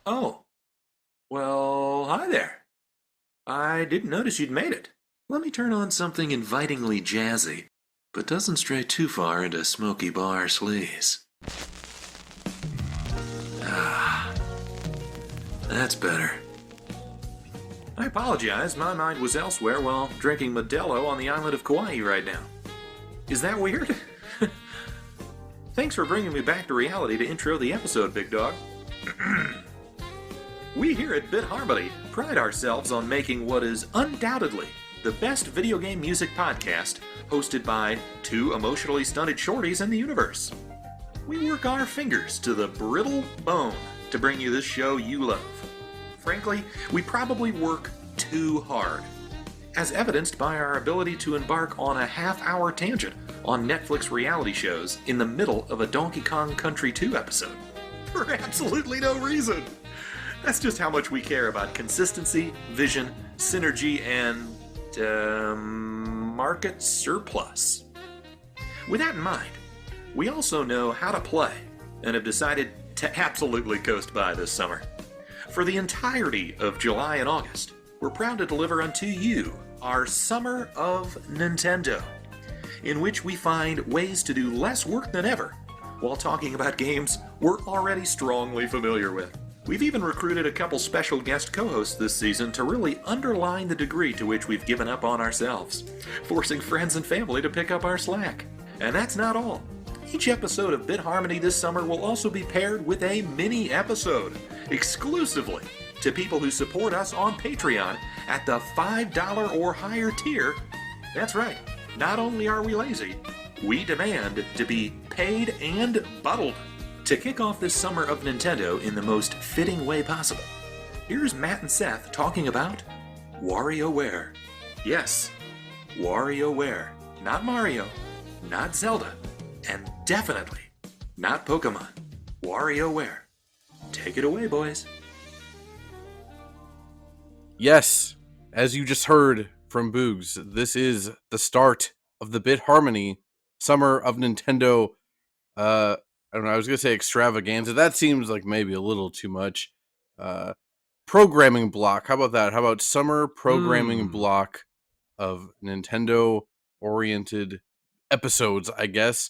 Oh, well, hi there. I didn't notice you'd made it. Let me turn on something invitingly jazzy, but doesn't stray too far into smoky bar sleaze. Ah, that's better. I apologize, my mind was elsewhere while drinking Modelo on the island of Kauai right now. Is that weird? Thanks for bringing me back to reality to intro the episode, big dog. We here at Bit Harmony pride ourselves on making what is undoubtedly the best video game music podcast hosted by two emotionally stunted shorties in the universe. We work our fingers to the brittle bone to bring you this show you love. Frankly, we probably work too hard, as evidenced by our ability to embark on a half-hour tangent on Netflix reality shows in the middle of a Donkey Kong Country 2 episode. For absolutely no reason. That's just how much we care about consistency, vision, synergy, and, market surplus. With that in mind, we also know how to play and have decided to absolutely coast by this summer. For the entirety of July and August, we're proud to deliver unto you our Summer of Nintendo, in which we find ways to do less work than ever while talking about games we're already strongly familiar with. We've even recruited a couple special guest co-hosts this season to really underline the degree to which we've given up on ourselves, forcing friends and family to pick up our slack. And that's not all. Each episode of Bit Harmony this summer will also be paired with a mini episode, exclusively to people who support us on Patreon at the $5 or higher tier. That's right, not only are we lazy, we demand to be paid and bottled. To kick off this summer of Nintendo in the most fitting way possible, here's Matt and Seth talking about WarioWare. Yes, WarioWare. Not Mario, not Zelda, and definitely not Pokemon. WarioWare. Take it away, boys. Yes, as you just heard from Boogs, this is the start of the Bit Harmony Summer of Nintendo. I don't know, I was going to say extravaganza. That seems like maybe a little too much. Programming block. How about that? How about summer programming block of Nintendo-oriented episodes, I guess.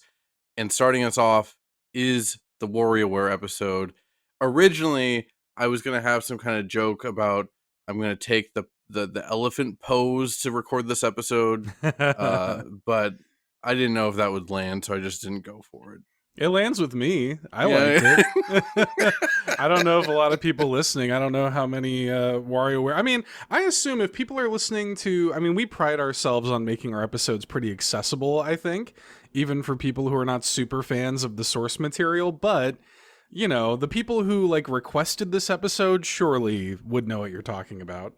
And starting us off is the WarioWare episode. Originally, I was going to have some kind of joke about I'm going to take the elephant pose to record this episode, but I didn't know if that would land, so I just didn't go for it. It lands with me. I like it. I don't know if a lot of people listening, I don't know how many WarioWare. I mean, I assume if people are listening to, I mean, we pride ourselves on making our episodes pretty accessible, I think, even for people who are not super fans of the source material. But, you know, the people who like requested this episode surely would know what you're talking about.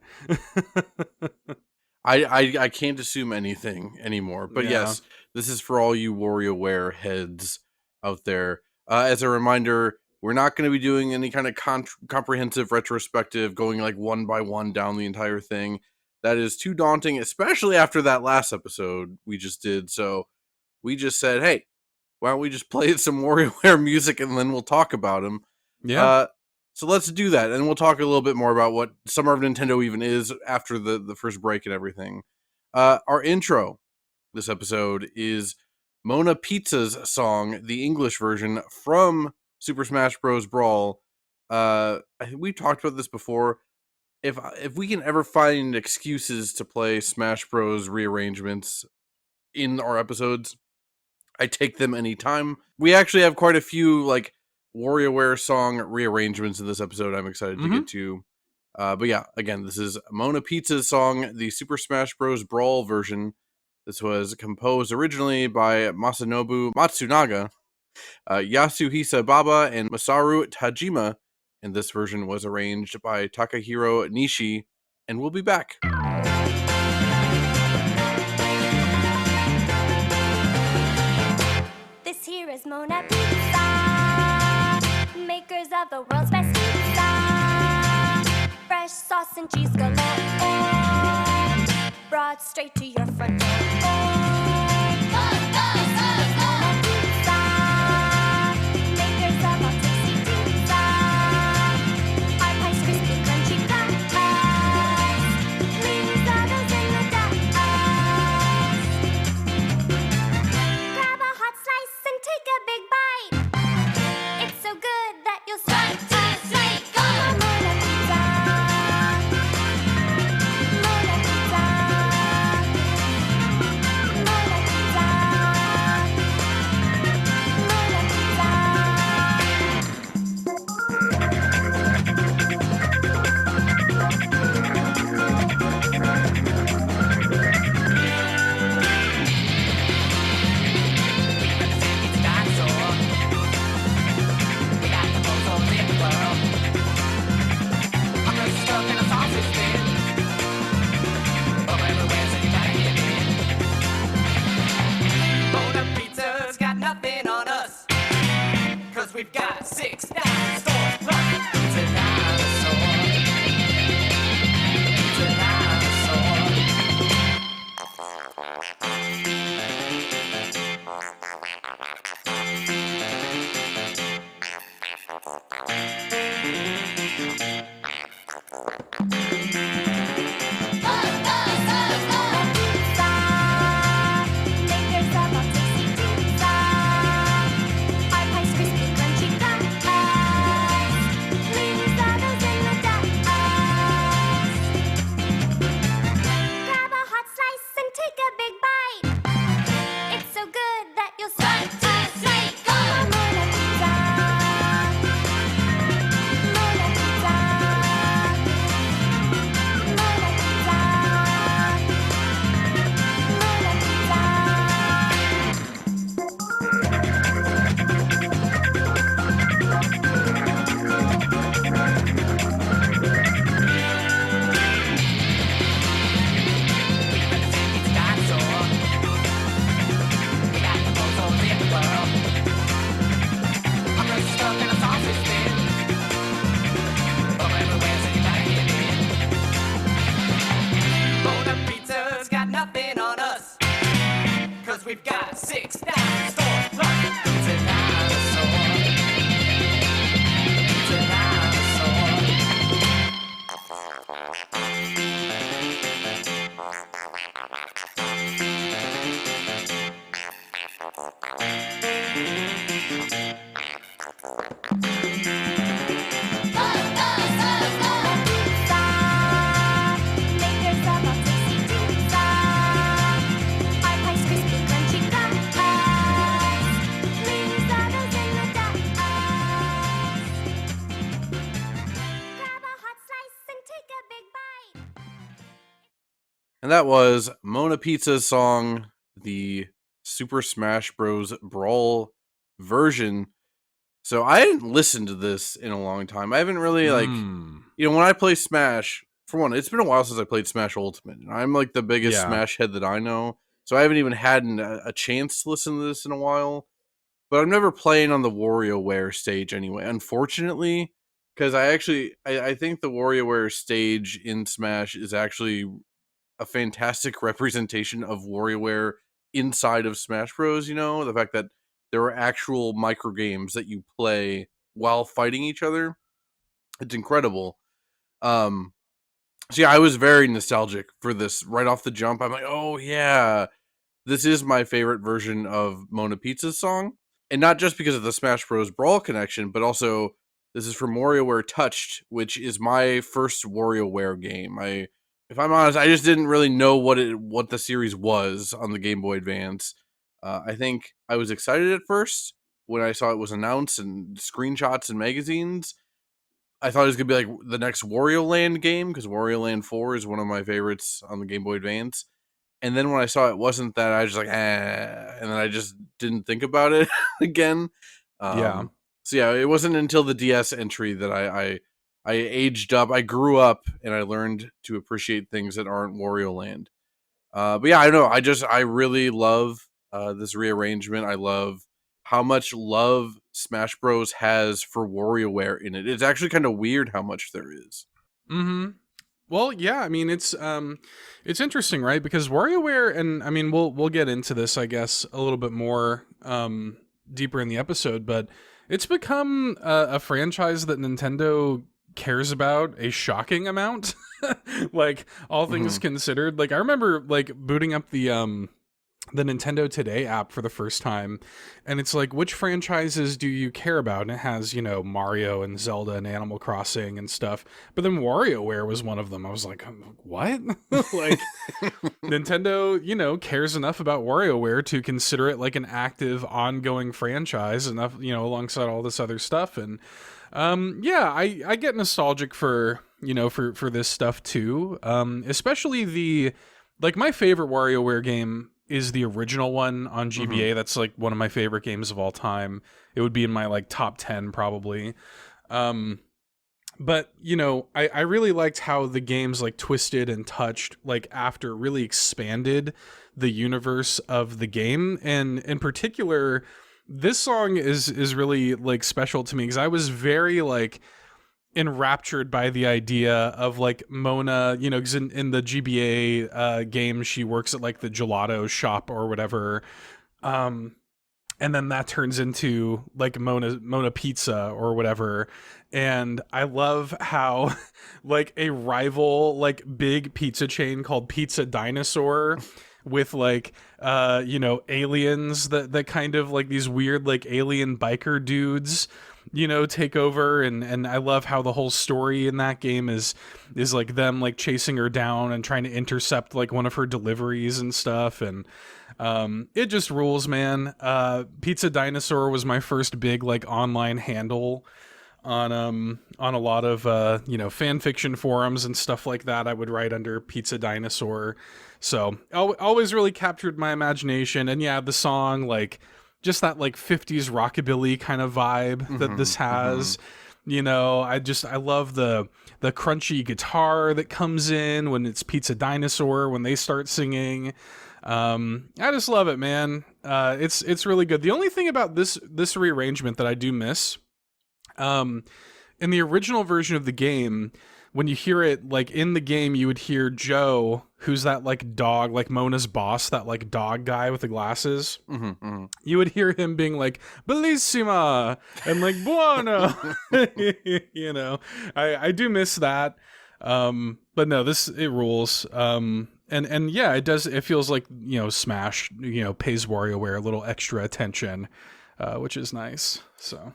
I can't assume anything anymore. But yes, this is for all you WarioWare heads out there. As a reminder, we're not going to be doing any kind of comprehensive retrospective, going like one by one down the entire thing. That is too daunting, especially after that last episode we just did. So we just said, hey, why don't we just play some WarioWare music and then we'll talk about them. Yeah. So let's do that. And we'll talk a little bit more about what Summer of Nintendo even is after the first break and everything. Our intro this episode is Mona Pizza's song, the English version from Super Smash Bros. Brawl. We've talked about this before. If we can ever find excuses to play Smash Bros. Rearrangements in our episodes, I take them anytime. We actually have quite a few like WarioWare song rearrangements in this episode I'm excited to get to. But yeah, again, this is Mona Pizza's song, the Super Smash Bros. Brawl version. This was composed originally by Masanobu Matsunaga, Yasuhisa Baba, and Masaru Tajima, and this version was arranged by Takuhiro Nishi, and we'll be back. This here is Mona Pizza, makers of the world's best pizza. Fresh sauce and cheese galore, brought straight to your front door. Makers of all tasty pizza. Our we've got 6 dinosaurs. Look, it's a dinosaur. It's a dinosaur. We've got 6 dinosaurs. Look, it's a dinosaur. It's a dinosaur. And that was Mona Pizza's song, the Super Smash Bros. Brawl version. So I hadn't listened to this in a long time. I haven't really, when I play Smash, for one, it's been a while since I played Smash Ultimate. And I'm like the biggest Smash head that I know. So I haven't even had a chance to listen to this in a while. But I'm never playing on the WarioWare stage anyway, unfortunately. Because I think the WarioWare stage in Smash is actually a fantastic representation of WarioWare inside of Smash Bros. You know, the fact that there are actual microgames that you play while fighting each other. It's incredible. So yeah, I was very nostalgic for this right off the jump. I'm like, oh yeah, this is my favorite version of Mona Pizza's song. And not just because of the Smash Bros. Brawl connection, but also this is from WarioWare Touched, which is my first WarioWare game. If I'm honest, I just didn't really know what the series was on the Game Boy Advance. I think I was excited at first when I saw it was announced and screenshots and magazines. I thought it was going to be like the next Wario Land game, because Wario Land 4 is one of my favorites on the Game Boy Advance. And then when I saw it wasn't that, I was just like, and then I just didn't think about it again. So yeah, it wasn't until the DS entry that I aged up. I grew up and I learned to appreciate things that aren't Wario Land. But yeah, I know. I really love this rearrangement. I love how much love Smash Bros. Has for WarioWare in it. It's actually kind of weird how much there is. Mm-hmm. Well, yeah, I mean, it's interesting, right? Because WarioWare, and I mean, we'll get into this, I guess, a little bit more deeper in the episode, but it's become a franchise that Nintendo cares about a shocking amount. Like, all things considered. Like, I remember like booting up the Nintendo Today app for the first time, and it's like, which franchises do you care about? And it has, you know, Mario and Zelda and Animal Crossing and stuff, but then WarioWare was one of them. I was like, what? Like, Nintendo, you know, cares enough about WarioWare to consider it like an active ongoing franchise enough, you know, alongside all this other stuff. And yeah, I get nostalgic for, you know, for this stuff too, especially like my favorite WarioWare game is the original one on GBA. That's like one of my favorite games of all time. It would be in my like top 10 probably. But you know, I really liked how the games like Twisted and Touched, like after, really expanded the universe of the game. And in particular, This song is really like special to me because I was very like enraptured by the idea of like Mona, you know, because in the GBA game she works at like the gelato shop or whatever, um, and then that turns into like Mona Pizza or whatever. And I love how like a rival like big pizza chain called Pizza Dinosaur with like you know, aliens that kind of like these weird like alien biker dudes, you know, take over. And I love how the whole story in that game is like them like chasing her down and trying to intercept like one of her deliveries and stuff. And it just rules, man. Pizza Dinosaur was my first big like online handle on a lot of you know, fan fiction forums and stuff like that. I would write under Pizza Dinosaur, so always really captured my imagination. And yeah, the song, like just that like 50s rockabilly kind of vibe that this has. You know, I love the crunchy guitar that comes in when it's Pizza Dinosaur when they start singing. I just love it, man. It's really good. The only thing about this rearrangement that I do miss, in the original version of the game, when you hear it like in the game, you would hear Joe, who's that like dog, like Mona's boss, that like dog guy with the glasses. You would hear him being like "Bellissima" and like "Buono." You know, I do miss that. But no, it rules. And yeah, it does. It feels like, you know, Smash, you know, pays WarioWare a little extra attention, which is nice. So.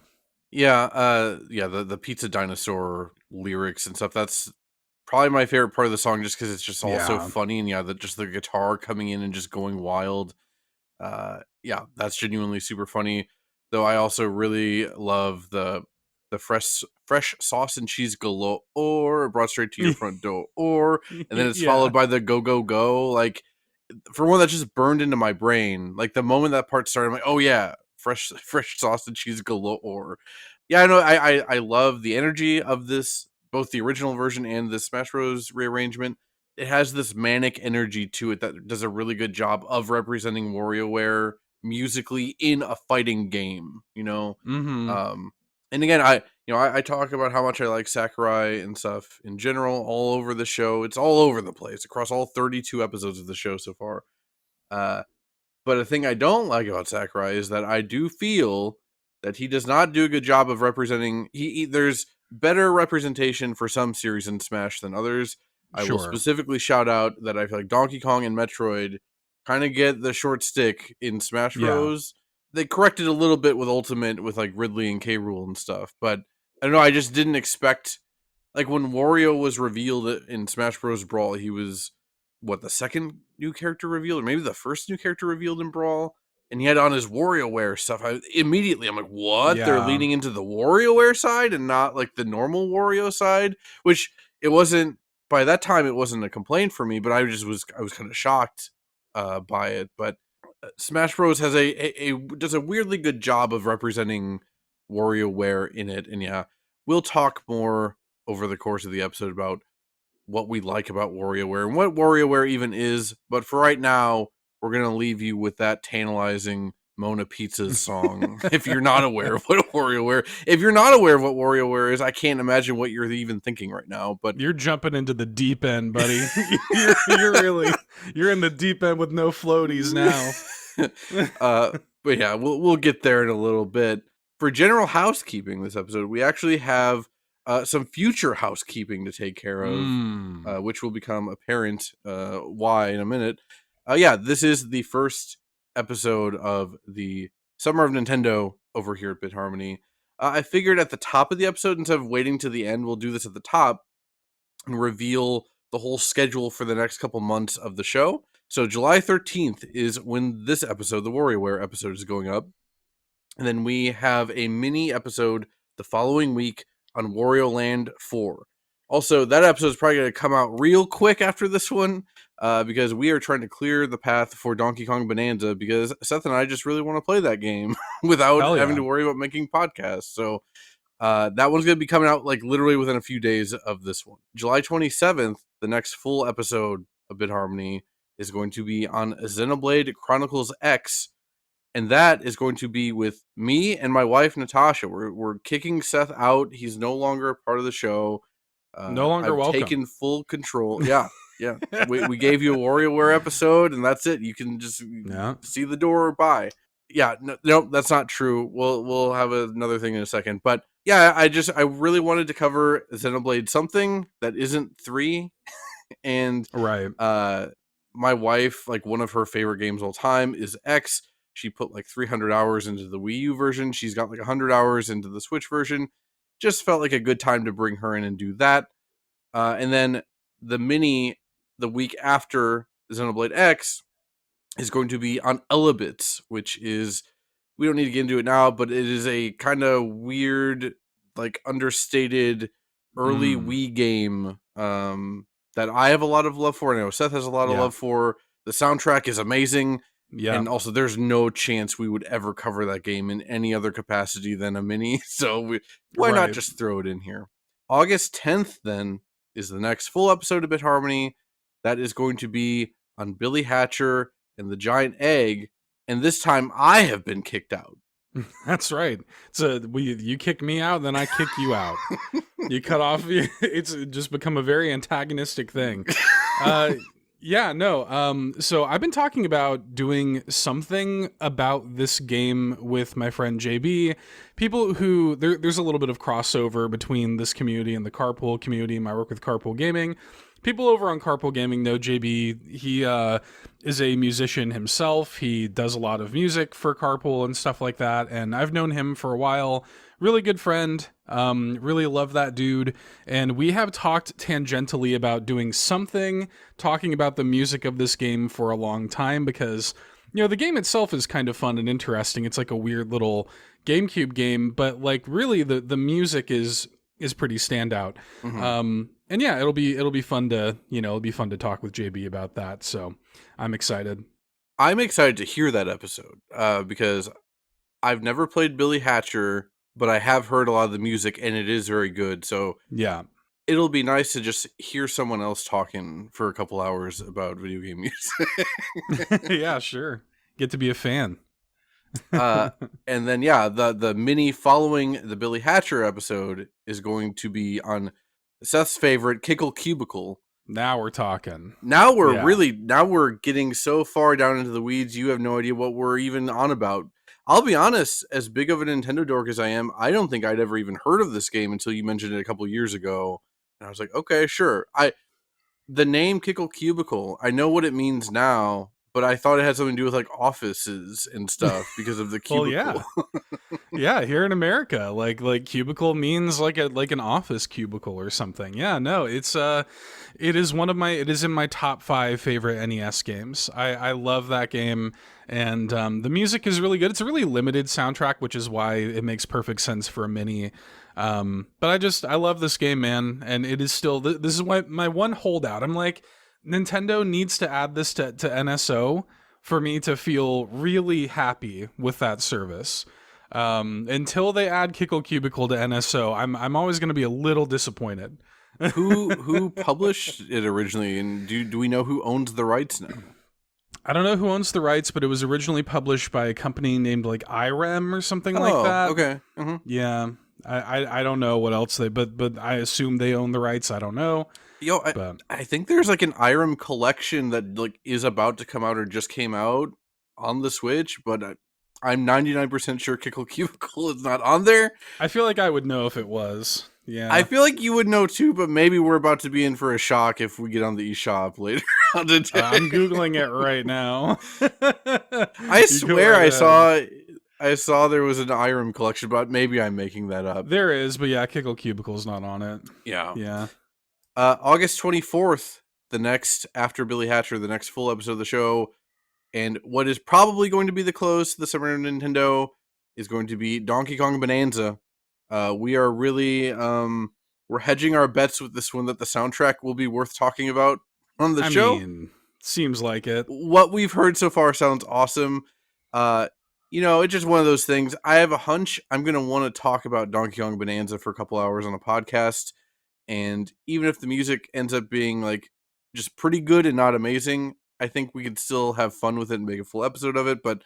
Yeah, the Pizza Dinosaur lyrics and stuff, that's probably my favorite part of the song just because it's just all so Yeah. funny, and yeah, just the guitar coming in and just going wild. Yeah, that's genuinely super funny. Though I also really love the fresh sauce and cheese galore, brought straight to your front door, and then it's Yeah. followed by the go go go. Like, for one, that just burned into my brain. Like the moment that part started, I'm like, oh yeah, fresh sauce and cheese galore. Yeah, I know. I love the energy of this, both the original version and the Smash Bros. Rearrangement. It has this manic energy to it that does a really good job of representing WarioWare musically in a fighting game. You know, Mm-hmm. and again, I talk about how much I like Sakurai and stuff in general all over the show. It's all over the place across all 32 episodes of the show so far. But a thing I don't like about Sakurai is that I do feel that he does not do a good job of representing. There's better representation for some series in Smash than others. I will Sure. specifically shout out that I feel like Donkey Kong and Metroid kind of get the short stick in Smash Yeah. Bros. They corrected a little bit with Ultimate, with like Ridley and K. Rool and stuff, but I don't know. I just didn't expect, like when Wario was revealed in Smash Bros. Brawl, he was the second new character revealed, or maybe the first new character revealed in Brawl, and he had on his WarioWare stuff. I'm like, what? They're Yeah. leaning into the WarioWare side and not like the normal Wario side, which it wasn't. By that time, it wasn't a complaint for me, but I was kind of shocked by it. But Smash Bros has does a weirdly good job of representing WarioWare in it, and yeah, we'll talk more over the course of the episode about what we like about WarioWare and what WarioWare even is. But for right now, we're going to leave you with that tantalizing Mona Pizza's song. If you're not aware of what WarioWare is, I can't imagine what you're even thinking right now. But You're jumping into the deep end, buddy. You're in the deep end with no floaties now. but yeah, we'll get there in a little bit. For general housekeeping this episode, we actually have some future housekeeping to take care of, which will become apparent why in a minute. Yeah, this is the first episode of the Summer of Nintendo over here at Bit Harmony. I figured at the top of the episode, instead of waiting to the end, we'll do this at the top and reveal the whole schedule for the next couple months of the show. So July 13th is when this episode, the WarioWare episode, is going up. And then we have a mini episode the following week on Wario Land 4. Also, that episode is probably going to come out real quick after this one, because we are trying to clear the path for Donkey Kong Bonanza, because Seth and I just really want to play that game without Hell yeah. having to worry about making podcasts. So that one's going to be coming out like literally within a few days of this one. July 27th, the next full episode of Bit Harmony is going to be on Xenoblade Chronicles X, And that is going to be with me and my wife, Natascha. We're kicking Seth out. He's no longer a part of the show. No longer I've welcome. taken full control. Yeah, yeah. We gave you a WarioWare episode, and that's it. You can just see the door by. Yeah, no, that's not true. We'll have another thing in a second. But yeah, I really wanted to cover Xenoblade something that isn't 3. And Right. my wife, like, one of her favorite games of all time is X. She put like 300 hours into the Wii U version. She's got like 100 hours into the Switch version. Just felt like a good time to bring her in and do that. And then the mini, the week after Xenoblade X, is going to be on Elebits, which is, we don't need to get into it now, but it is a kind of weird, like, understated early Wii game that I have a lot of love for. I know Seth has a lot of love for. The soundtrack is amazing. Yeah. And also, there's no chance we would ever cover that game in any other capacity than a mini. So why not just throw it in here? August 10th, then, is the next full episode of Bit Harmony. That is going to be on Billy Hatcher and the Giant Egg. And this time, I have been kicked out. That's right. You kick me out, then I kick you out. You cut off. It's just become a very antagonistic thing. Yeah, no. So I've been talking about doing something about this game with my friend JB. People who there's a little bit of crossover between this community and the Carpool community. My work with Carpool Gaming. People over on Carpool Gaming know JB. He is a musician himself. He does a lot of music for Carpool and stuff like that. And I've known him for a while. Really good friend. Really love that dude. And we have talked tangentially about doing something, talking about the music of this game for a long time because, you know, the game itself is kind of fun and interesting. It's like a weird little GameCube game, but like really the music is pretty standout. And yeah, it'll be fun to, it'll be fun to talk with JB about that. So I'm excited. I'm excited to hear that episode because I've never played Billy Hatcher, but I have heard a lot of the music and it is very good. So yeah, it'll be nice to just hear someone else talking for a couple hours about video game music. Yeah, sure. Get to be a fan. And then, yeah, the mini following the Billy Hatcher episode is going to be on Seth's favorite, Kickle Cubicle. Now we're talking. Now we're getting so far down into the weeds, you have no idea what we're even on about. I'll be honest, as big of a Nintendo dork as I am, I don't think I'd ever even heard of this game until you mentioned it a couple years ago. And I was like, okay, sure. The name Kickle Cubicle, I know what it means now, but I thought it had something to do with like offices and stuff because of the cubicle. Well, yeah, here in America, like cubicle means like an office cubicle or something. Yeah, no, it is in my top 5 favorite NES games. I love that game, and the music is really good. It's a really limited soundtrack, which is why it makes perfect sense for a mini. But I love this game, man, and it is still this is my one holdout. I'm like, Nintendo needs to add this to NSO for me to feel really happy with that service. Until they add Kickle Cubicle to NSO, I'm always going to be a little disappointed. Who published it originally, and do we know who owns the rights now? I don't know who owns the rights, but it was originally published by a company named like IREM or something like that. Okay. Mm-hmm. Yeah. I don't know what else but I assume they own the rights. I don't know. Yo, I think there's like an Irem collection that like is about to come out or just came out on the Switch, but I'm 99% sure Kickle Cubicle is not on there. I feel like I would know if it was. Yeah. I feel like you would know too, but maybe we're about to be in for a shock if we get on the eShop later on today. I'm Googling it right now. I swear I saw there was an Irem collection, but maybe I'm making that up. There is, but yeah, Kickle Cubicle's not on it. Yeah. Yeah. August 24th, after Billy Hatcher, the next full episode of the show, and what is probably going to be the close to the Summer of Nintendo is going to be Donkey Kong Bonanza. We are really, we're hedging our bets with this one that the soundtrack will be worth talking about on the show. I mean, seems like it. What we've heard so far sounds awesome. It's just one of those things. I have a hunch I'm going to want to talk about Donkey Kong Bonanza for a couple hours on a podcast. And even if the music ends up being like just pretty good and not amazing, I think we could still have fun with it and make a full episode of it. But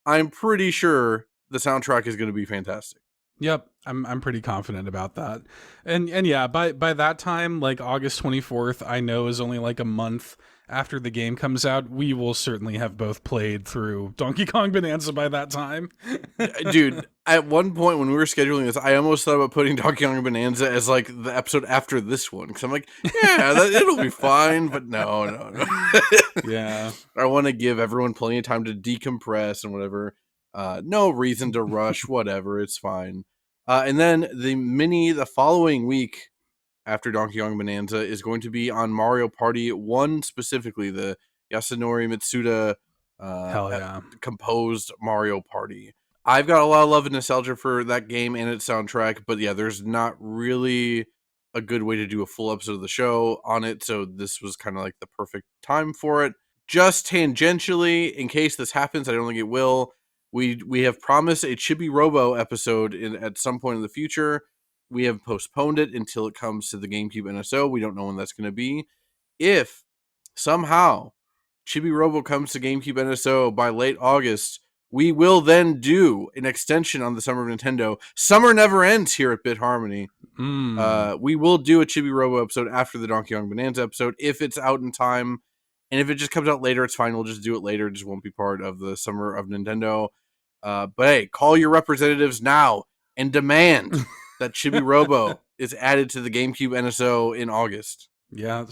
I'm pretty sure the soundtrack is going to be fantastic. Yep, I'm pretty confident about that. And yeah, by that time, like August 24th, I know is only like a month after the game comes out. We will certainly have both played through Donkey Kong Bonanza by that time. Dude, at one point when we were scheduling this, I almost thought about putting Donkey Kong Bonanza as like the episode after this one, because I'm like, yeah, it'll be fine, but no. Yeah. I want to give everyone plenty of time to decompress and whatever. No reason to rush, whatever, it's fine. And then the following week after Donkey Kong Bonanza is going to be on Mario Party 1 specifically, the Yasunori Mitsuda Hell yeah. composed Mario Party. I've got a lot of love and nostalgia for that game and its soundtrack, but yeah, there's not really a good way to do a full episode of the show on it, so this was kind of like the perfect time for it. Just tangentially, in case this happens, I don't think it will, we have promised a Chibi Robo episode at some point in the future. We have postponed it until it comes to the GameCube NSO. We don't know when that's going to be. If somehow Chibi Robo comes to GameCube NSO by late August, we will then do an extension on the Summer of Nintendo. Summer never ends here at Bit Harmony. We will do a Chibi Robo episode after the Donkey Kong Bonanza episode if it's out in time. And if it just comes out later, it's fine. We'll just do it later. It just won't be part of the Summer of Nintendo. But hey, call your representatives now and demand that Chibi Robo is added to the GameCube NSO in August. Yeah,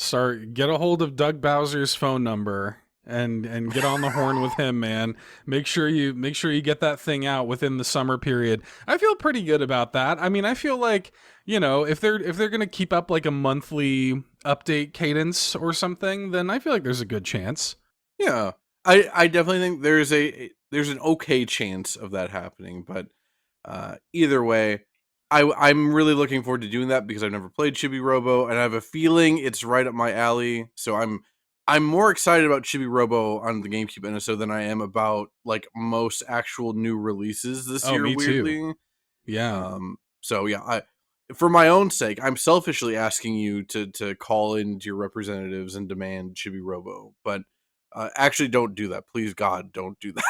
get a hold of Doug Bowser's phone number and get on the horn with him, man. Make sure you get that thing out within the summer period. I feel pretty good about that. I mean, I feel like, you know, if they're going to keep up like a monthly update cadence or something, then I feel like there's a good chance. Yeah. I definitely think there's an okay chance of that happening, but either way, I'm really looking forward to doing that because I've never played Chibi Robo, and I have a feeling it's right up my alley. So I'm more excited about Chibi Robo on the GameCube NSO than I am about like most actual new releases this year. Me weirdly, too. Yeah. So yeah, for my own sake, I'm selfishly asking you to call into your representatives and demand Chibi Robo, but actually don't do that. Please, God, don't do that.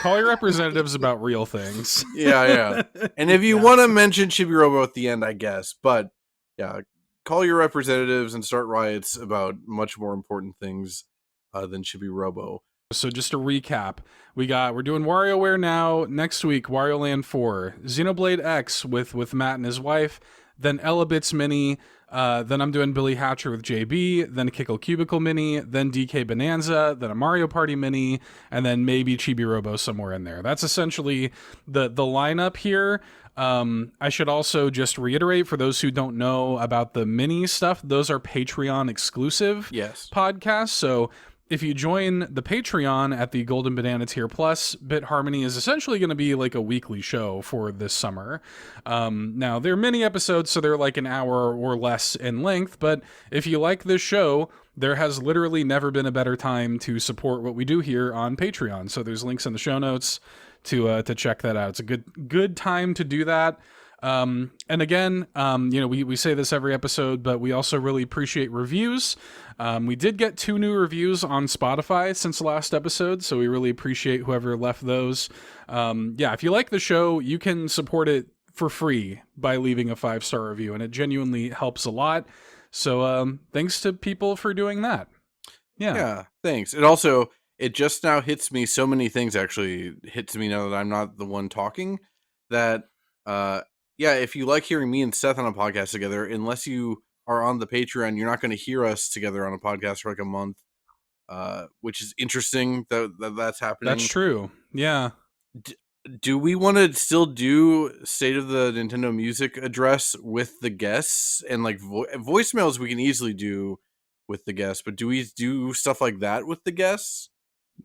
Call your representatives about real things. Yeah. And if you want to mention Chibi Robo at the end, I guess. But yeah, call your representatives and start riots about much more important things than Chibi Robo. So just to recap, we're doing WarioWare now. Next week, Wario Land 4, Xenoblade X with Matt and his wife, then Ella Bits Mini, then I'm doing Billy Hatcher with JB, then a Kickle Cubicle Mini, then DK Bonanza, then a Mario Party Mini, and then maybe Chibi Robo somewhere in there. That's essentially the lineup here. I should also just reiterate for those who don't know about the mini stuff, those are Patreon exclusive podcasts. So if you join the Patreon at the Golden Banana Tier Plus, Bit Harmony is essentially going to be like a weekly show for this summer. Now, they're mini episodes, so they're like an hour or less in length, but if you like this show, there has literally never been a better time to support what we do here on Patreon. So there's links in the show notes to check that out. It's a good time to do that. And again, we say this every episode, but we also really appreciate reviews. We did get 2 new reviews on Spotify since the last episode, so we really appreciate whoever left those. If you like the show, you can support it for free by leaving a 5-star review, and it genuinely helps a lot. So thanks to people for doing that. Yeah, thanks. It just now hits me, so many things actually hits me now that I'm not the one talking, that if you like hearing me and Seth on a podcast together, unless you are on the Patreon, you're not going to hear us together on a podcast for like a month, which is interesting that's happening. That's true. Yeah. Do we want to still do State of the Nintendo Music address with the guests? And like voicemails we can easily do with the guests, but do we do stuff like that with the guests?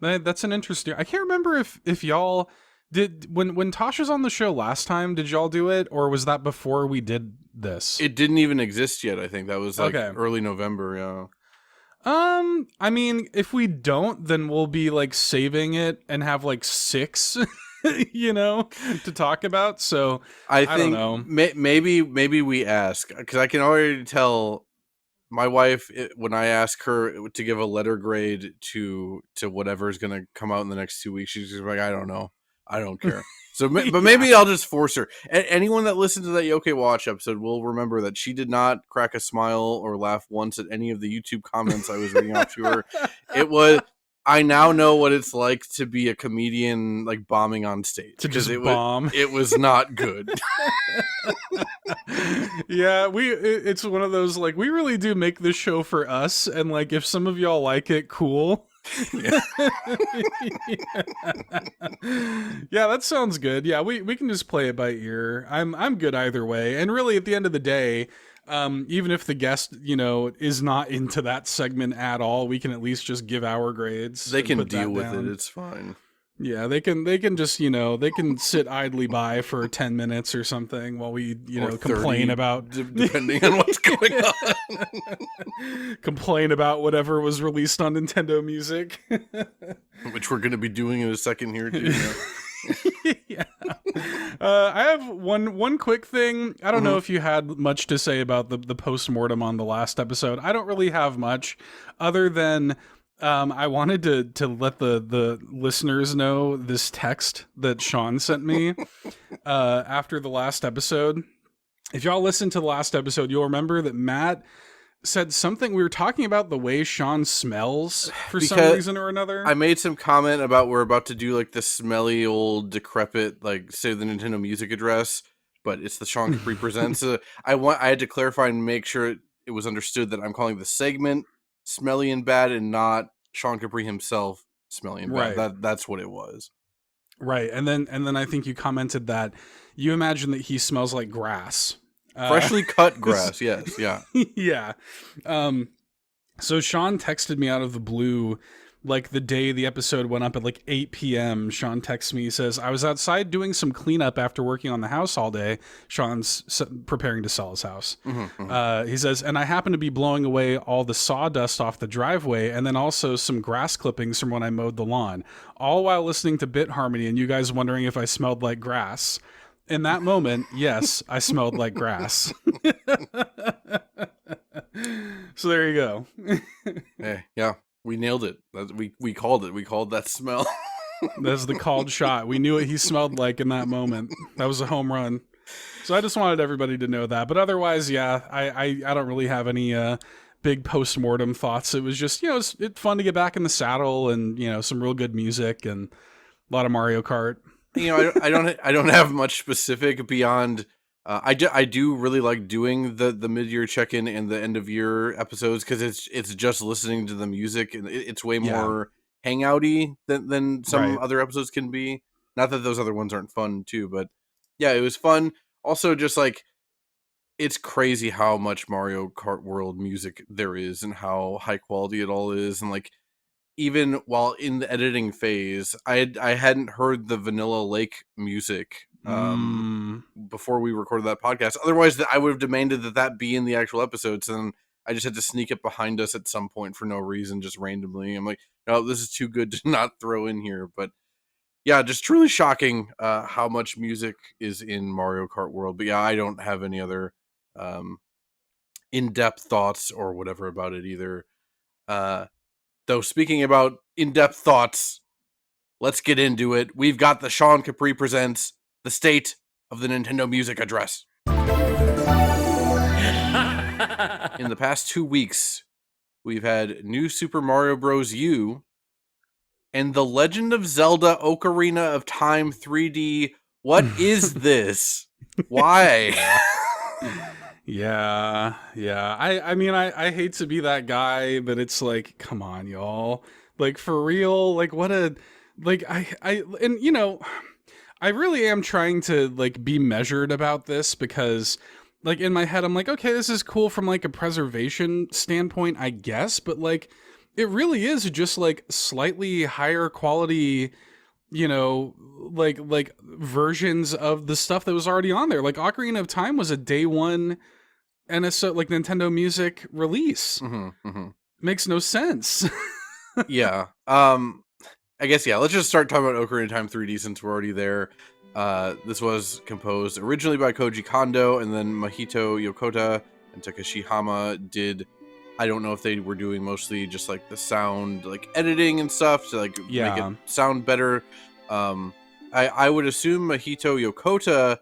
That's an interesting... I can't remember if y'all... Did when Tosh was on the show last time, did y'all do it, or was that before we did this? It didn't even exist yet. I think that was like early November. Yeah. I mean, if we don't, then we'll be like saving it and have like 6, to talk about. So I think don't know. Maybe we ask, because I can already tell my wife when I ask her to give a letter grade to whatever is going to come out in the next 2 weeks. She's just like, I don't know. I don't care. So, but maybe I'll just force her. Anyone that listened to that Yoke Watch episode will remember that she did not crack a smile or laugh once at any of the YouTube comments I was reading off to her. It was. I now know what it's like to be a comedian, like bombing on stage. To just bomb. It was not good. Yeah, it's one of those, like, we really do make this show for us, and like if some of y'all like it, cool. Yeah. Yeah, that sounds good. Yeah, we can just play it by ear. I'm good either way. And really, at the end of the day, even if the guest, is not into that segment at all, we can at least just give our grades. They can deal with it. It's fine. Yeah, they can just, they can sit idly by for 10 minutes or something while we, complain about depending on what's going on. Complain about whatever was released on Nintendo Music. Which we're going to be doing in a second here too. Yeah. I have one quick thing. I don't know if you had much to say about the post-mortem on the last episode. I don't really have much other than I wanted to let the listeners know this text that Sean sent me after the last episode. If y'all listened to the last episode, you'll remember that Matt said something. We were talking about the way Sean smells for some reason or another. I made some comment about we're about to do like the smelly old decrepit, like say the Nintendo Music address, but it's the Sean Capri Presents. I had to clarify and make sure it was understood that I'm calling the segment smelly and bad and not Sean Capri himself smelly and bad. Right. That's what it was. Right. And then I think you commented that you imagine that he smells like grass. Freshly cut grass, yes, yeah. Yeah. So Sean texted me out of the blue, like the day the episode went up at like 8 p.m. Sean texts me, he says, I was outside doing some cleanup after working on the house all day. Sean's preparing to sell his house. He says, and I happened to be blowing away all the sawdust off the driveway and then also some grass clippings from when I mowed the lawn, all while listening to Bit Harmony and you guys wondering if I smelled like grass. In that moment, yes, I smelled like grass. So there you go. Hey, yeah, we nailed it. We called it. We called that smell. That's the called shot. We knew what he smelled like in that moment. That was a home run. So I just wanted everybody to know that. But otherwise, yeah, I don't really have any big post-mortem thoughts. It was just, it's fun to get back in the saddle and, some real good music and a lot of Mario Kart. I don't have much specific beyond. I do really like doing the mid-year check-in and the end-of-year episodes because it's just listening to the music and it's way more hangouty than some other episodes can be. Not that those other ones aren't fun too, but yeah, it was fun. Also, just like it's crazy how much Mario Kart World music there is and how high quality it all is, and like. Even while in the editing phase, I hadn't heard the Vanilla Lake music before we recorded that podcast. Otherwise, I would have demanded that be in the actual episodes, and I just had to sneak it behind us at some point for no reason, just randomly. I'm like, no, this is too good to not throw in here. But yeah, just truly shocking how much music is in Mario Kart World. But yeah, I don't have any other in-depth thoughts or whatever about it either. Though speaking about in-depth thoughts, let's get into it. We've got the Sean Capri Presents the State of the Nintendo Music Address. In the past 2 weeks, we've had New Super Mario Bros. U and The Legend of Zelda Ocarina of Time 3D. What is this? Why? Yeah. I mean, I hate to be that guy, but it's like, come on, y'all. Like, for real, like, what a, like, I really am trying to, like, be measured about this because, like, in my head, I'm like, okay, this is cool from, like, a preservation standpoint, I guess, but, like, it really is just, like, slightly higher quality, like versions of the stuff that was already on there. Like, Ocarina of Time was a day one NSO, like, Nintendo Music release. Makes no sense. Yeah. I guess, yeah, let's just start talking about Ocarina of Time 3D since we're already there. This was composed originally by Koji Kondo, and then Mahito, Yokota, and Takeshi Hama did, I don't know if they were doing mostly just, like, the sound, like, editing and stuff to, like, make it sound better. I would assume Mahito Yokota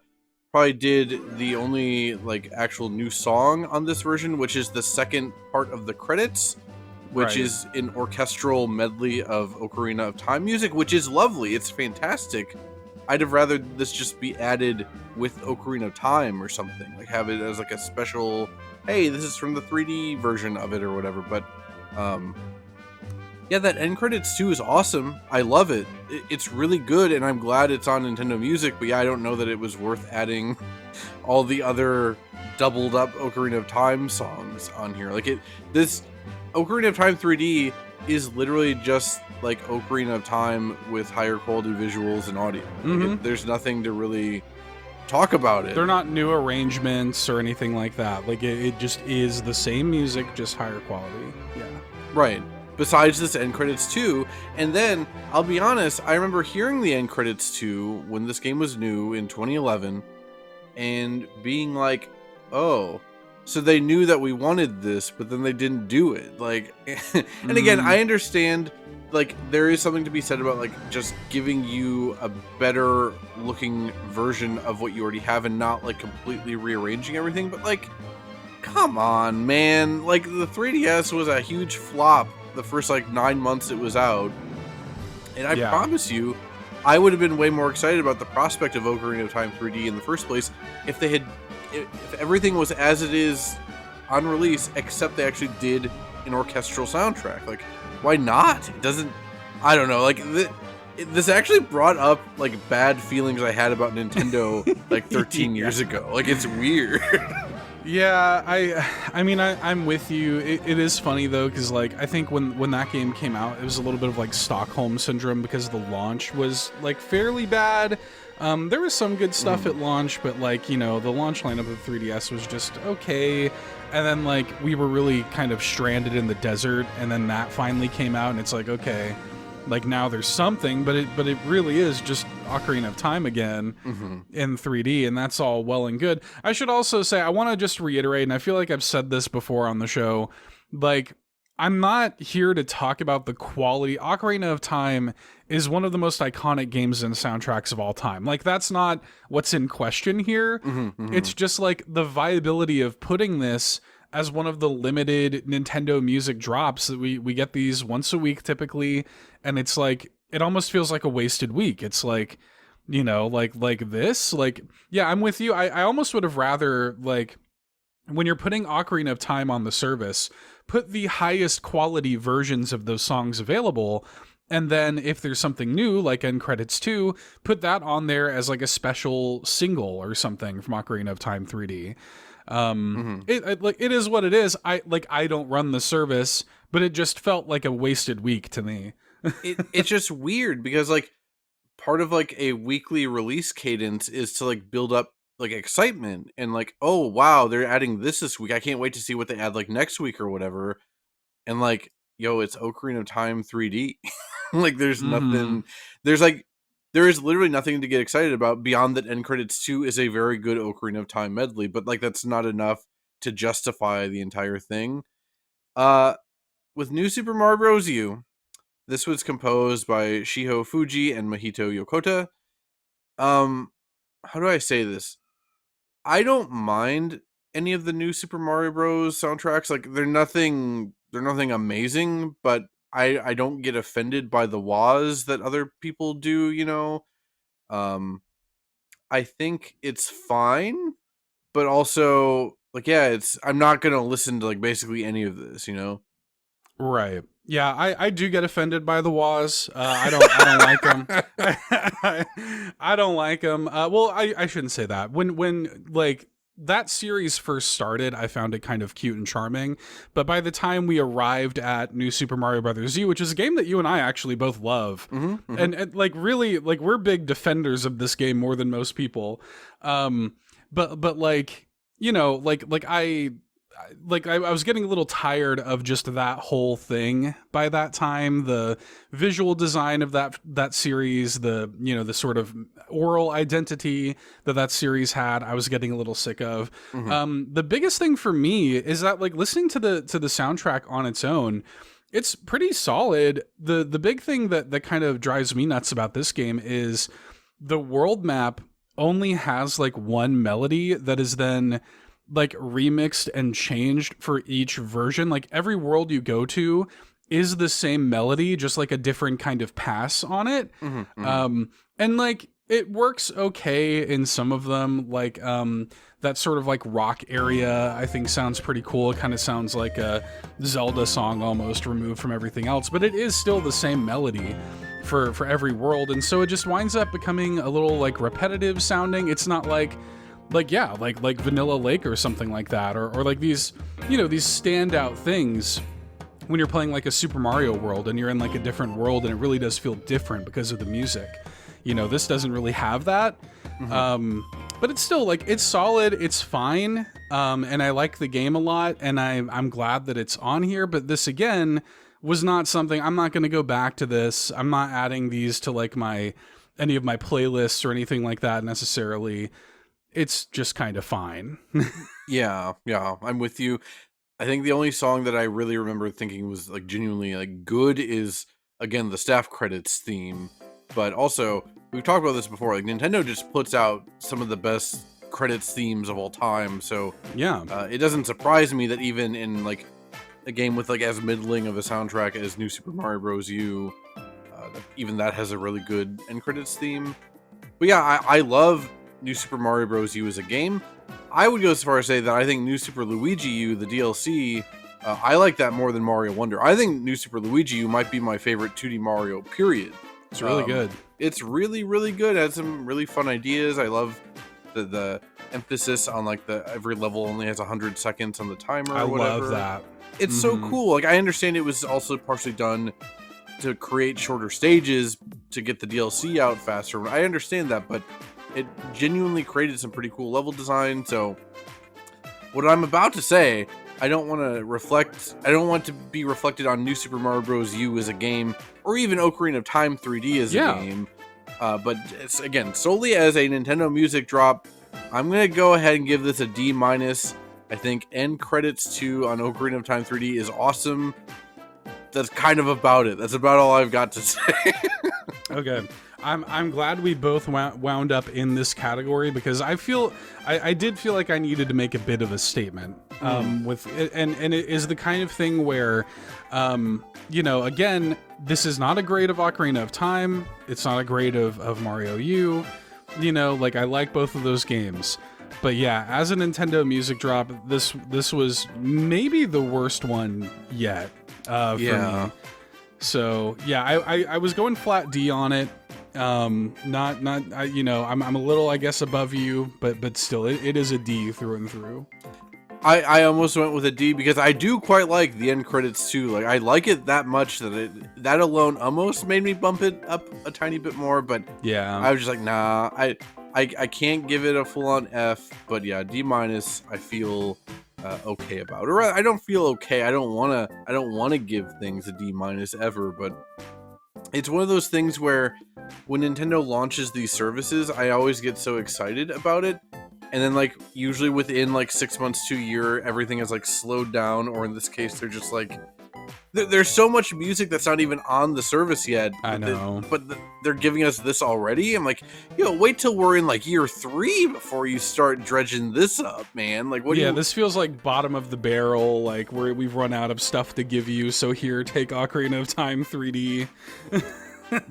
probably did the only like actual new song on this version, which is the second part of the credits, which Right. is an orchestral medley of Ocarina of Time music, which is lovely. It's fantastic. I'd have rather this just be added with Ocarina of Time or something, like have it as like a special, hey, this is from the 3D version of it or whatever. But yeah, that end credits too is awesome. I love it. It's really good, and I'm glad it's on Nintendo Music. But yeah, I don't know that it was worth adding all the other doubled up Ocarina of Time songs on here. Like this Ocarina of Time 3D is literally just like Ocarina of Time with higher quality visuals and audio. Like there's nothing to really talk about it. They're not new arrangements or anything like that. Like it just is the same music, just higher quality. Yeah. Right. Besides this end credits too. And then, I'll be honest, I remember hearing the end credits too when this game was new in 2011 and being like, oh, so they knew that we wanted this, but then they didn't do it. Like, and again, I understand, like, there is something to be said about, like, just giving you a better looking version of what you already have and not, like, completely rearranging everything. But, like, come on, man. Like, the 3DS was a huge flop the first, like, 9 months it was out. And I promise you, I would have been way more excited about the prospect of Ocarina of Time 3D in the first place if they had, if everything was as it is on release, except they actually did an orchestral soundtrack. Like, why not? It doesn't, I don't know, like, this actually brought up, like, bad feelings I had about Nintendo, like, 13 years ago. Like, it's weird. Yeah, I mean, I'm with you. It is funny, though, because, like, I think when that game came out, it was a little bit of, like, Stockholm Syndrome because the launch was, like, fairly bad. There was some good stuff at launch, but, like, you know, the launch lineup of 3DS was just okay. And then, like, we were really kind of stranded in the desert, and then that finally came out, and it's like, okay, like, now there's something, but it really is just Ocarina of Time again in 3D, and that's all well and good. I should also say, I want to just reiterate, and I feel like I've said this before on the show, like, I'm not here to talk about the quality. Ocarina of Time is one of the most iconic games and soundtracks of all time. Like, that's not what's in question here. It's just, like, the viability of putting this as one of the limited Nintendo music drops that we get these once a week typically, and it's like, it almost feels like a wasted week. It's like, you know, like this, like, yeah, I'm with you. I almost would have rather, like, when you're putting Ocarina of Time on the service, put the highest quality versions of those songs available, and then if there's something new, like End Credits 2, put that on there as like a special single or something from Ocarina of Time 3D. It is what it is. I don't run the service, but it just felt like a wasted week to me. It's just weird because, like, part of, like, a weekly release cadence is to, like, build up, like, excitement and, like, oh wow, they're adding this week, I can't wait to see what they add, like, next week or whatever. And, like, yo, it's Ocarina of Time 3D. Like, there's nothing, there is literally nothing to get excited about beyond that End Credits 2 is a very good Ocarina of Time medley, but, like, that's not enough to justify the entire thing. With New Super Mario Bros. U, this was composed by Shiho Fujii and Mahito Yokota. How do I say this? I don't mind any of the new Super Mario Bros. Soundtracks. Like, they're nothing amazing, but I don't get offended by the wahs that other people do, you know? I think it's fine, but also, like, yeah, I'm not gonna listen to, like, basically any of this, you know? Right. Yeah, I do get offended by the wahs. I don't like them. I don't like them. Well, I shouldn't say that. When like that series first started, I found it kind of cute and charming. But by the time we arrived at New Super Mario Bros. U, which is a game that you and I actually both love, and like really, like, we're big defenders of this game more than most people. But like, you know, I was getting a little tired of just that whole thing by that time. The visual design of that series, the, you know, the sort of oral identity that series had, I was getting a little sick of. The biggest thing for me is that, like, listening to the soundtrack on its own, it's pretty solid. The big thing that kind of drives me nuts about this game is the world map only has like one melody that is then like remixed and changed for each version. Like every world you go to is the same melody, just like a different kind of pass on it. And like it works okay in some of them, like that sort of like rock area I think sounds pretty cool. It kind of sounds like a Zelda song almost, removed from everything else, but it is still the same melody for every world, and so it just winds up becoming a little like repetitive sounding. It's not like Vanilla Lake or something like that, or like these, you know, these standout things when you're playing like a Super Mario World and you're in like a different world and it really does feel different because of the music. You know, this doesn't really have that. But it's still like, it's solid, it's fine, and I like the game a lot, and I'm glad that it's on here. But this again was not something, I'm not going to go back to this. I'm not adding these to like any of my playlists or anything like that necessarily. It's just kind of fine. Yeah, I'm with you. I think the only song that I really remember thinking was like genuinely like good is, again, the staff credits theme. But also, we've talked about this before, like Nintendo just puts out some of the best credits themes of all time. So yeah, it doesn't surprise me that even in like a game with like as middling of a soundtrack as New Super Mario Bros. U, even that has a really good end credits theme. But yeah, I love New Super Mario Bros. U as a game. I would go as far as say that I think New Super Luigi U, the DLC, I like that more than Mario Wonder. I think New Super Luigi U might be my favorite 2D Mario, period. It's really good. It's really, really good. It has some really fun ideas. I love the emphasis on like every level only has 100 seconds on the timer or whatever. Love that. It's so cool. Like, I understand it was also partially done to create shorter stages to get the DLC out faster. I understand that, but it genuinely created some pretty cool level design. So what I'm about to say, I don't want to be reflected on New Super Mario Bros. U as a game, or even Ocarina of Time 3D as a game. But it's, again, solely as a Nintendo music drop, I'm going to go ahead and give this a D-. I think end credits to on Ocarina of Time 3D is awesome. That's kind of about it. That's about all I've got to say. Okay. I'm glad we both wound up in this category, because I did feel like I needed to make a bit of a statement with it, and it is the kind of thing where, you know, again, this is not a grade of Ocarina of Time. It's not a grade of Mario U. You know, like, I like both of those games. But yeah, as a Nintendo music drop, this was maybe the worst one yet for me. So yeah, I was going flat D on it. You know, I'm a little, I guess, above you, but still, it is a D through and through. I almost went with a D because I do quite like the end credits too. Like, I like it that much that alone almost made me bump it up a tiny bit more. But yeah, I was just like, nah, I can't give it a full on F. But yeah, D-. I feel okay about, or I don't feel okay. I don't want to give things a D- ever. But it's one of those things where when Nintendo launches these services, I always get so excited about it. And then, like, usually within, like, 6 months to a year, everything is, like, slowed down. Or in this case, they're just, like... There's so much music that's not even on the service yet. I know. They're giving us this already? I'm like, wait till we're in, like, year 3 before you start dredging this up, man. Like, this feels like bottom of the barrel, like, where we've run out of stuff to give you, so here, take Ocarina of Time 3D.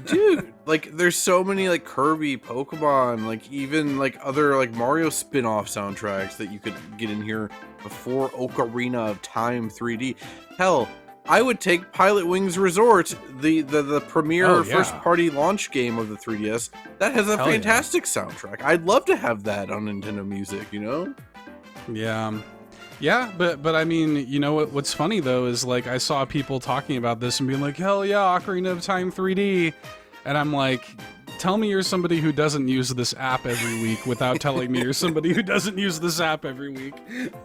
Dude, like, there's so many, like, Kirby, Pokemon, like, even, like, other, like, Mario spin-off soundtracks that you could get in here before Ocarina of Time 3D. Hell, I would take Pilot Wings Resort, the premier first-party launch game of the 3DS. That has a fantastic soundtrack. I'd love to have that on Nintendo Music, you know? Yeah. Yeah, but I mean, you know what's funny though is, like, I saw people talking about this and being like, hell yeah, Ocarina of Time 3D, and I'm like, tell me you're somebody who doesn't use this app every week without telling me you're somebody who doesn't use this app every week.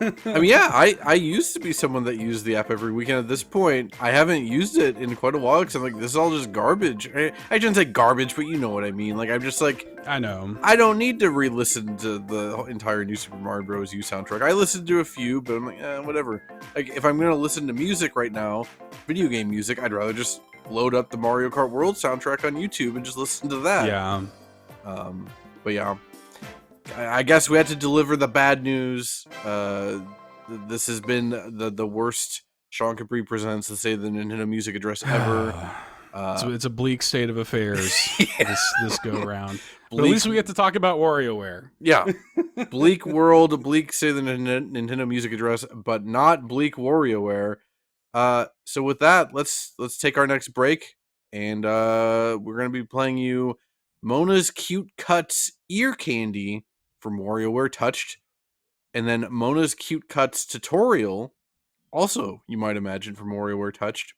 I mean, yeah, I used to be someone that used the app every week, and at this point, I haven't used it in quite a while because I'm like, this is all just garbage. I shouldn't say garbage, but you know what I mean. Like, I'm just like, I know. I don't need to re-listen to the entire New Super Mario Bros. U soundtrack. I listened to a few, but I'm like, whatever. Like, if I'm going to listen to music right now, video game music, I'd rather just load up the Mario Kart World soundtrack on YouTube and just listen to that. Yeah. But yeah, I guess we had to deliver the bad news. This has been the worst Sean Capri Presents the State of the Nintendo Music Address ever. So it's a bleak state of affairs this go around. But at Bleak- least we get to talk about WarioWare. Yeah, bleak world, bleak State of the Nintendo Music Address, but not bleak WarioWare. So with that, let's take our next break, and we're gonna be playing you Mona's Cute Cuts Ear Candy from WarioWare Touched, and then Mona's Cute Cuts Tutorial, also you might imagine from WarioWare Touched,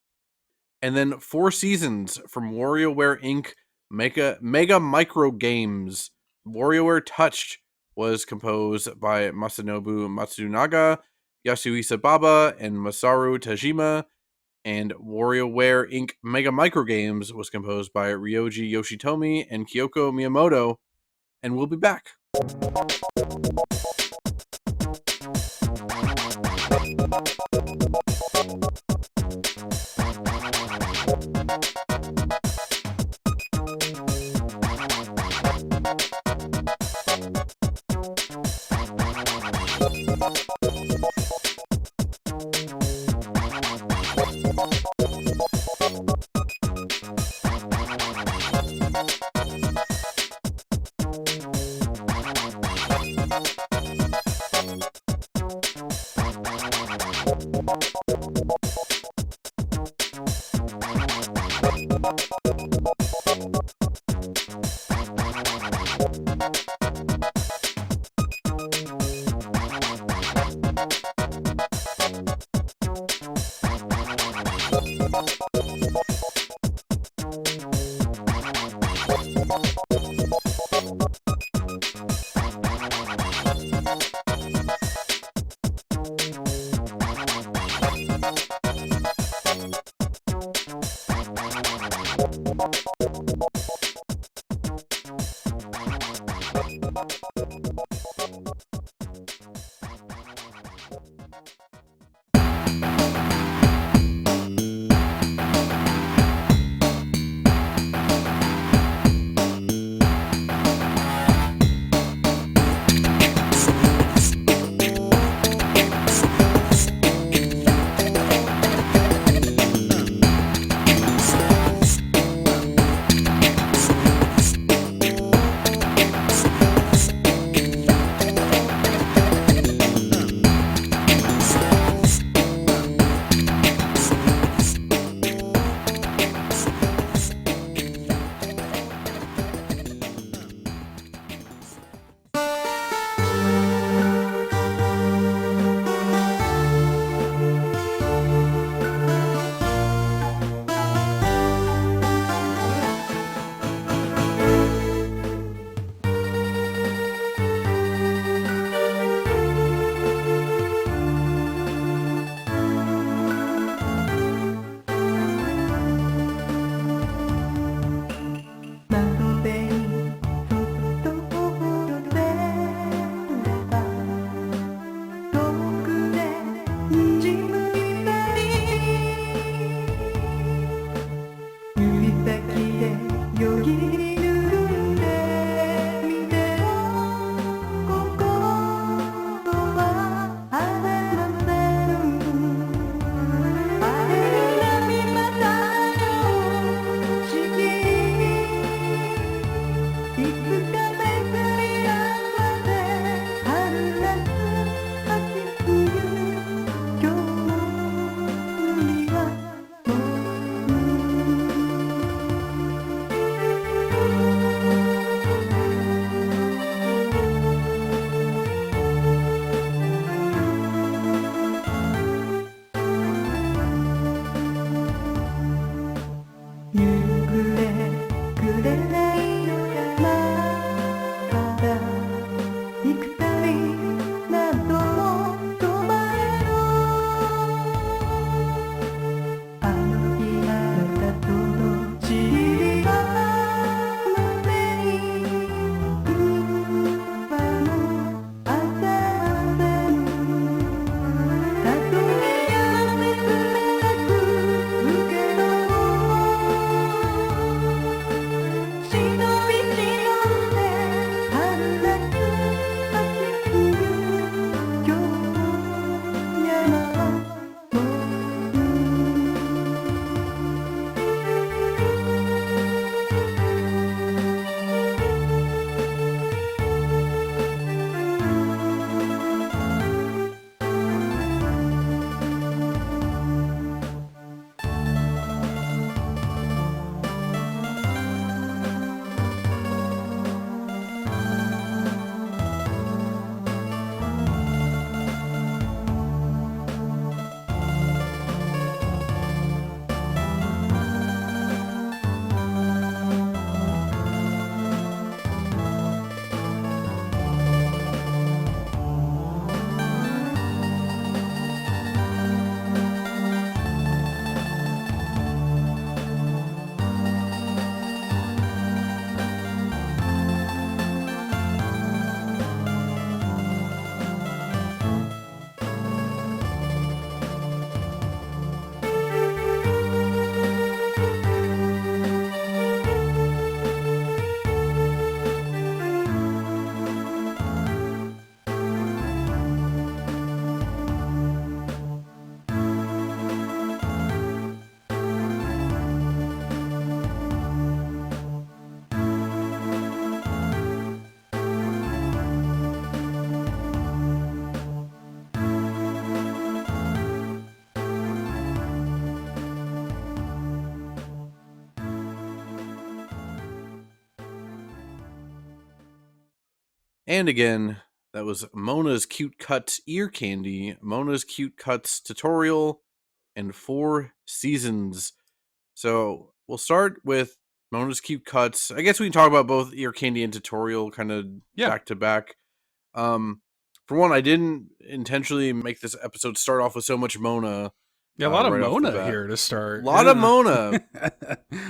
and then Four Seasons from WarioWare Inc. Mega Microgames. WarioWare Touched was composed by Masanobu Matsunaga, Yasuhisa Baba, and Masaru Tajima, and WarioWare Inc. Mega Microgames was composed by Ryoji Yoshitomi and Kyoko Miyamoto, and we'll be back. And again, that was Mona's Cute Cuts Ear Candy, Mona's Cute Cuts Tutorial, and 4 Seasons. So we'll start with Mona's Cute Cuts. I guess we can talk about both Ear Candy and Tutorial kind of back to back. For one, I didn't intentionally make this episode start off with so much Mona. Yeah, a lot of Mona here to start. A lot of Mona.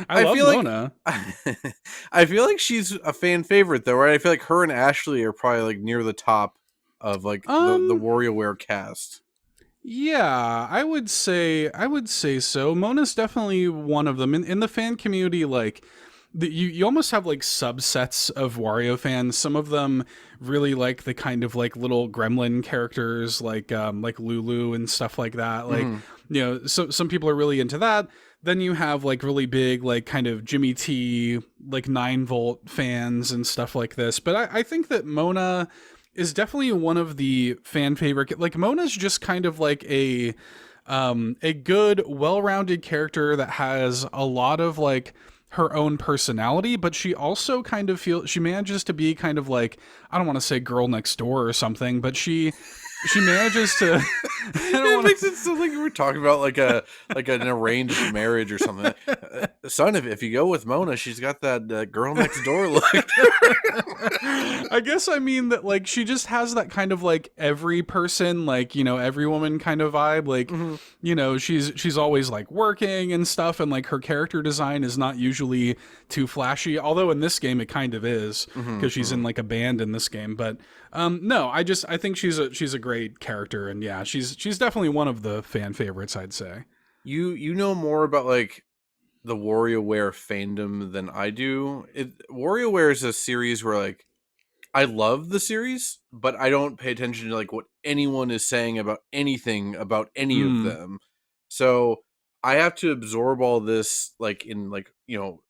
I love Mona. I feel like she's a fan favorite, though, right? I feel like her and Ashley are probably like near the top of like the WarioWare cast. Yeah, I would say so. Mona's definitely one of them. In the fan community, like you almost have like subsets of Wario fans. Some of them really like the kind of like little gremlin characters like Lulu and stuff like that. Like so some people are really into that. Then you have like really big like kind of Jimmy T like 9-volt fans and stuff like this. But I think that Mona is definitely one of the fan favorite. Like Mona's just kind of like a good, well-rounded character that has a lot of like her own personality, but she also kind of she manages to be kind of like, I don't want to say girl next door or something, but she manages to. It makes it sound like we're talking about like an arranged marriage or something. Son, if you go with Mona, she's got that girl next door look. I guess I mean that like she just has that kind of like every person, like, you know, every woman kind of vibe. Like, you know, she's always like working and stuff, and like her character design is not usually too flashy. Although in this game it kind of is because she's in like a band in this game. But no, I think she's a great character, and yeah, she's definitely one of the fan favorites, I'd say. You know more about like the WarioWare fandom than I do. WarioWare is a series where like I love the series, but I don't pay attention to like what anyone is saying about anything about any of them. So I have to absorb all this like in like, you know,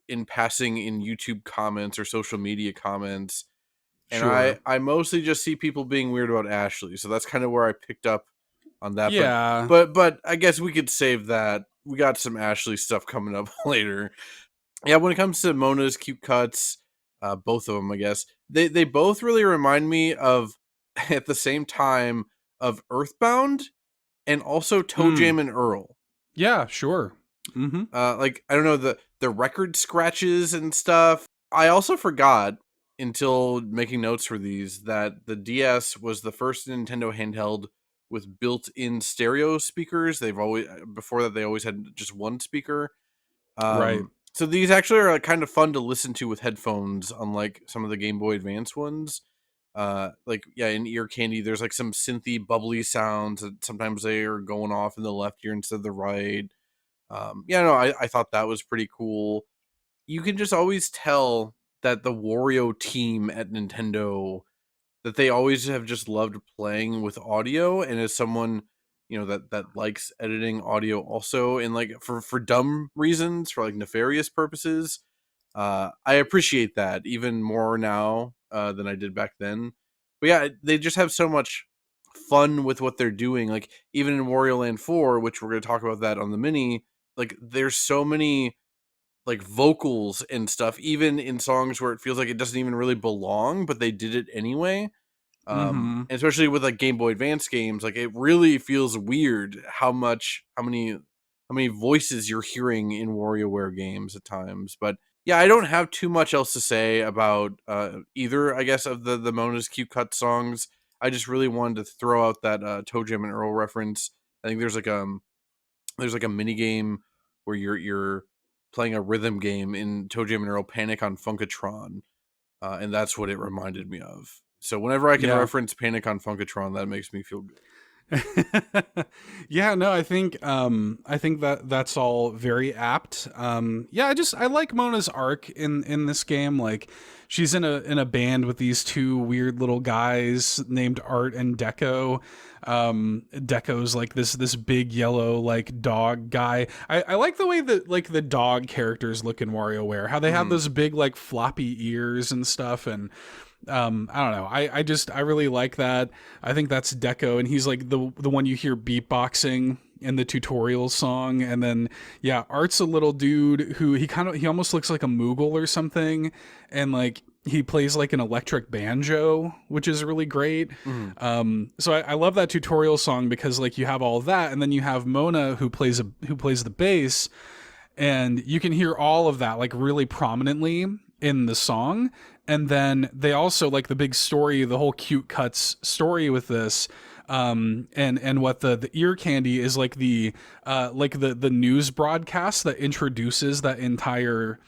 in passing in YouTube comments or social media comments. And I mostly just see people being weird about Ashley. So that's kind of where I picked up on that. Yeah. But I guess we could save that. We got some Ashley stuff coming up later. Yeah, when it comes to Mona's Cute Cuts, both of them, I guess, they both really remind me of, at the same time, of Earthbound and also Toe Jam and Earl. Yeah, sure. Like, I don't know, the record scratches and stuff. I also forgot, until making notes for these, that the DS was the first Nintendo handheld with built-in stereo speakers. Before that they always had just one speaker. Right. So these actually are kind of fun to listen to with headphones, unlike some of the Game Boy Advance ones. Like, yeah, in Ear Candy, there's like some synthy, bubbly sounds, and sometimes they are going off in the left ear instead of the right. I thought that was pretty cool. You can just always tell that the Wario team at Nintendo, that they always have just loved playing with audio, and as someone, you know, that likes editing audio also, and like for dumb reasons, for like nefarious purposes, I appreciate that even more now than I did back then. But yeah, they just have so much fun with what they're doing. Like even in Wario Land 4, which we're going to talk about that on the mini, like there's so many like vocals and stuff, even in songs where it feels like it doesn't even really belong, but they did it anyway. And especially with like Game Boy Advance games, like it really feels weird how many voices you're hearing in WarioWare games at times. But yeah, I don't have too much else to say about either, I guess, of the Mona's Cute Cut songs. I just really wanted to throw out that Toe Jam and Earl reference. I think there's like a mini game where you're playing a rhythm game in Toe Jam and Earl Panic on Funkatron, and that's what it reminded me of. So whenever I can reference Panic on Funkatron, that makes me feel good. Yeah, no, I think that's all very apt. I like Mona's arc in this game. Like she's in a band with these two weird little guys named Art and Deco. Deco's like this big yellow like dog guy. I like the way that like the dog characters look in WarioWare, how they have those big like floppy ears and stuff, and I don't know. I really like that. I think that's Deco, and he's like the one you hear beatboxing in the tutorial song. And then Art's a little dude who he almost looks like a Moogle or something, and like he plays like an electric banjo, which is really great. So I love that tutorial song because like you have all that, and then you have Mona who plays the bass, and you can hear all of that like really prominently in the song. And then they also like the big story, the whole cute cuts story with this. And what the ear candy is like the news broadcast that introduces that entire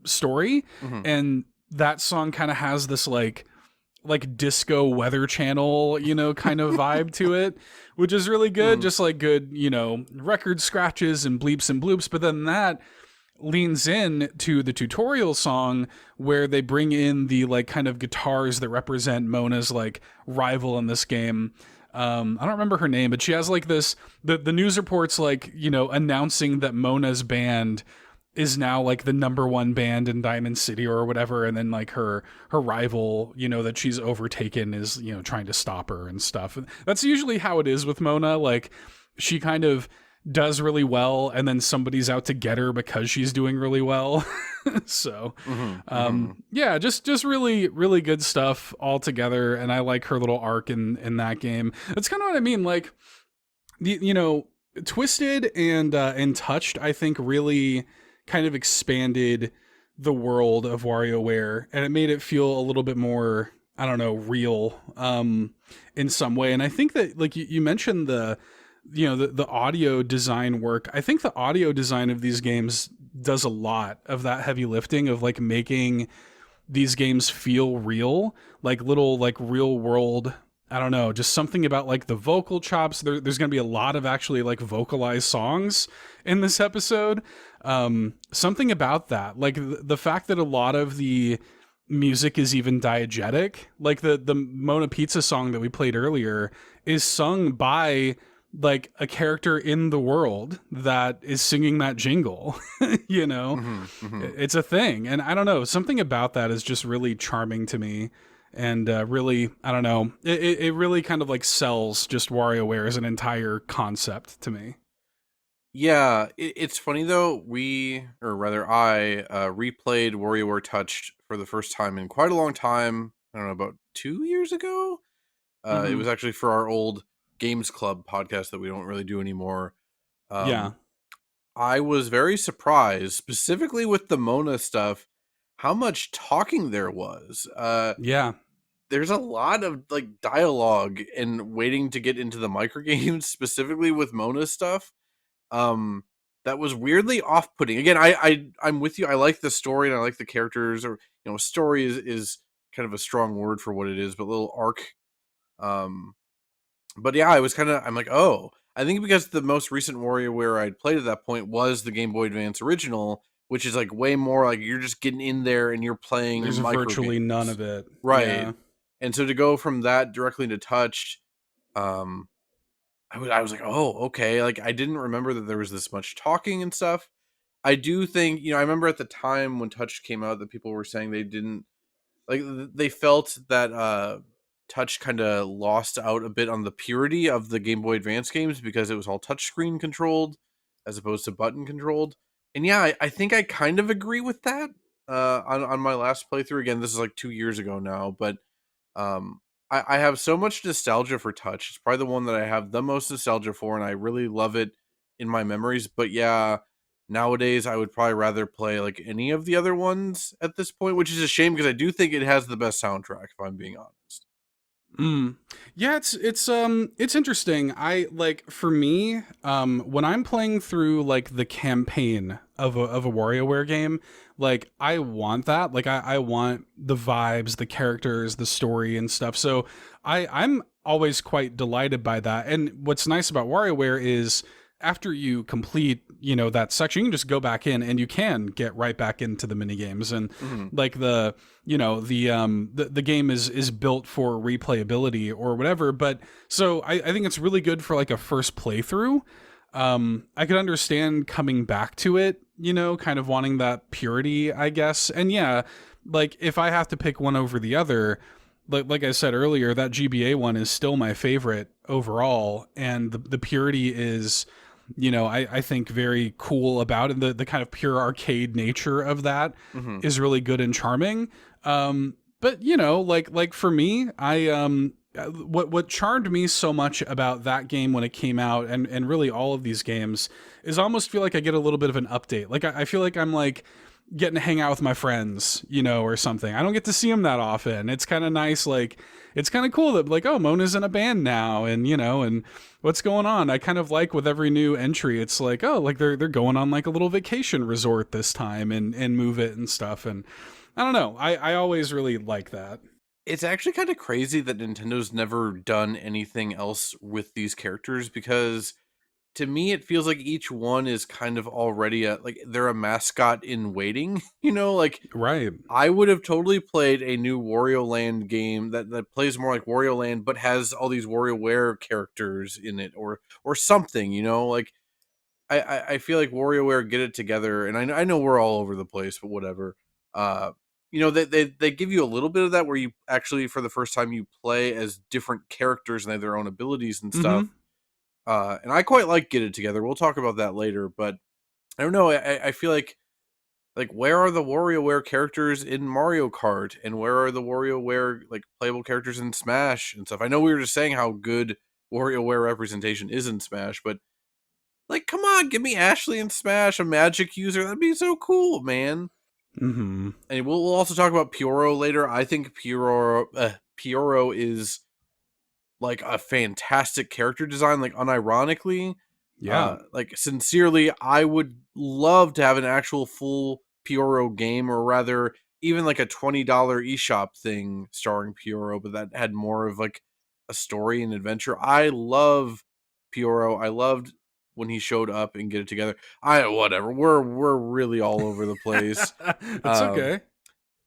story. And that song kind of has this like disco Weather Channel, kind of vibe to it, which is really good. Just like good, record scratches and bleeps and bloops. But then that leans in to the tutorial song where they bring in the like kind of guitars that represent Mona's like rival in this game. I don't remember her name, but she has like this, the news reports like, announcing that Mona's band is now like the #1 band in Diamond City or whatever. And then like her rival, that she's overtaken is, trying to stop her and stuff. That's usually how it is with Mona. Like she kind of does really well and then somebody's out to get her because she's doing really well. So, yeah, just really, really good stuff all together. And I like her little arc in that game. That's kind of what I mean. Like Twisted and Touched, I think really kind of expanded the world of WarioWare, and it made it feel a little bit more, I don't know, real in some way. And I think that like you mentioned the audio design work. I think the audio design of these games does a lot of that heavy lifting of like making these games feel real, like little like real world, I don't know, just something about like the vocal chops. There's going to be a lot of actually like vocalized songs in this episode. Something about that, like the fact that a lot of the music is even diegetic, like the Mona Pizza song that we played earlier is sung by like a character in the world that is singing that jingle. It's a thing. And I don't know, something about that is just really charming to me. And really, I don't know, it really kind of like sells just WarioWare as an entire concept to me. Yeah, it's funny though. I replayed WarioWare Touched for the first time in quite a long time. I don't know, about 2 years ago. It was actually for our old Games Club podcast that we don't really do anymore. I was very surprised, specifically with the Mona stuff, how much talking there was. There's a lot of like dialogue and waiting to get into the microgames, specifically with Mona stuff. That was weirdly off-putting. Again, I'm with you. I like the story and I like the characters. Or story is kind of a strong word for what it is, but little arc. But yeah, I'm like, oh, I think because the most recent WarioWare I'd played at that point was the Game Boy Advance original, which is like way more like you're just getting in there and you're playing. There's virtually none of it. Right. Yeah. And so to go from that directly into Touched, I was like, oh, okay. Like I didn't remember that there was this much talking and stuff. I do think, I remember at the time when Touched came out that people were saying they didn't like, they felt that, Touch kind of lost out a bit on the purity of the Game Boy Advance games because it was all touchscreen controlled as opposed to button controlled. And yeah, I think I kind of agree with that on my last playthrough. Again, this is like 2 years ago now, but I have so much nostalgia for Touch. It's probably the one that I have the most nostalgia for, and I really love it in my memories. But yeah, nowadays I would probably rather play like any of the other ones at this point, which is a shame because I do think it has the best soundtrack, if I'm being honest. Yeah, it's interesting. I like, for me, when I'm playing through like the campaign of a WarioWare game, like I want that. Like I want the vibes, the characters, the story and stuff. So I'm always quite delighted by that. And what's nice about WarioWare is after you complete, that section, you can just go back in and you can get right back into the mini games. And like the game is built for replayability or whatever. But so I think it's really good for like a first playthrough. I could understand coming back to it, kind of wanting that purity, I guess. And yeah, like if I have to pick one over the other, like I said earlier, that GBA one is still my favorite overall. And the purity is, I think very cool about it. The kind of pure arcade nature of that is really good and charming. But you know, like for me, what charmed me so much about that game when it came out, and really all of these games, is I almost feel like I get a little bit of an update. Like I feel like I'm like getting to hang out with my friends, you know, or something. I don't get to see them that often. It's kind of nice. Like, it's kind of cool that like, oh, Mona's in a band now, and you know, and what's going on. I kind of like with every new entry, it's like, oh, like they're going on like a little vacation resort this time and move it and stuff. And I don't know. I always really like that. It's actually kind of crazy that Nintendo's never done anything else with these characters, because to me it feels like each one is kind of already like they're a mascot in waiting, you know, like Right. I would have totally played a new Wario Land game that plays more like Wario Land but has all these WarioWare characters in it, or something, you know, like I feel like WarioWare get it together, and I know we're all over the place, but whatever. You know, they give you a little bit of that where you actually, for the first time, you play as different characters and they have their own abilities and stuff. And I quite like Get It Together. We'll talk about that later, but I don't know. I feel like where are the WarioWare characters in Mario Kart, and where are the WarioWare like playable characters in Smash and stuff? I know we were just saying how good WarioWare representation is in Smash, but like, come on, give me Ashley in Smash, a magic user. That'd be so cool, man. Mm-hmm. And we'll also talk about Pyoro later. I think Pyoro is like a fantastic character design, like unironically. Yeah. Like sincerely, I would love to have an actual full Pyoro game, or rather even like a $20 eShop thing starring Pyoro, but that had more of like a story and adventure. I love Pyoro. I loved when he showed up and Get It Together. Whatever. We're really all over the place. It's okay.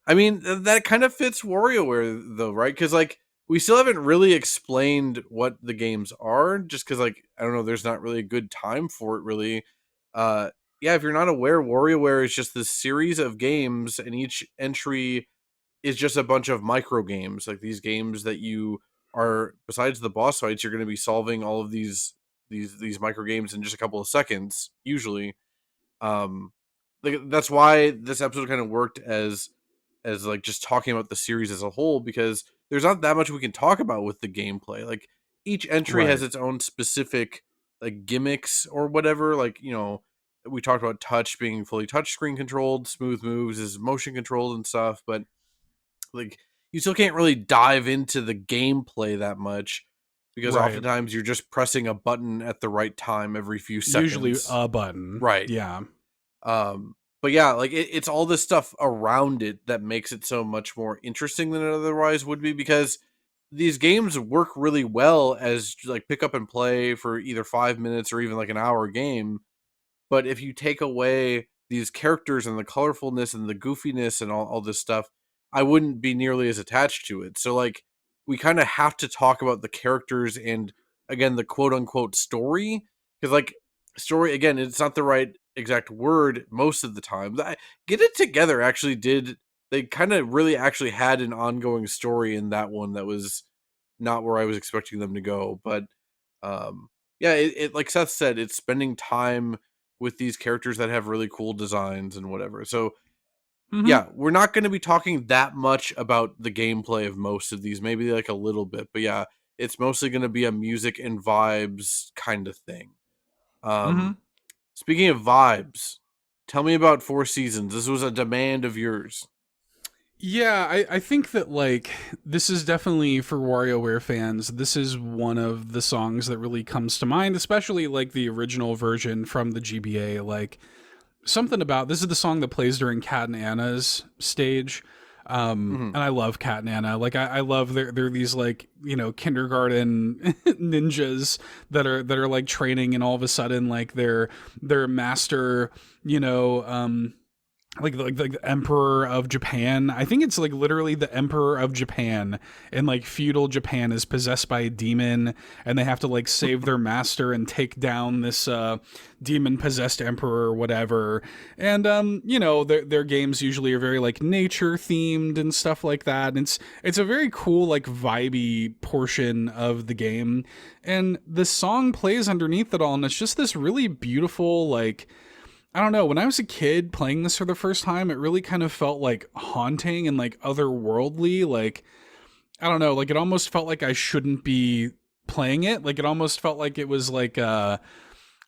I mean, that kind of fits WarioWare though, right? Because like we still haven't really explained what the games are, just because like I don't know, there's not really a good time for it really. Yeah, if you're not aware, WarioWare is just this series of games, and each entry is just a bunch of micro games, like these games that you are, besides the boss fights, you're going to be solving all of these micro games in just a couple of seconds usually. Like that's why this episode kind of worked as like just talking about the series as a whole, because there's not that much we can talk about with the gameplay. Like each entry has its own specific like gimmicks or whatever. Like, you know, we talked about touch being fully touchscreen controlled, smooth moves is motion controlled and stuff, but like you still can't really dive into the gameplay that much, because oftentimes you're just pressing a button at the right time every few seconds. Usually a button. Right. Yeah. But yeah, like it's all this stuff around it that makes it so much more interesting than it otherwise would be, because these games work really well as like pick up and play for either 5 minutes or even like an hour game. But if you take away these characters and the colorfulness and the goofiness and all this stuff, I wouldn't be nearly as attached to it. So like we kind of have to talk about the characters and, again, the quote unquote story, because like story, again, it's not the right exact word most of the time. Get It Together actually they kind of really actually had an ongoing story in that one that was not where I was expecting them to go. But yeah, it like Seth said, it's spending time with these characters that have really cool designs and whatever. So yeah, we're not going to be talking that much about the gameplay of most of these, maybe like a little bit, but yeah, it's mostly going to be a music and vibes kind of thing. Speaking of vibes, tell me about Four Seasons. This was a demand of yours. Yeah, I think that, like, this is definitely, for WarioWare fans, this is one of the songs that really comes to mind, especially, like, the original version from the GBA. Like, something about, this is the song that plays during Cat and Anna's stage, and I love Cat and Anna. Like, I love, they're these, like, you know, kindergarten ninjas that are, like, training, and all of a sudden, like, their master, you know, like the Emperor of Japan. I think it's like literally the Emperor of Japan in like feudal Japan is possessed by a demon, and they have to like save their master and take down this demon possessed emperor or whatever. And you know, their games usually are very like nature themed and stuff like that. And it's a very cool like vibey portion of the game, and the song plays underneath it all, and it's just this really beautiful, like, I don't know, when I was a kid playing this for the first time, it really kind of felt like haunting and like otherworldly. Like, I don't know, like it almost felt like I shouldn't be playing it. Like it almost felt like it was like I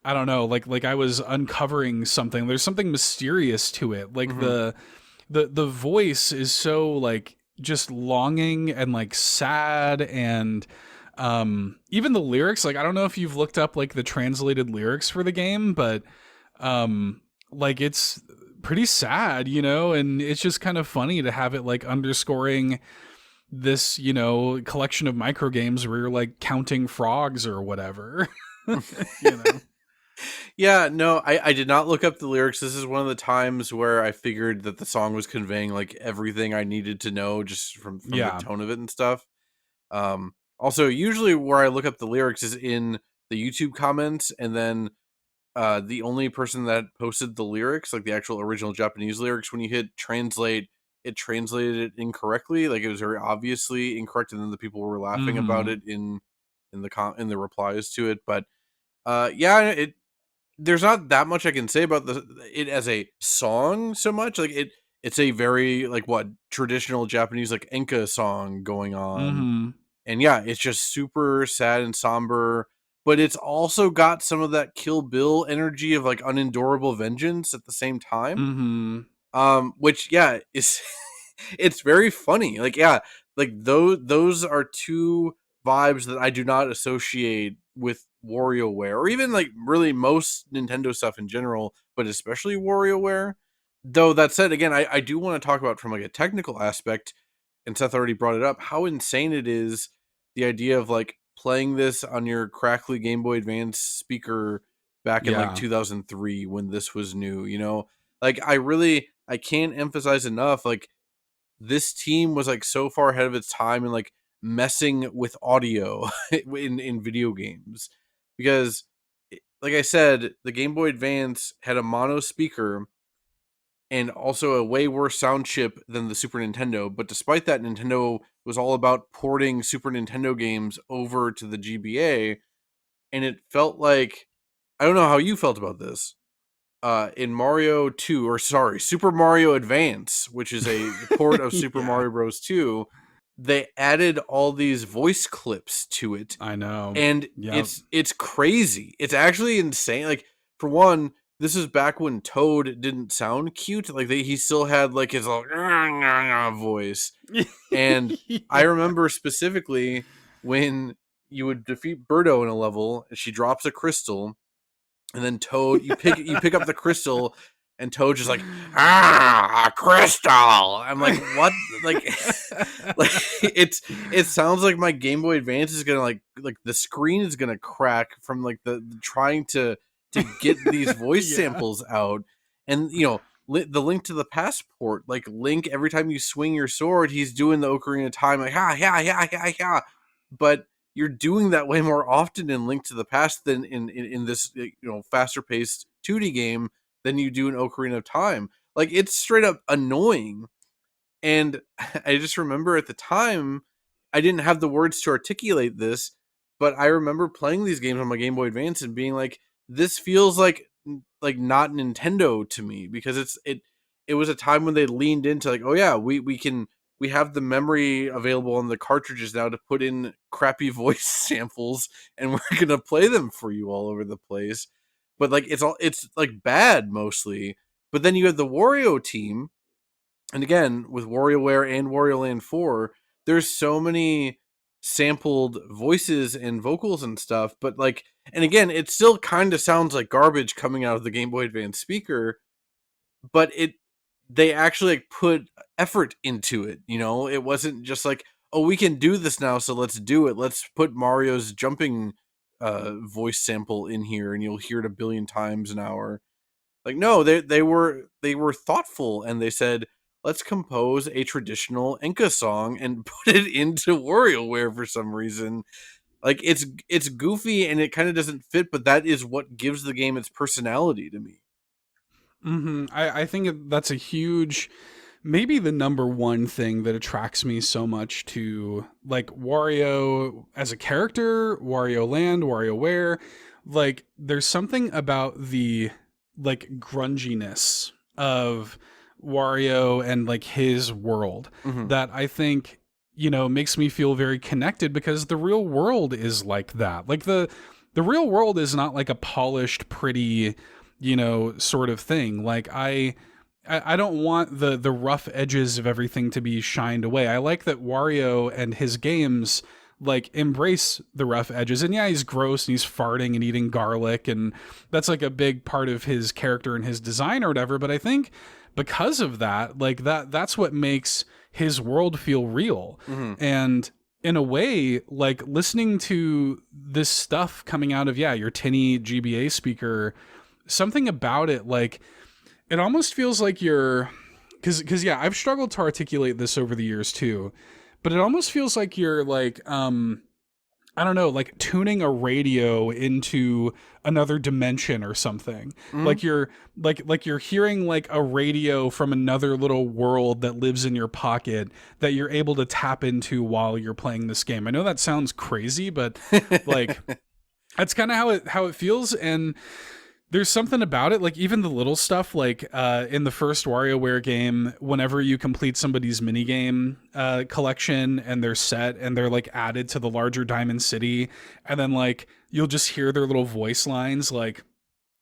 don't know, like I was uncovering something. There's something mysterious to it. Like the voice is so like just longing and like sad, and even the lyrics, like I don't know if you've looked up like the translated lyrics for the game, but like it's pretty sad, you know, and it's just kind of funny to have it like underscoring this, you know, collection of microgames where you're like counting frogs or whatever. You know. Yeah, no, I did not look up the lyrics. This is one of the times where I figured that the song was conveying like everything I needed to know just from the tone of it and stuff. Also, usually where I look up the lyrics is in the YouTube comments, and then the only person that posted the lyrics, like the actual original Japanese lyrics, when you hit translate, it translated it incorrectly. Like it was very obviously incorrect, and then the people were laughing about it in the replies to it. But yeah, there's not that much I can say about it as a song so much. Like it's a very like traditional Japanese like enka song going on. And yeah, it's just super sad and somber, but it's also got some of that Kill Bill energy of like unendurable vengeance at the same time. Which yeah, is it's very funny. Like yeah, like those are two vibes that I do not associate with WarioWare, or even like really most Nintendo stuff in general, but especially WarioWare. Though that said, again, I do want to talk about from like a technical aspect, and Seth already brought it up, how insane it is, the idea of like playing this on your crackly Game Boy Advance speaker back in like 2003 when this was new, you know? Like I can't emphasize enough, like this team was like so far ahead of its time and like messing with audio in video games, because like I said, the Game Boy Advance had a mono speaker and also a way worse sound chip than the Super Nintendo. But despite that, Nintendo was all about porting Super Nintendo games over to the GBA, and it felt like, I don't know how you felt about this. In Super Mario Advance, which is a port of Super Mario Bros. 2, they added all these voice clips to it. I know. And it's crazy. It's actually insane. Like, for one, this is back when Toad didn't sound cute. Like, he still had, like, his little voice. And I remember specifically when you would defeat Birdo in a level, and she drops a crystal, and then Toad, you pick up the crystal, and Toad just like, a crystal. I'm like, what? Like it sounds like my Game Boy Advance is gonna like the screen is gonna crack from like the trying to get these voice samples out. And you know, the Link to the Passport, like Link, every time you swing your sword, he's doing the Ocarina of Time, like ha. But you're doing that way more often in Link to the Past than in this, you know, faster paced 2D game than you do in Ocarina of Time. Like, it's straight up annoying. And I just remember at the time, I didn't have the words to articulate this, but I remember playing these games on my Game Boy Advance and being like, this feels like not Nintendo to me, because it was a time when they leaned into like, oh yeah, we have the memory available on the cartridges now to put in crappy voice samples, and we're going to play them for you all over the place. But like, it's like bad mostly. But then you have the Wario team, and again, with WarioWare and Wario Land 4, there's so many sampled voices and vocals and stuff, but like, and again, it still kind of sounds like garbage coming out of the Game Boy Advance speaker, but they actually like put effort into it, you know? It wasn't just like, oh, we can do this now, so let's do it. Let's put Mario's jumping voice sample in here and you'll hear it a billion times an hour. Like, no, they were thoughtful, and they said, let's compose a traditional Enka song and put it into WarioWare for some reason. Like, it's goofy and it kind of doesn't fit, but that is what gives the game its personality to me. I think that's a huge, maybe the number one thing that attracts me so much to like Wario as a character, Wario Land, WarioWare. Like, there's something about the like grunginess of Wario and like his world that I think, you know, makes me feel very connected, because the real world is like that. Like the real world is not like a polished, pretty, you know, sort of thing. Like I don't want the rough edges of everything to be shined away. I like that Wario and his games like embrace the rough edges. And yeah, he's gross and he's farting and eating garlic, and that's like a big part of his character and his design or whatever. But I think because of that, like that's what makes his world feel real. And in a way, like listening to this stuff coming out of, your tinny GBA speaker, something about it, like it almost feels like you're, because I've struggled to articulate this over the years too, but it almost feels like you're like, I don't know, like tuning a radio into another dimension or something. Like you're like you're hearing like a radio from another little world that lives in your pocket that you're able to tap into while you're playing this game. I know that sounds crazy, but like that's kind of how it feels. And there's something about it, like even the little stuff, like in the first WarioWare game, whenever you complete somebody's minigame collection and they're set and they're like added to the larger Diamond City, and then like you'll just hear their little voice lines like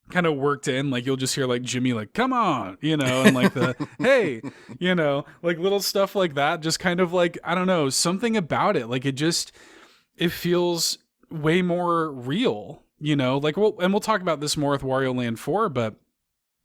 kind of worked in, like you'll just hear like Jimmy like, come on, you know, and like the hey, you know, like little stuff like that, just kind of like, I don't know, something about it, like it feels way more real. You know, like we'll talk about this more with Wario Land 4, but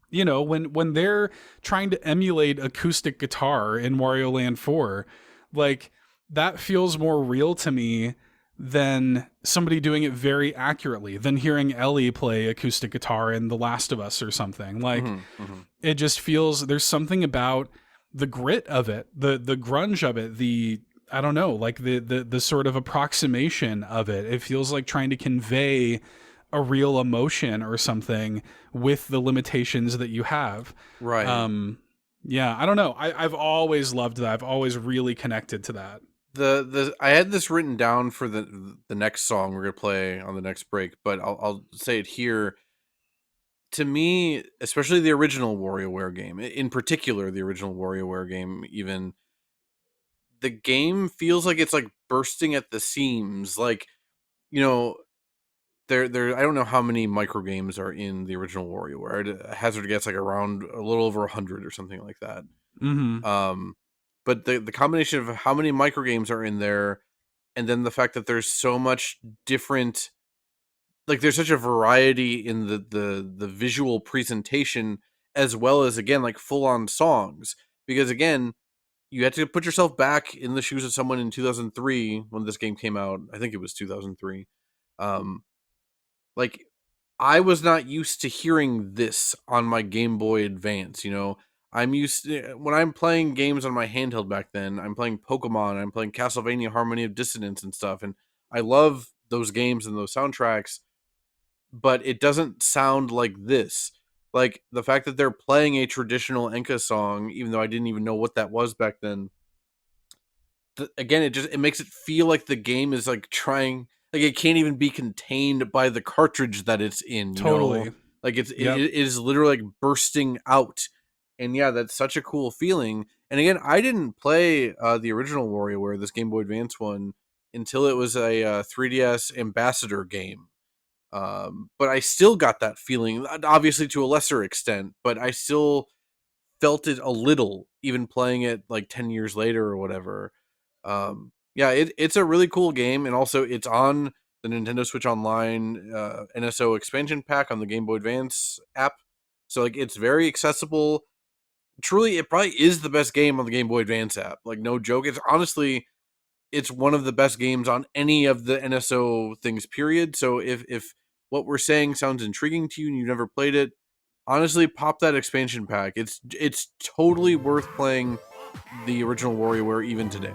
you know, when they're trying to emulate acoustic guitar in Wario Land 4, like that feels more real to me than somebody doing it very accurately, than hearing Ellie play acoustic guitar in The Last of Us or something. Like it just feels, there's something about the grit of it, the grunge of it, I don't know, like the sort of approximation of it. It feels like trying to convey a real emotion or something with the limitations that you have. Right. Yeah, I don't know. I've always loved that. I've always really connected to that. I had this written down for the next song we're gonna play on the next break, but I'll say it here. To me, especially the original WarioWare game, in particular the original WarioWare game, even the game feels like it's like bursting at the seams. Like, you know, there I don't know how many microgames are in the original WarioWare. I'd hazard to guess like around a little over 100 or something like that. But the combination of how many microgames are in there, and then the fact that there's so much different, like there's such a variety in the visual presentation, as well as again like full on songs, because again, you had to put yourself back in the shoes of someone in 2003 when this game came out. I think it was 2003. Like I was not used to hearing this on my Game Boy Advance. You know, I'm used to, when I'm playing games on my handheld back then, I'm playing Pokemon, I'm playing Castlevania Harmony of Dissonance and stuff, and I love those games and those soundtracks, but it doesn't sound like this. Like the fact that they're playing a traditional Enka song, even though I didn't even know what that was back then. Again, it makes it feel like the game is like trying, like it can't even be contained by the cartridge that it's in. Totally. You know? Like it is literally like bursting out. And yeah, that's such a cool feeling. And again, I didn't play the original WarioWare, this Game Boy Advance one, until it was a 3DS Ambassador game. But I still got that feeling, obviously to a lesser extent, but I still felt it a little, even playing it like 10 years later or whatever. Yeah, it's a really cool game, and also it's on the Nintendo Switch Online NSO expansion pack on the Game Boy Advance app. So like it's very accessible. Truly, it probably is the best game on the Game Boy Advance app. Like no joke. It's honestly, it's one of the best games on any of the NSO things, period. So if what we're saying sounds intriguing to you and you've never played it, honestly, pop that expansion pack. It's totally worth playing the original WarioWare even today.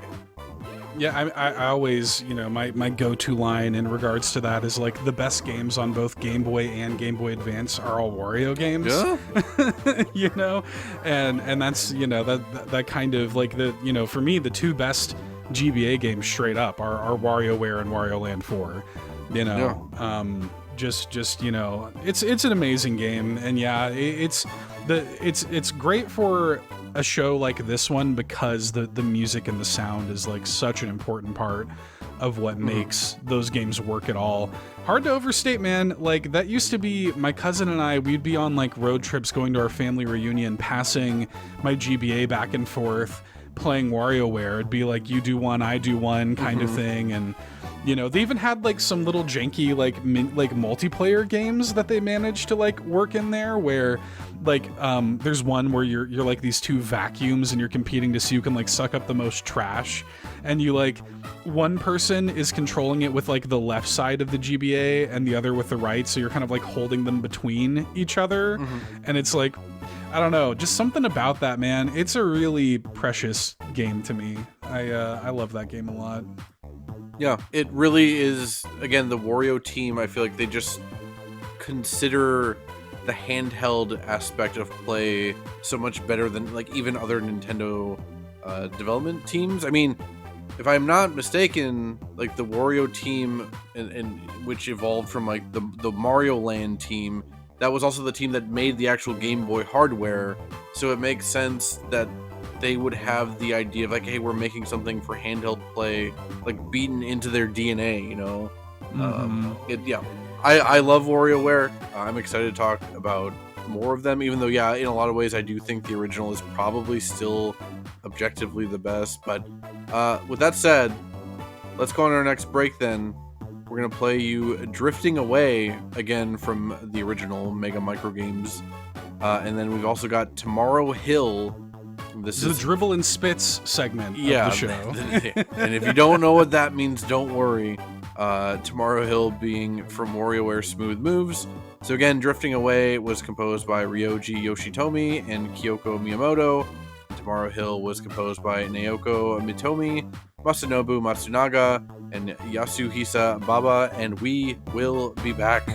Yeah, I always, you know, my go-to line in regards to that is like the best games on both Game Boy and Game Boy Advance are all Wario games. Yeah. You know, and that's, you know, that kind of like the, you know, for me the two best GBA games straight up are WarioWare and Wario Land 4. You know, just you know, it's an amazing game, and yeah, it's great for a show like this one because the music and the sound is like such an important part of what makes those games work at all. Hard to overstate, man. Like, that used to be my cousin and I, we'd be on like road trips going to our family reunion, passing my GBA back and forth, playing WarioWare. It'd be like, you do one, I do one kind of thing. And you know, they even had like some little janky like multiplayer games that they managed to like work in there, where like there's one where you're like these two vacuums and you're competing to see who can like suck up the most trash, and you like, one person is controlling it with like the left side of the GBA and the other with the right, so you're kind of like holding them between each other. And it's like, I don't know, just something about that, man. It's a really precious game to me. I love that game a lot. Yeah, it really is. Again, the Wario team, I feel like they just consider the handheld aspect of play so much better than like even other Nintendo development teams. I mean, if I'm not mistaken, like the Wario team, and which evolved from like the Mario Land team, that was also the team that made the actual Game Boy hardware. So it makes sense that they would have the idea of like, hey, we're making something for handheld play, like beaten into their DNA, you know? I love WarioWare. I'm excited to talk about more of them, even though, yeah, in a lot of ways, I do think the original is probably still objectively the best. But with that said, let's go on our next break then. We're going to play you Drifting Away, again from the original Mega Microgames. And then we've also got Tomorrow Hill. This is the Drivel and Spits segment of the show. And if you don't know what that means, don't worry. Tomorrow Hill being from WarioWare Smooth Moves. So again, Drifting Away was composed by Ryoji Yoshitomi and Kyoko Miyamoto. Tomorrow Hill was composed by Naoko Mitomi, Masanobu Matsunaga, and Yasuhisa Baba, and we will be back.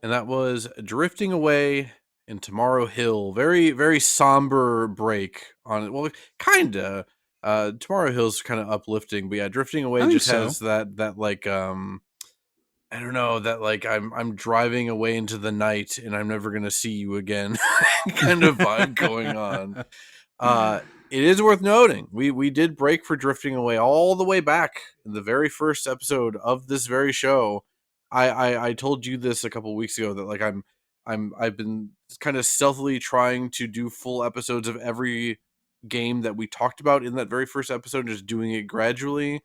And that was Drifting Away in Tomorrow Hill. Very, very somber break on it. Well, kinda. Tomorrow Hill's kind of uplifting, but yeah, Drifting Away just has that like I don't know, that like I'm driving away into the night and I'm never gonna see you again kind of vibe going on. It is worth noting we did break for Drifting Away all the way back in the very first episode of this very show. I told you this a couple weeks ago that like I've been kind of stealthily trying to do full episodes of every game that we talked about in that very first episode, just doing it gradually.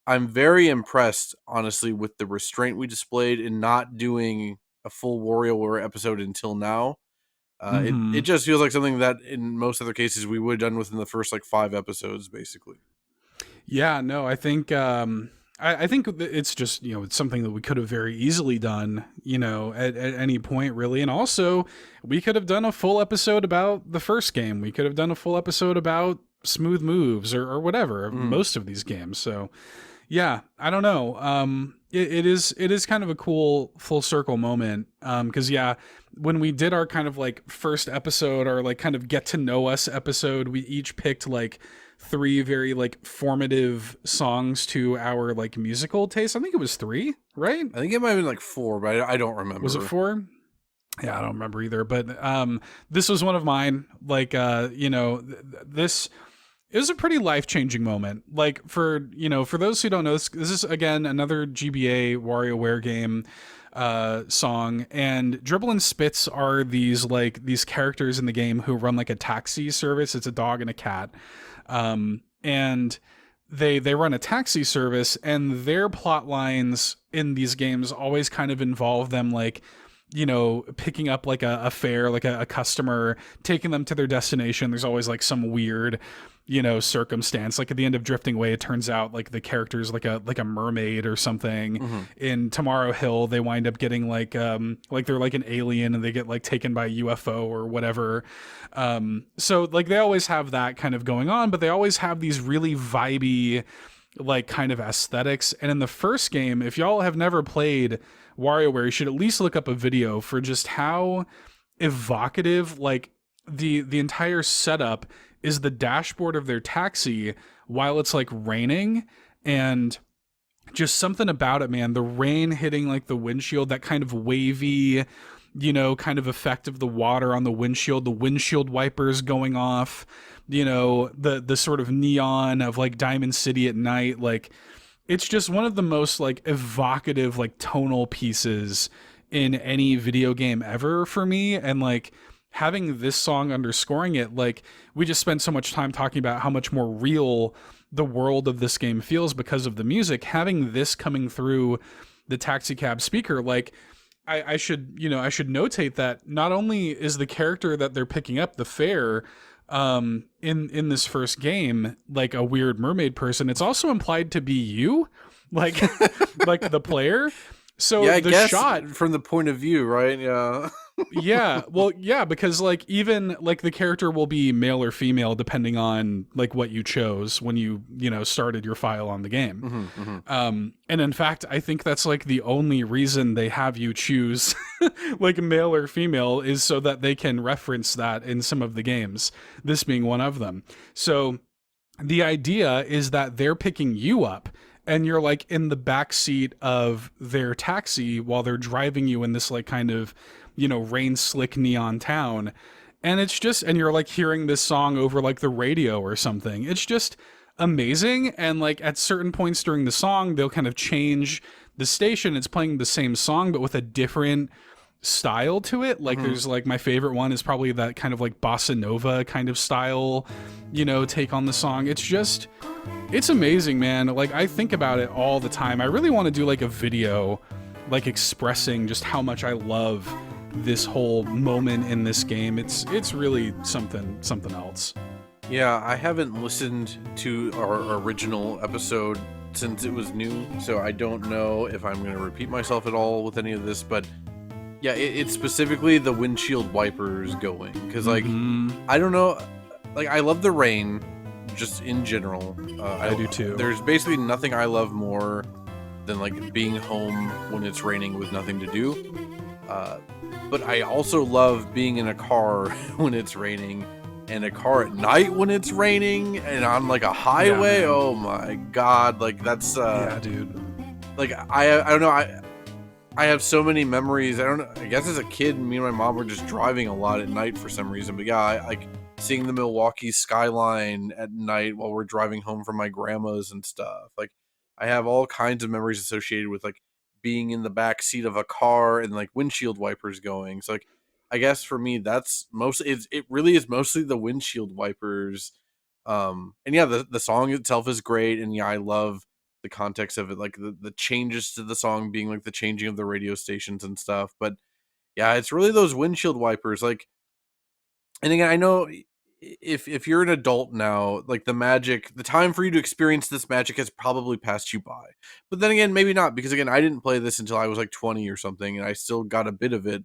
I'm very impressed, honestly, with the restraint we displayed in not doing a full WarioWare episode until now. It just feels like something that in most other cases we would have done within the first like 5 episodes, basically. Yeah, no, I think I think it's just, it's something that we could have very easily done, at any point, really. And also, we could have done a full episode about the first game. We could have done a full episode about smooth moves or whatever, most of these games. So, yeah, I don't know. It is kind of a cool full circle moment. Because, yeah, when we did our kind of like first episode, or like kind of get to know us episode, we each picked like 3 very like formative songs to our like musical taste. I think it was 3, right? I think it might have been like 4, but I don't remember. Was it 4? Yeah, I don't remember either. But this was one of mine. Like, this is a pretty life-changing moment. Like for those who don't know, this is again another GBA WarioWare game song, and Dribble and Spits are these characters in the game who run like a taxi service. It's a dog and a cat. And they run a taxi service, and their plot lines in these games always kind of involve them like, picking up like a fare, like a customer, taking them to their destination. There's always like some weird, circumstance. Like at the end of Drifting Away, it turns out like the character's like a mermaid or something. In Tomorrow Hill, they wind up getting like they're like an alien and they get like taken by a UFO or whatever. So like they always have that kind of going on, but they always have these really vibey like kind of aesthetics. And in the first game, if y'all have never played WarioWare, you should at least look up a video for just how evocative like the entire setup is. The dashboard of their taxi while it's like raining, and just something about it, man. The rain hitting like the windshield, that kind of wavy, kind of effect of the water on the windshield wipers going off, the sort of neon of like Diamond City at night. Like, it's just one of the most like evocative, like tonal pieces in any video game ever for me. And like having this song underscoring it, like we just spent so much time talking about how much more real the world of this game feels because of the music. Having this coming through the taxi cab speaker, like I should notate that not only is the character that they're picking up, the fare, in this first game, like a weird mermaid person, it's also implied to be you, like like the player. So yeah, I the guess shot from the point of view, right? Yeah. Yeah, well, yeah, because like even like the character will be male or female depending on like what you chose when you started your file on the game. And in fact, I think that's like the only reason they have you choose like male or female, is so that they can reference that in some of the games, this being one of them. So the idea is that they're picking you up and you're like in the back seat of their taxi while they're driving you in this like kind of rain slick neon town. And it's just, and you're like hearing this song over like the radio or something. It's just amazing. And like at certain points during the song, they'll kind of change the station. It's playing the same song, but with a different style to it. Like there's like, my favorite one is probably that kind of like bossa nova kind of style, take on the song. It's amazing, man. Like I think about it all the time. I really want to do like a video like expressing just how much I love this whole moment in this game. It's really something else. Yeah, I haven't listened to our original episode since it was new, so I don't know if I'm going to repeat myself at all with any of this, but yeah, it's specifically the windshield wipers going, because like I don't know, like I love the rain just in general. I do too. There's basically nothing I love more than like being home when it's raining with nothing to do. But I also love being in a car when it's raining, and a car at night when it's raining, and on like a highway. man. Oh my god, like that's Yeah, dude. like I don't know, I have so many memories. I don't know, I guess as a kid, me and my mom were just driving a lot at night for some reason. But yeah, I like seeing the Milwaukee skyline at night while we're driving home from my grandma's and stuff. Like I have all kinds of memories associated with like being in the back seat of a car and like windshield wipers going. So like I guess for me that's mostly it really is mostly the windshield wipers. And yeah, the song itself is great, and yeah, I love the context of it, like the changes to the song being like the changing of the radio stations and stuff. But yeah, it's really those windshield wipers. Like, and again, I know if you're an adult now, like the time for you to experience this magic has probably passed you by. But then again, maybe not, because again, I didn't play this until I was like 20 or something, and I still got a bit of it.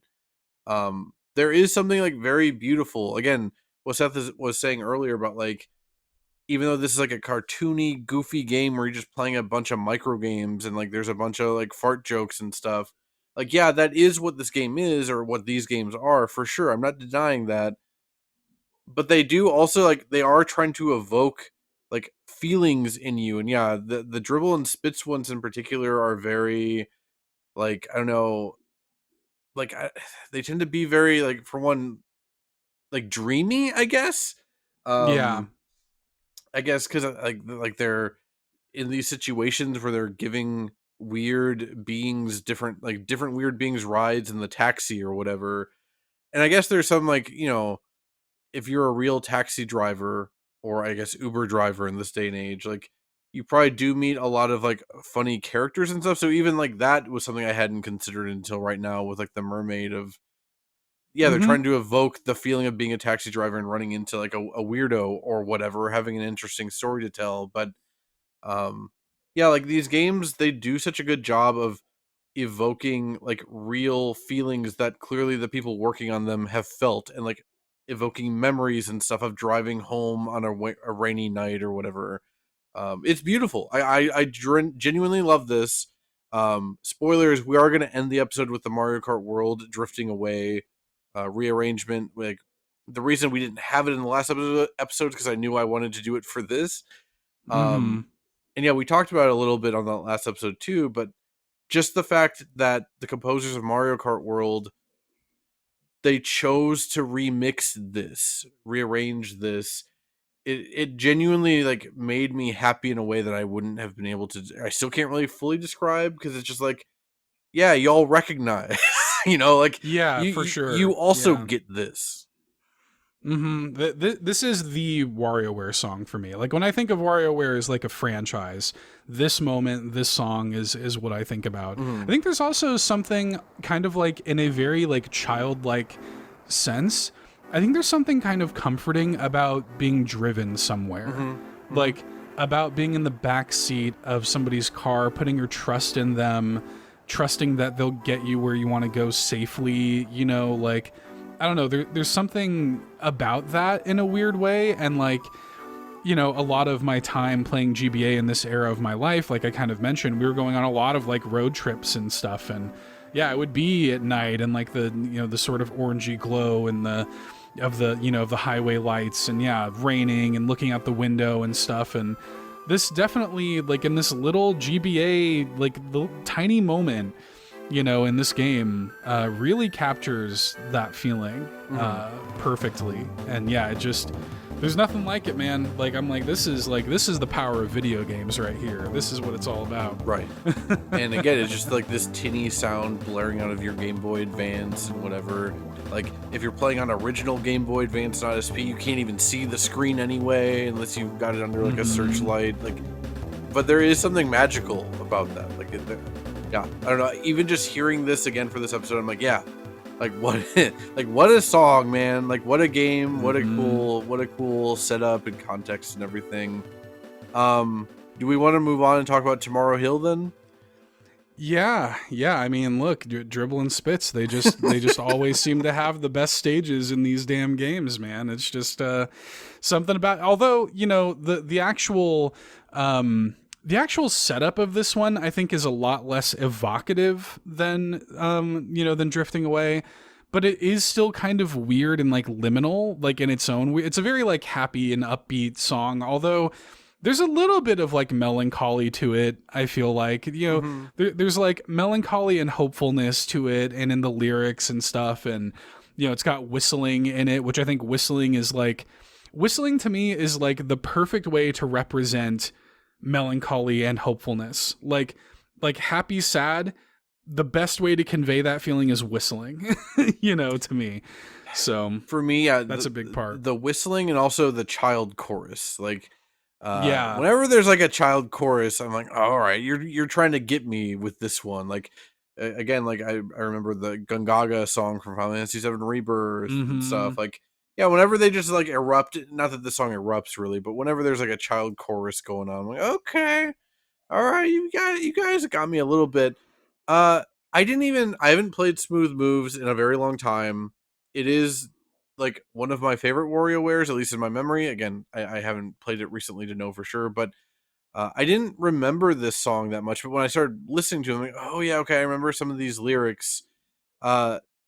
There is something like very beautiful. Again, what was saying earlier about like, even though this is like a cartoony, goofy game where you're just playing a bunch of micro games and like there's a bunch of like fart jokes and stuff. Like, yeah, that is what this game is, or what these games are for sure. I'm not denying that. But they do also like they are trying to evoke like feelings in you. And yeah, the dribble and spits ones in particular are very like, I don't know, like they tend to be very like, for one, like dreamy, I guess. Yeah. I guess because like they're in these situations where they're giving weird beings different weird beings rides in the taxi or whatever. And I guess there's some like, you know, if you're a real taxi driver, or I guess Uber driver in this day and age, like you probably do meet a lot of like funny characters and stuff. So even like that was something I hadn't considered until right now with like the mermaid of, yeah, they're Mm-hmm. trying to evoke the feeling of being a taxi driver and running into like a weirdo or whatever, having an interesting story to tell. But yeah, like these games, they do such a good job of evoking like real feelings that clearly the people working on them have felt, and like evoking memories and stuff of driving home on a rainy night or whatever. It's beautiful. Genuinely love this. Spoilers, we are going to end the episode with the Mario Kart World drifting away rearrangement. Like the reason we didn't have it in the last episode because I knew I wanted to do it for this. Mm-hmm. And yeah, we talked about it a little bit on the last episode too, but just the fact that the composers of Mario Kart World, they chose to rearrange this. It genuinely like made me happy in a way that I wouldn't have been able to. I still can't really fully describe, because it's just like, yeah, y'all recognize, you know, like Yeah, for sure. You also Yeah. get this. Mm-hmm. This is the WarioWare song for me. Like when I think of WarioWare as like a franchise, this moment, this song is what I think about. I think there's also something kind of like in a very like childlike sense. I think there's something kind of comforting about being driven somewhere. Like about being in the back seat of somebody's car, putting your trust in them, trusting that they'll get you where you want to go safely, you know, like I don't know, there's something about that in a weird way. And like, you know, a lot of my time playing GBA in this era of my life, like I kind of mentioned, we were going on a lot of like road trips and stuff. And yeah, it would be at night and like the, you know, the sort of orangey glow and the highway lights, and yeah, raining and looking out the window and stuff. And this definitely, like in this little GBA, like the tiny moment, you know, in this game, really captures that feeling perfectly. And yeah, it just, there's nothing like it, man. Like I'm like, this is the power of video games right here. This is what it's all about. Right. And again, it's just like this tinny sound blaring out of your Game Boy Advance and whatever. Like if you're playing on original Game Boy Advance, not SP, you can't even see the screen anyway unless you've got it under like a searchlight. Like, but there is something magical about that. Like, yeah, I don't know. Even just hearing this again for this episode, I'm like, yeah, like what, like what a song, man! Like what a game! What a cool setup and context and everything. Do we want to move on and talk about Tomorrow Hill then? Yeah. I mean, look, Dribble and Spits, they just always seem to have the best stages in these damn games, man. It's just something about, although, you know, the actual The actual setup of this one, I think, is a lot less evocative than than Drifting Away, but it is still kind of weird and like liminal, like in its own. It's a very like happy and upbeat song, although there's a little bit of like melancholy to it. I feel like there's like melancholy and hopefulness to it, and in the lyrics and stuff, and it's got whistling in it, which I think whistling to me is like the perfect way to represent melancholy and hopefulness. Like happy, sad, the best way to convey that feeling is whistling, to me. So for me, that's a big part. The whistling and also the child chorus. Like, yeah, whenever there's like a child chorus, I'm like, oh, all right, you're trying to get me with this one. Like, again, like I remember the Gungaga song from Final Fantasy VII Rebirth and stuff. Like, yeah, whenever they just like erupt, not that the song erupts really, but whenever there's like a child chorus going on, I'm like, okay, all right, you guys got me a little bit. I haven't played Smooth Moves in a very long time. It is like one of my favorite WarioWares, at least in my memory. Again, I haven't played it recently to know for sure, but I didn't remember this song that much. But when I started listening to it, I'm like, oh yeah, okay, I remember some of these lyrics.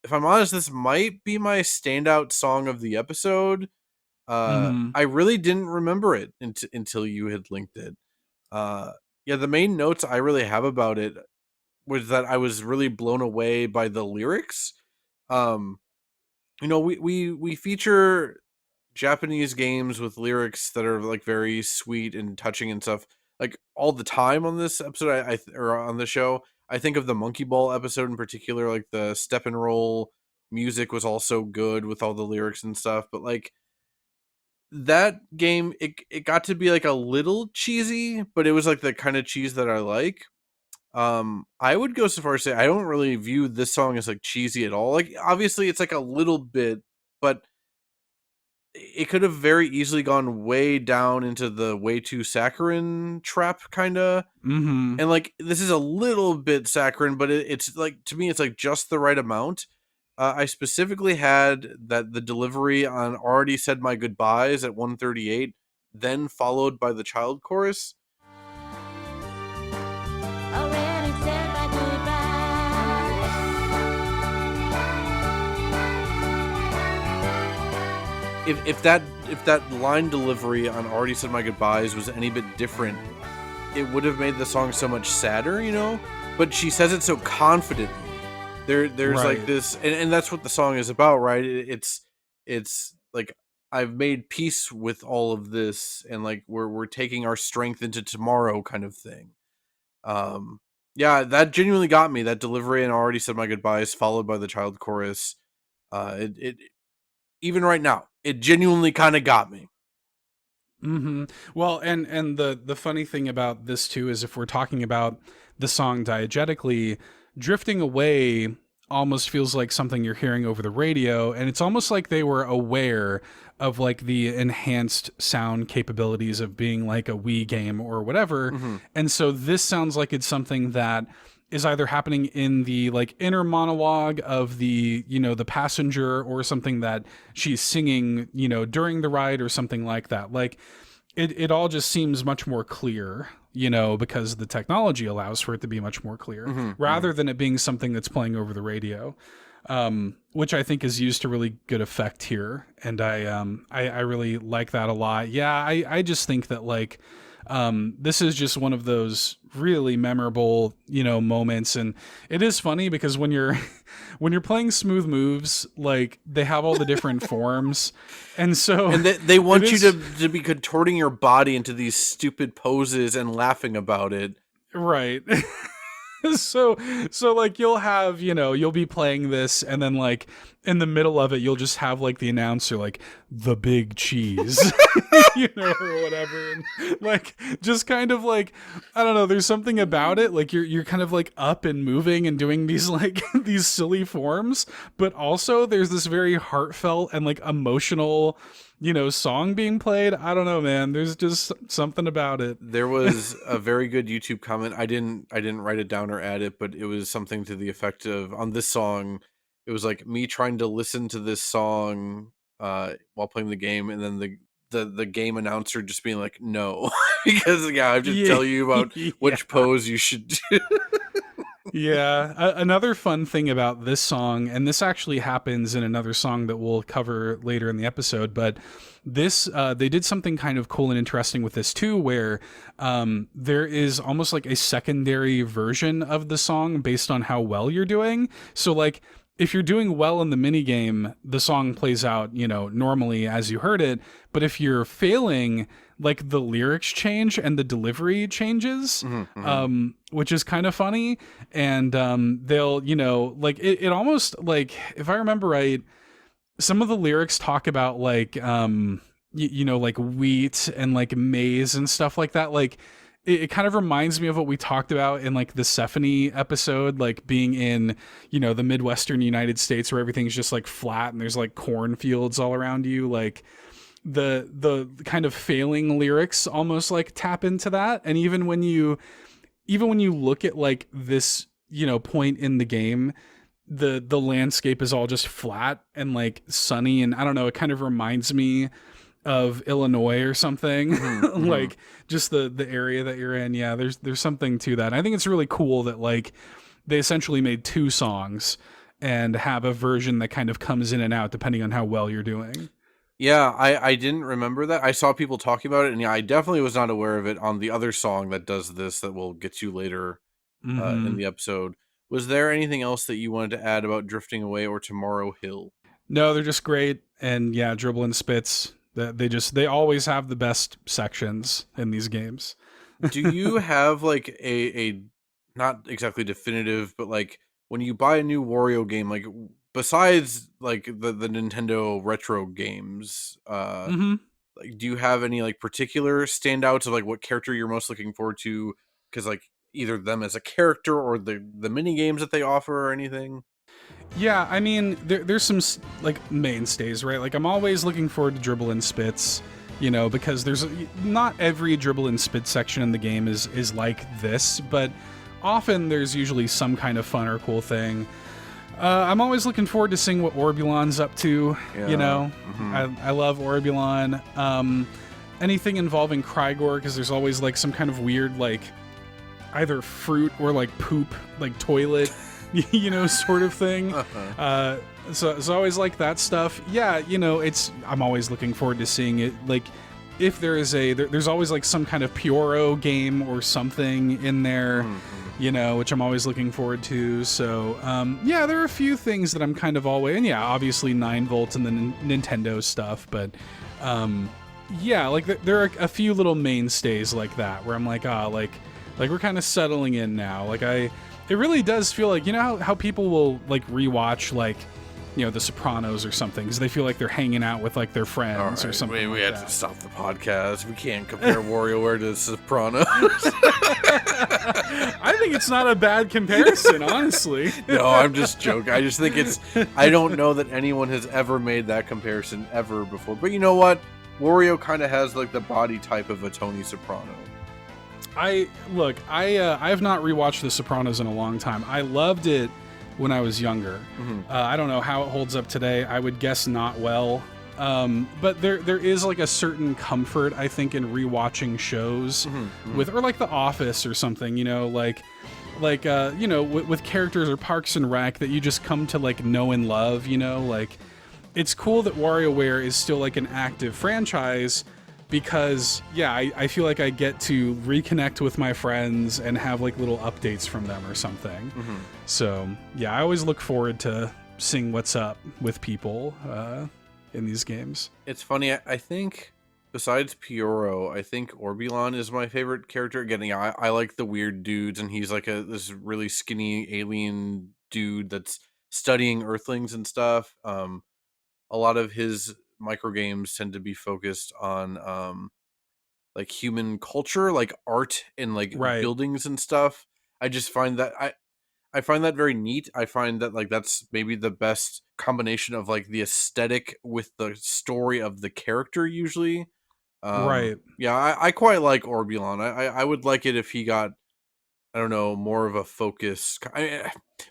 If I'm honest, this might be my standout song of the episode. I really didn't remember it until you had linked it. Yeah, the main notes I really have about it was that I was really blown away by the lyrics. We feature Japanese games with lyrics that are like very sweet and touching and stuff like all the time on this episode. Or on the show. I think of the Monkey Ball episode in particular, like the step and roll music was also good with all the lyrics and stuff. But like that game, it got to be like a little cheesy, but it was like the kind of cheese that I like. I would go so far as to say I don't really view this song as like cheesy at all. Like obviously it's like a little bit, but it could have very easily gone way down into the way too saccharine trap kind of. And like this is a little bit saccharine, but it's like, to me it's like just the right amount. I specifically had that the delivery on Already Said My Goodbyes at 138, then followed by the child chorus. Already said my goodbye. If that line delivery on Already Said My Goodbyes was any bit different, it would have made the song so much sadder, But she says it so confidently. There's right. Like this, and that's what the song is about, right? It's like I've made peace with all of this, and like we're taking our strength into tomorrow, kind of thing. Yeah, that genuinely got me. That delivery and Already Said My Goodbyes, followed by the child chorus. It even right now, it genuinely kind of got me. Well, and the funny thing about this too is if we're talking about the song diegetically, Drifting Away almost feels like something you're hearing over the radio, and it's almost like they were aware of like the enhanced sound capabilities of being like a Wii game or whatever. And so this sounds like it's something that is either happening in the like inner monologue of the, the passenger, or something that she's singing, during the ride or something like that. Like it all just seems much more clear, because the technology allows for it to be much more clear rather than it being something that's playing over the radio, which I think is used to really good effect here. And I really like that a lot. Yeah. I just think that like, this is just one of those really memorable, moments. And it is funny because when you're playing Smooth Moves, like they have all the different forms. And so they want you to be contorting your body into these stupid poses and laughing about it. Right. So like you'll have, you'll be playing this, and then like in the middle of it, you'll just have like the announcer, like the big cheese, or whatever. And like, just kind of like, I don't know, there's something about it. Like you're kind of like up and moving and doing these like these silly forms, but also there's this very heartfelt and like emotional, song being played. I don't know, man. There's just something about it. There was a very good YouTube comment. I didn't write it down or add it, but it was something to the effect of, on this song, it was like me trying to listen to this song while playing the game, and then the game announcer just being like, no, because I have to Yeah. tell you about Yeah. which pose you should do. Yeah. Another fun thing about this song, and this actually happens in another song that we'll cover later in the episode, but this they did something kind of cool and interesting with this too, where there is almost like a secondary version of the song based on how well you're doing. So like, if you're doing well in the minigame, the song plays out, normally as you heard it. But if you're failing, like the lyrics change and the delivery changes, which is kind of funny. And they'll, like it almost like, if I remember right, some of the lyrics talk about like, like wheat and like maize and stuff like that. Like, it kind of reminds me of what we talked about in like the Stephanie episode, like being in, the Midwestern United States where everything's just like flat and there's like cornfields all around you. Like the kind of failing lyrics almost like tap into that. And even when you look at like this, point in the game, the landscape is all just flat and like sunny. And I don't know, it kind of reminds me of Illinois or something. Like just the area that you're in. Yeah, there's something to that. And I think it's really cool that like they essentially made two songs and have a version that kind of comes in and out depending on how well you're doing. Yeah, I didn't remember that. I saw people talking about it, and yeah, I definitely was not aware of it on the other song that does this that we'll get to later in the episode. Was there anything else that you wanted to add about Drifting Away or Tomorrow Hill? No, they're just great. And yeah, Dribble and Spits, they always have the best sections in these games. Do you have like a not exactly definitive, but like when you buy a new Wario game, like besides like the Nintendo retro games, like do you have any like particular standouts of like what character you're most looking forward to? Because like either them as a character or the mini games that they offer or anything. Yeah, I mean, there's some like mainstays, right? Like I'm always looking forward to Dribble and Spits, because there's not every Dribble and Spit section in the game is like this, but often there's usually some kind of fun or cool thing. I'm always looking forward to seeing what Orbulon's up to. Yeah. I love Orbulon. Anything involving Krygor, because there's always like some kind of weird like either fruit or like poop, like toilet, sort of thing. So it's always like that stuff. Yeah, I'm always looking forward to seeing it. Like if there's always like some kind of Pyoro game or something in there. Which I'm always looking forward to. So, yeah, there are a few things that I'm kind of always, and yeah, obviously 9 volts and the Nintendo stuff, but, yeah, like there are a few little mainstays like that where I'm like, like we're kind of settling in now. Like it really does feel like, how people will like rewatch like, The Sopranos or something because they feel like they're hanging out with like their friends or something. We had to stop the podcast. We can't compare WarioWare to The Sopranos. I think it's not a bad comparison, honestly. No, I'm just joking. I just think I don't know that anyone has ever made that comparison ever before. But you know what? Wario kind of has like the body type of a Tony Soprano. I have not rewatched The Sopranos in a long time. I loved it when I was younger. I don't know how it holds up today. I would guess not well. But there is like a certain comfort, I think, in rewatching shows or like The Office or something, with characters or Parks and Rec that you just come to like know and love, like it's cool that WarioWare is still like an active franchise because I feel like I get to reconnect with my friends and have like little updates from them or something. So yeah, I always look forward to seeing what's up with people in these games. It's funny. I think besides Pyoro, I think Orbulon is my favorite character. Again, yeah, I like the weird dudes, and he's like this really skinny alien dude that's studying Earthlings and stuff. A lot of his microgames tend to be focused on like human culture, like art and like buildings and stuff. I just find that I find that very neat. I find that like that's maybe the best combination of like the aesthetic with the story of the character usually. Yeah, I quite like Orbulon. I would like it if he got, I don't know, more of a focus.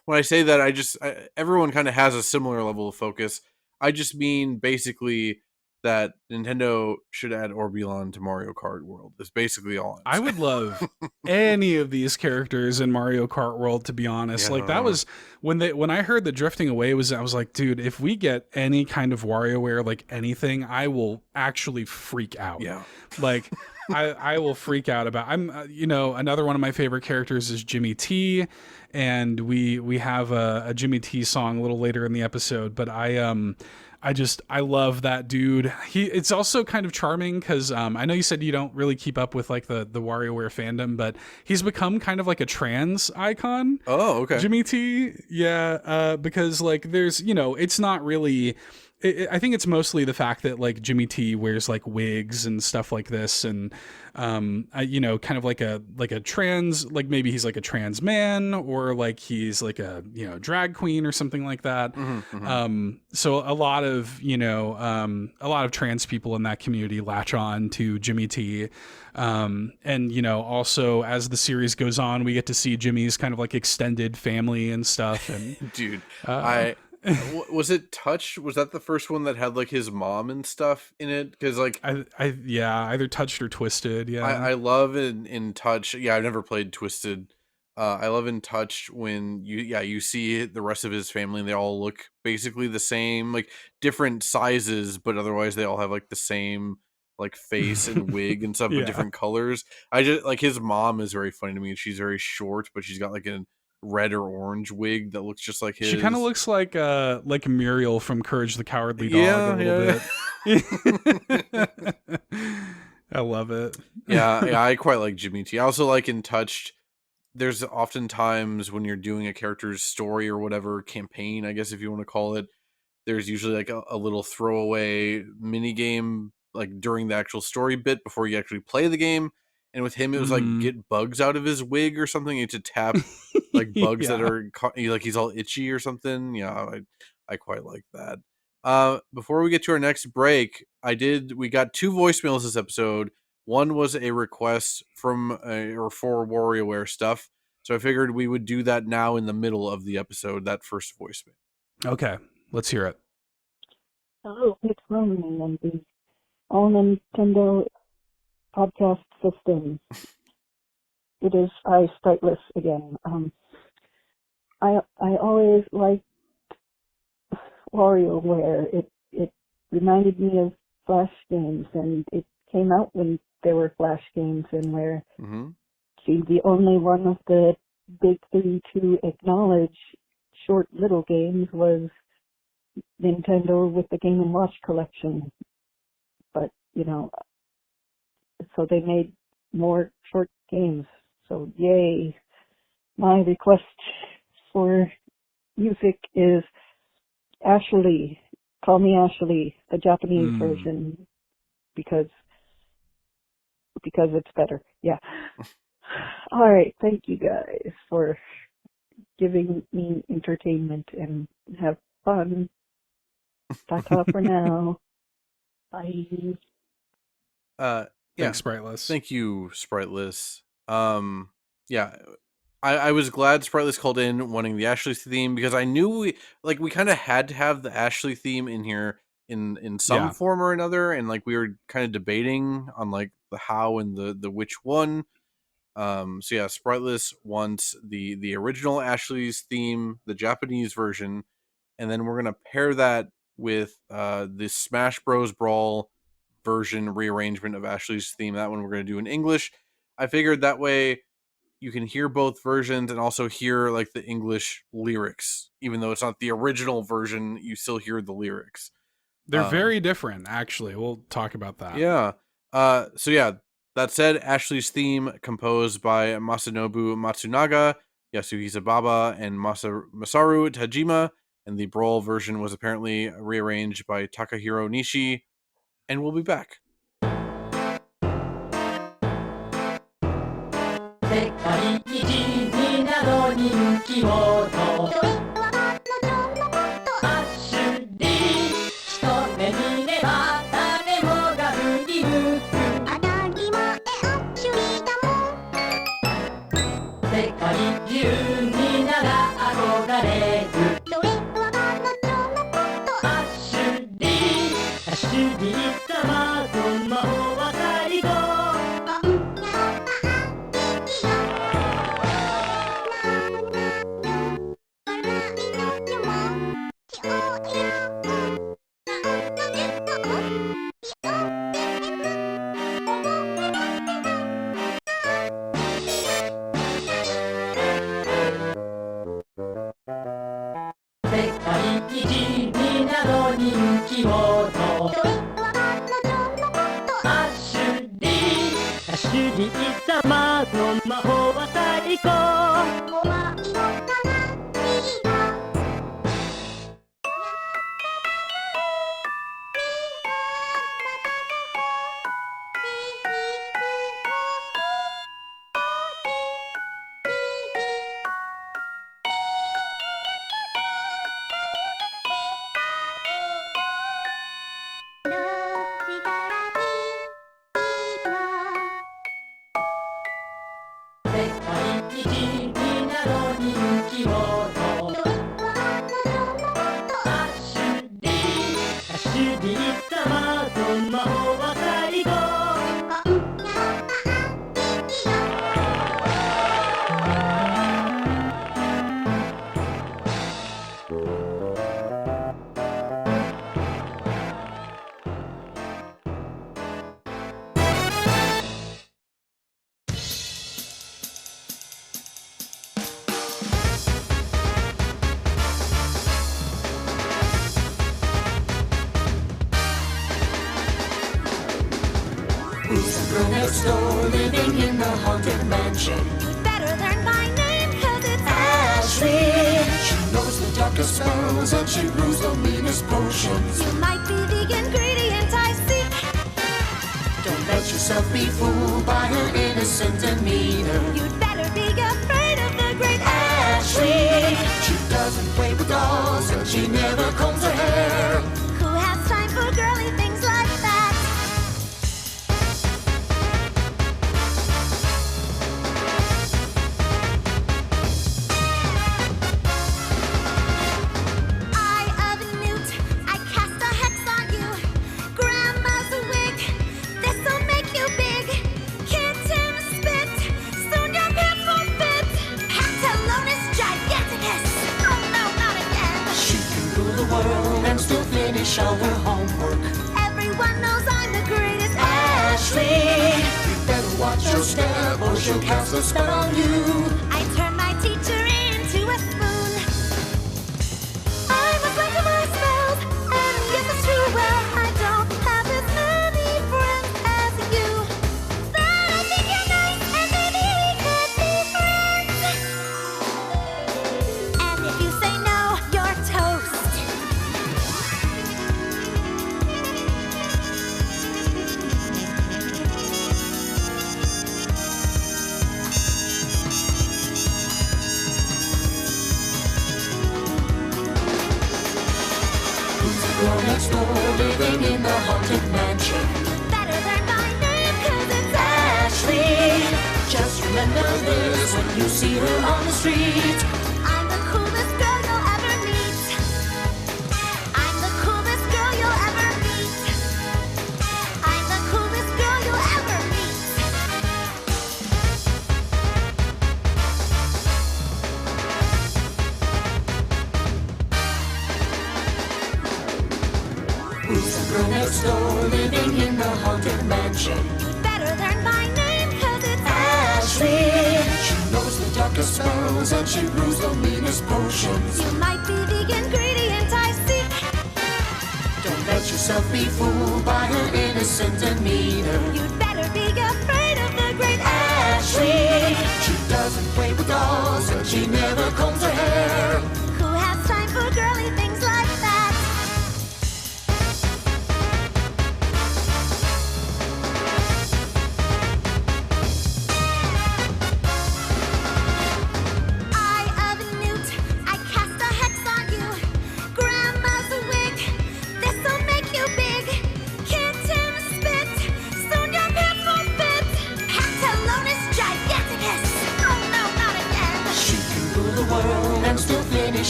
When I say that, everyone kind of has a similar level of focus. I just mean basically that Nintendo should add Orbulon to Mario Kart World. Is basically all I'm I saying. would love any of these characters in Mario Kart World, to be honest. Yeah. Like that was when I heard the drifting away I was like, dude, if we get any kind of WarioWare, like anything, I will actually freak out. Yeah. Like I will freak out about. I'm another one of my favorite characters is Jimmy T, and we have a Jimmy T song a little later in the episode. But I love that dude. It's also kind of charming because I know you said you don't really keep up with like the WarioWare fandom, but he's become kind of like a trans icon. Oh, okay. Jimmy T, yeah, because like there's it's not really. I think it's mostly the fact that like Jimmy T wears like wigs and stuff like this, and kind of like a trans, like maybe he's like a trans man or like he's like a drag queen or something like that. So a lot of trans people in that community latch on to Jimmy T, and also as the series goes on, we get to see Jimmy's kind of like extended family and stuff. And Dude, was it Touch? Was that the first one that had like his mom and stuff in it? Because like either Touched or Twisted. Yeah, I love in Touch. Yeah, I've never played Twisted. I love in Touch when you see the rest of his family and they all look basically the same, like different sizes, but otherwise they all have like the same like face and wig and stuff, but different colors. I just like his mom is very funny to me. She's very short, but she's got like a red or orange wig that looks just like his. She kind of looks like Muriel from Courage the Cowardly Dog a little bit. I love it. yeah, I quite like Jimmy T. I also like in Touched. There's often times when you're doing a character's story or whatever campaign, I guess if you want to call it, there's usually like a little throwaway mini game like during the actual story bit before you actually play the game. And with him, it was like get bugs out of his wig or something. You had to tap like bugs that are like he's all itchy or something. Yeah, I quite like that. Before we get to our next break, we got 2 voicemails this episode. One was a request from or for WarioWare stuff, so I figured we would do that now in the middle of the episode. That first voicemail. Okay, let's hear it. Hello, it's Roman on the All Nintendo podcast system. It is I Spriteless again. I always liked WarioWare. It reminded me of Flash games, and it came out when there were Flash games, and where seemed the only one of the big 3 to acknowledge short little games was Nintendo with the Game & Watch collection. But, so they made more short games. So yay. My request for music is Ashley. Call Me Ashley, the Japanese version, because it's better. Yeah. All right. Thank you guys for giving me entertainment and have fun. Ta-ta for now. Bye. Thanks, Spriteless. Thank you, Spriteless. Yeah, I was glad Spriteless called in wanting the Ashley theme because I knew we kind of had to have the Ashley theme in here in some form or another, and like we were kind of debating on like the how and the which one. So yeah, Spriteless wants the original Ashley's theme, the Japanese version, and then we're gonna pair that with the Smash Bros. Brawl version rearrangement of Ashley's theme. That one we're going to do in English. I figured that way you can hear both versions and also hear like the English lyrics. Even though it's not the original version, you still hear the lyrics. They're very different, actually. We'll talk about that. Yeah. So yeah, that said, Ashley's theme composed by Masanobu Matsunaga, Yasuhisa Baba, and Masaru Tajima, and the Brawl version was apparently rearranged by Takuhiro Nishi. And we'll be back. 世界一になろう人気者アシュリー一目見れば誰もが振り向く当たり前アシュリーだもん世界中になら憧れるそれは彼女のことアシュリーき物アシュリーアシュリー様の魔法は最高怖いのかなみんなNext door, living in the haunted mansion. Better learn my name, cause it's Ashley. She knows the darkest spells and she brews the meanest potions. You might be the ingredient I seek. Don't let yourself be fooled by her innocent demeanor. You'd better be afraid of the great Ashley. She doesn't play with dolls and she never combs her hair. Who has time for girly things like that? All her homework. Everyone knows I'm the greatest. Ashley, you better watch your step or she'll cast a spell on you. I turn my teacher into a spoon. I must learn to my spells, and yes, it's true. Well, I don't have as many friends as you. But I think you're nice, and maybe we could be friends. And if you say no, you're toast. Next door, living in the haunted mansion. Better learn my name, cause it's Ashley. Just remember this when you see her on the street. I'm the coolest girl you'll ever meet. I'm the coolest girl you'll ever meet. I'm the coolest girl you'll ever meet. Who's the girl next door, living in the haunted mansion? Better learn my name, cause it's Ashley. She knows the darkest spells and she brews the meanest potions. You might be the ingredient I seek. Don't let yourself be fooled by her innocent demeanor. You'd better be afraid of the great Ashley. She doesn't play with dolls and she never combs her hair. Who has time for girly things like that?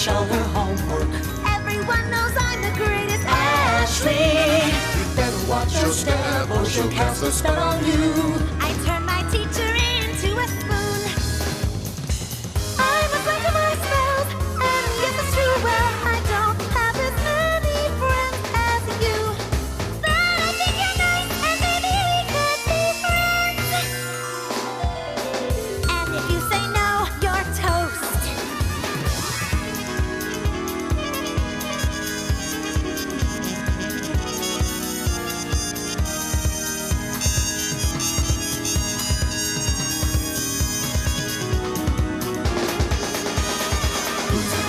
All her homework. Everyone knows I'm the greatest. Ashley, you better watch your step or she'll cast a spell on you. I turn my teacher into a spoon. I must learn to my spells, and yes, it's true. Well, I don't have as many friends as you. But I think you're nice, and maybe we could be friends. And if you say no, you're toast.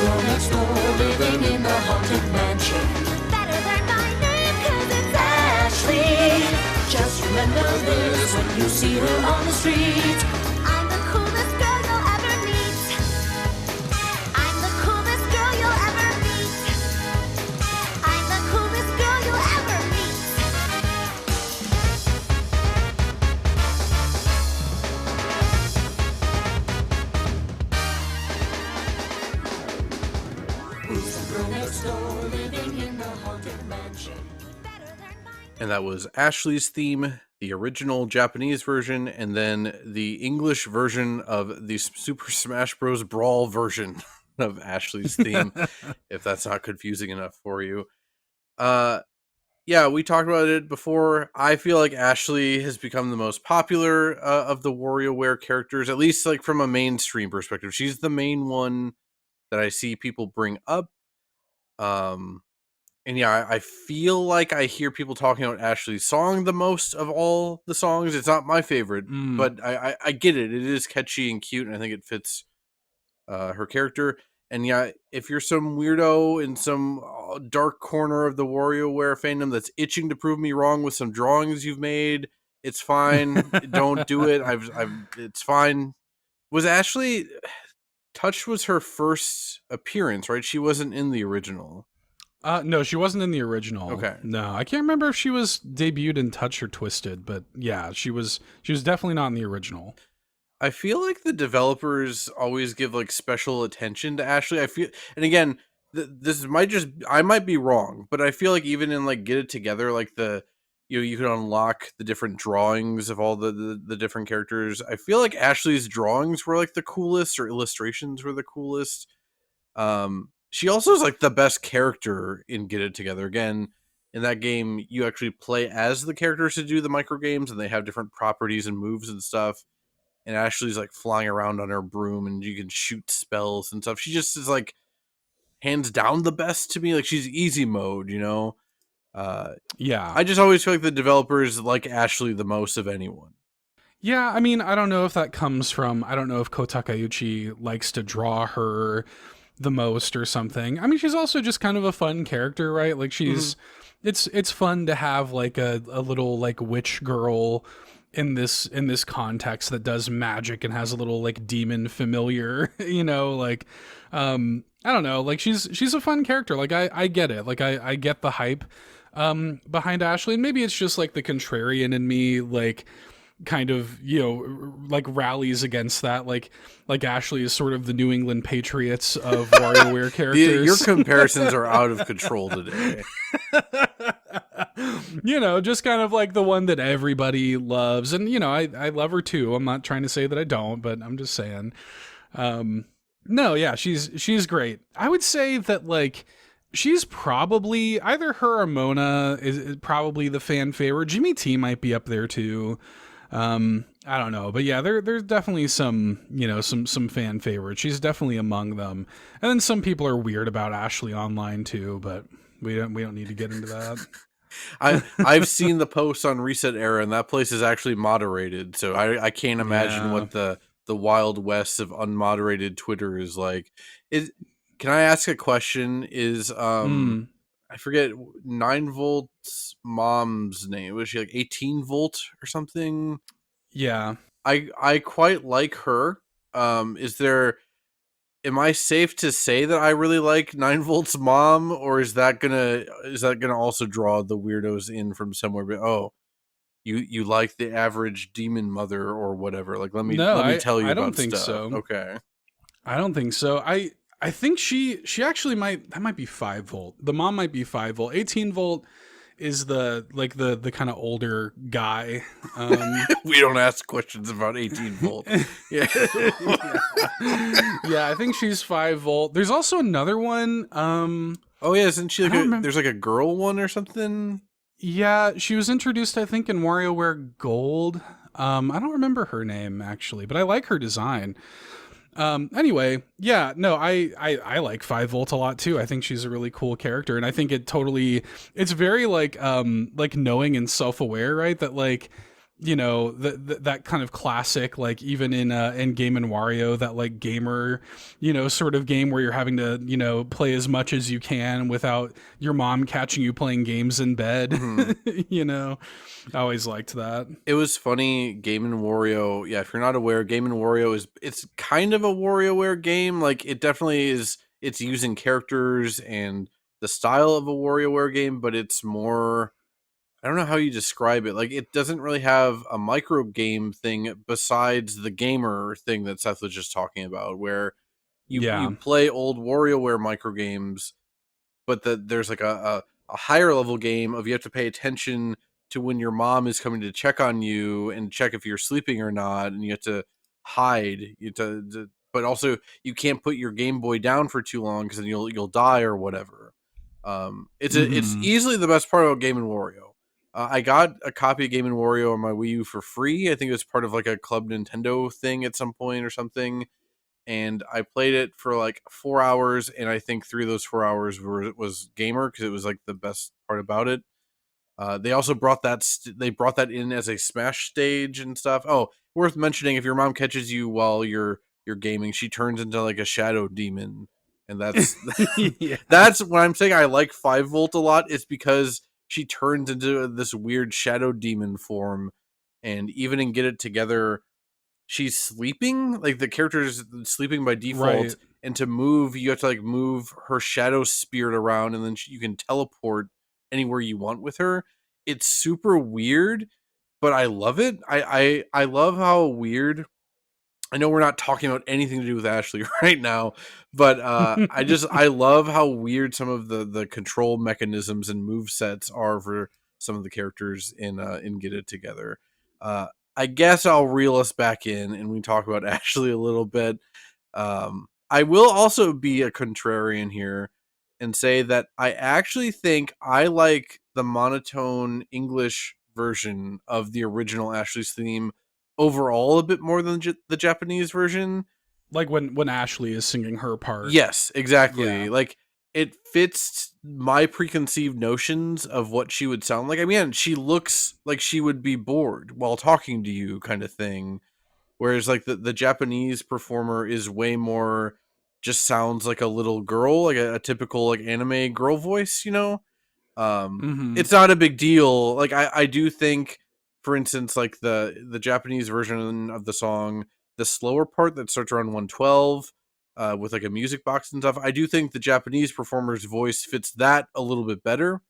girl next door living in the haunted mansion. Better learn my name 'cause it's Ashley. Just remember this when you see her on the street. I'm the coolest girl you'll ever meet. I'm the coolest girl you'll ever meet. I'm the coolest girl you'll ever meet. Who's the girl next door living in the haunted mansion? Better learn my name. And that was Ashley's theme, the original Japanese version, and then the English version of the Super Smash Bros. Brawl version of Ashley's theme, if that's not confusing enough for you. Yeah, we talked about it before. I feel like Ashley has become the most popular of the WarioWare characters, at least like from a mainstream perspective. She's the main one that I see people bring up. And yeah, I feel like I hear people talking about Ashley's song the most of all the songs. It's not my favorite, but I get it. It is catchy and cute, and I think it fits her character. And yeah, if you're some weirdo in some dark corner of the WarioWare fandom that's itching to prove me wrong with some drawings you've made, it's fine. Don't do it. It's fine. Was Ashley Touch was her first appearance, right? She wasn't in the original. No, she wasn't in the original. Okay. No, I can't remember if she was debuted in Touch or Twisted, but yeah, she was definitely not in the original. I feel like the developers always give like special attention to Ashley. I feel, and again, this might just, I might be wrong, but I feel like even in like Get It Together, like you could unlock the different drawings of all the different characters. I feel like Ashley's drawings were like the coolest, or illustrations were the coolest. She also is like the best character in Get It Together. Again, in that game, you actually play as the characters to do the microgames, and they have different properties and moves and stuff. And Ashley's like flying around on her broom, and you can shoot spells and stuff. She just is like hands down the best to me. Like she's easy mode, you know? Yeah. I just always feel like the developers like Ashley the most of anyone. Yeah, I mean, I don't know if that comes from, I don't know if Kotakeuchi likes to draw her the most or something. I mean, she's also just kind of a fun character, right? Like she's, it's fun to have like a little like witch girl in this context that does magic and has a little like demon familiar, you know, like, I don't know, like she's a fun character. Like I get it. Like I get the hype, behind Ashley, and maybe it's just like the contrarian in me, like kind of, you know, like rallies against that. Like Ashley is sort of the New England Patriots of WarioWare characters. Your comparisons are out of control today. You know, just kind of like the one that everybody loves. And, you know, I love her too. I'm not trying to say that I don't, but I'm just saying. No, yeah, she's great. I would say that like she's probably either her or Mona is probably the fan favorite. Jimmy T might be up there too. I don't know, but yeah, there's definitely some, you know, some fan favorites. She's definitely among them. And then some people are weird about Ashley online too, but we don't need to get into that. I've seen the posts on Reset Era, and that place is actually moderated, so I can't imagine what the Wild West of unmoderated Twitter is like. Can I ask a question? Is I forget 9Volt's mom's name. Was she like 18V or something? Yeah. I quite like her. Am I safe to say that I really like 9Volt's mom, or is that gonna also draw the weirdos in from somewhere? But you like the average demon mother or whatever? Like let me tell you. I don't think stuff. so. Okay. I don't think so. I think she actually might be 5V. The mom might be 5V. 18V is the kind of older guy. We don't ask questions about 18V. Yeah. Yeah, I think she's 5V. There's also another one. Oh yeah, isn't she like there's like a girl one or something? Yeah, she was introduced I think in WarioWare Gold. I don't remember her name actually, but I like her design. Anyway, yeah, no, I like 5V a lot too. I think she's a really cool character, and I think it's very like knowing and self-aware, right? That like, you know, that kind of classic, like even in Game and Wario, that like gamer, you know, sort of game where you're having to, you know, play as much as you can without your mom catching you playing games in bed. You know, I always liked that. It was funny. Game and Wario. Yeah, if you're not aware, Game and Wario it's kind of a WarioWare game. Like it definitely is. It's using characters and the style of a WarioWare game, but it's more. I don't know how you describe it. Like it doesn't really have a micro game thing besides the gamer thing that Seth was just talking about, where you play old WarioWare micro games, but there's like a higher level game of you have to pay attention to when your mom is coming to check on you and check if you're sleeping or not, and you have to hide. But also you can't put your Game Boy down for too long because then you'll die or whatever. It's easily the best part about Game and Wario. I got a copy of Game and Wario on my Wii U for free. I think it was part of like a Club Nintendo thing at some point or something. And I played it for like 4 hours, and I think 3 of those 4 hours was gamer because it was like the best part about it. They also brought that in as a Smash stage and stuff. Oh, worth mentioning, if your mom catches you while you're gaming, she turns into like a shadow demon, and that's that's what I'm saying. I like 5-Volt a lot. It's because she turns into this weird shadow demon form, and even in Get It Together, she's sleeping. Like the character is sleeping by default, right. And to move, you have to like move her shadow spirit around, and then you can teleport anywhere you want with her. It's super weird, but I love it. I love how weird. I know we're not talking about anything to do with Ashley right now, but I love how weird some of the control mechanisms and move sets are for some of the characters in Get It Together. I guess I'll reel us back in and we talk about Ashley a little bit. I will also be a contrarian here and say that I actually think I like the monotone English version of the original Ashley's theme overall a bit more than the Japanese version. Like when Ashley is singing her part. Yes, exactly. Yeah. Like it fits my preconceived notions of what she would sound like. I mean, she looks like she would be bored while talking to you kind of thing. Whereas like the Japanese performer is way more just sounds like a little girl, like a typical like anime girl voice, you know? It's not a big deal. Like I do think, for instance, like the Japanese version of the song, the slower part that starts around 112, with like a music box and stuff, I do think the Japanese performer's voice fits that a little bit better.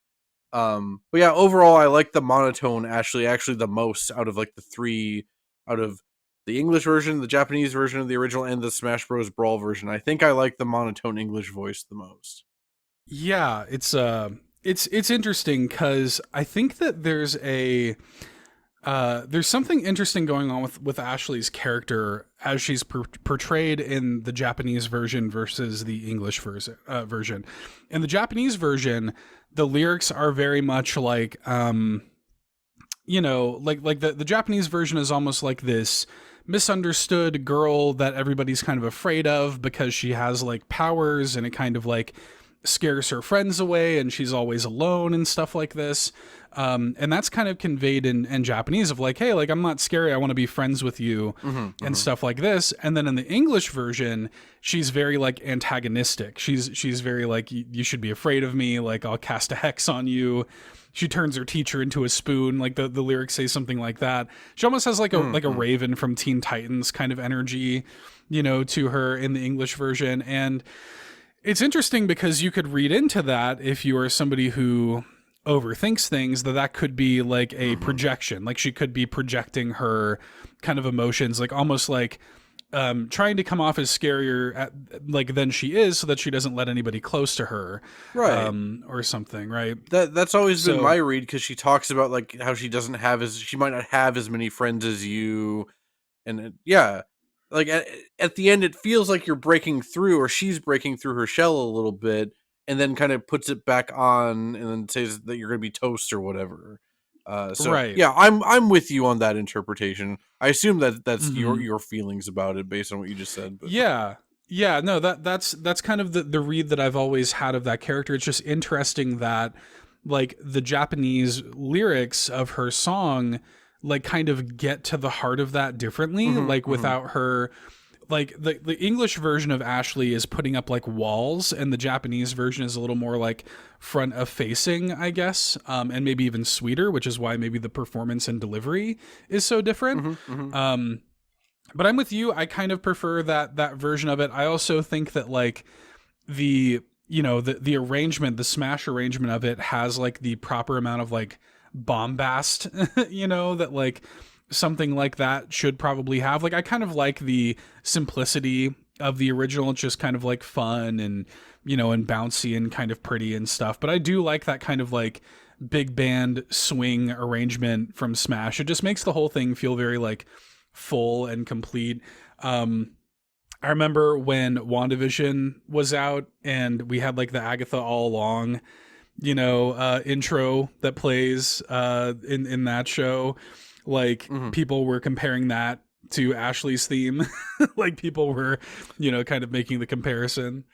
But yeah, overall, I like the monotone actually the most out of like the 3, out of the English version, the Japanese version of the original, and the Smash Bros. Brawl version. I think I like the monotone English voice the most. Yeah, it's interesting because I think that there's something interesting going on with Ashley's character as she's portrayed in the Japanese version versus the English version. In the Japanese version, the lyrics are very much like, you know, like the Japanese version is almost like this misunderstood girl that everybody's kind of afraid of because she has like powers, and it kind of like scares her friends away, and she's always alone and stuff like this. And that's kind of conveyed in Japanese of like, hey, like, I'm not scary, I want to be friends with you, and stuff like this. And then in the English version, she's very like antagonistic. She's very like, you should be afraid of me, like I'll cast a hex on you. She turns her teacher into a spoon. Like the lyrics say something like that. She almost has like a Raven from Teen Titans kind of energy, you know, to her in the English version. And it's interesting because you could read into that, if you are somebody who overthinks things, that could be like a projection. Like she could be projecting her kind of emotions, like almost like trying to come off as scarier than she is, so that she doesn't let anybody close to her, right? Or something, right? That's always been my read, because she talks about like how she might not have as many friends as you, and like at the end, it feels like you're breaking through, or she's breaking through her shell a little bit, and then kind of puts it back on, and then says that you're going to be toast or whatever. Right. Yeah, I'm with you on that interpretation. I assume that's your feelings about it based on what you just said. But. Yeah. No, that's kind of the read that I've always had of that character. It's just interesting that like the Japanese lyrics of her song like kind of get to the heart of that differently, like without her. Like the English version of Ashley is putting up like walls, and the Japanese version is a little more like front of facing, I guess, and maybe even sweeter, which is why maybe the performance and delivery is so different. But I'm with you. I kind of prefer that version of it. I also think that like the arrangement, the Smash arrangement of it has like the proper amount of like bombast, that like something like that should probably have. Like I kind of like the simplicity of the original. It's just kind of like fun and and bouncy and kind of pretty and stuff. But I do like that kind of like big band swing arrangement from Smash. It just makes the whole thing feel very like full and complete. I remember when WandaVision was out and we had like the Agatha All Along intro that plays in that show. Like people were comparing that to Ashley's theme. Like people were, kind of making the comparison.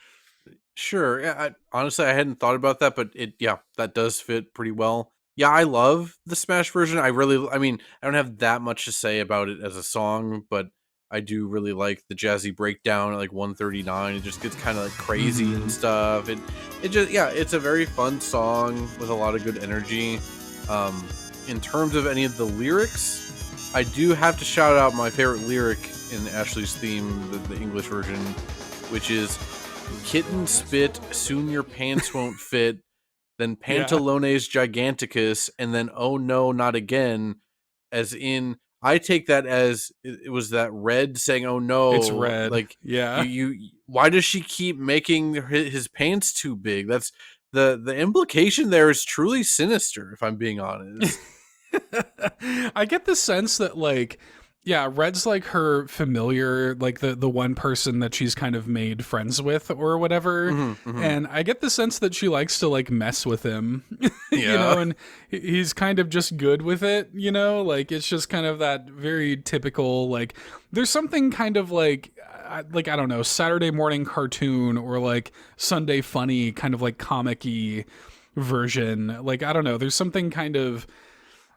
Sure. Yeah, honestly, I hadn't thought about that, but that does fit pretty well. Yeah, I love the Smash version. I don't have that much to say about it as a song, but I do really like the jazzy breakdown at like 139. It just gets kind of like crazy and stuff. It's a very fun song with a lot of good energy. In terms of any of the lyrics, I do have to shout out my favorite lyric in Ashley's theme, the English version, which is "Kitten spit, soon your pants won't fit, then pantalones giganticus, and then oh no, not again." As in, I take that as it was that Red saying, "Oh no, it's Red." Like, yeah, you why does she keep making his pants too big? That's the implication there is truly sinister, if I'm being honest. I get the sense that like, Red's like her familiar, like the one person that she's kind of made friends with or whatever. And I get the sense that she likes to like mess with him, and he's kind of just good with it, like it's just kind of that very typical, like there's something kind of like I don't know, Saturday morning cartoon or like Sunday funny kind of like comic-y version. Like, I don't know, there's something kind of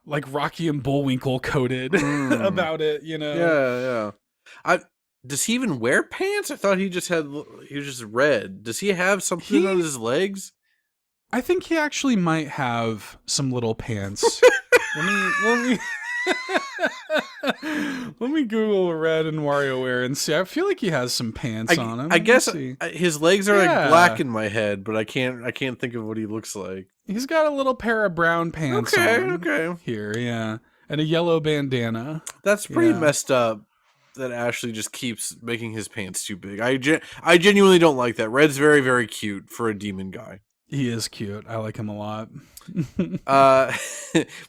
like Rocky and Bullwinkle coded about it, Yeah. Does he even wear pants? I thought he was just red. Does he have something on his legs? I think he actually might have some little pants. Let me Google Red and WarioWare and see. I feel like he has some pants on him. I guess his legs are like black in my head, but I can't think of what he looks like. He's got a little pair of brown pants on. Okay. Here, and a yellow bandana. That's pretty messed up that Ashley just keeps making his pants too big. I genuinely don't like that. Red's very, very cute for a demon guy. He is cute. I like him a lot.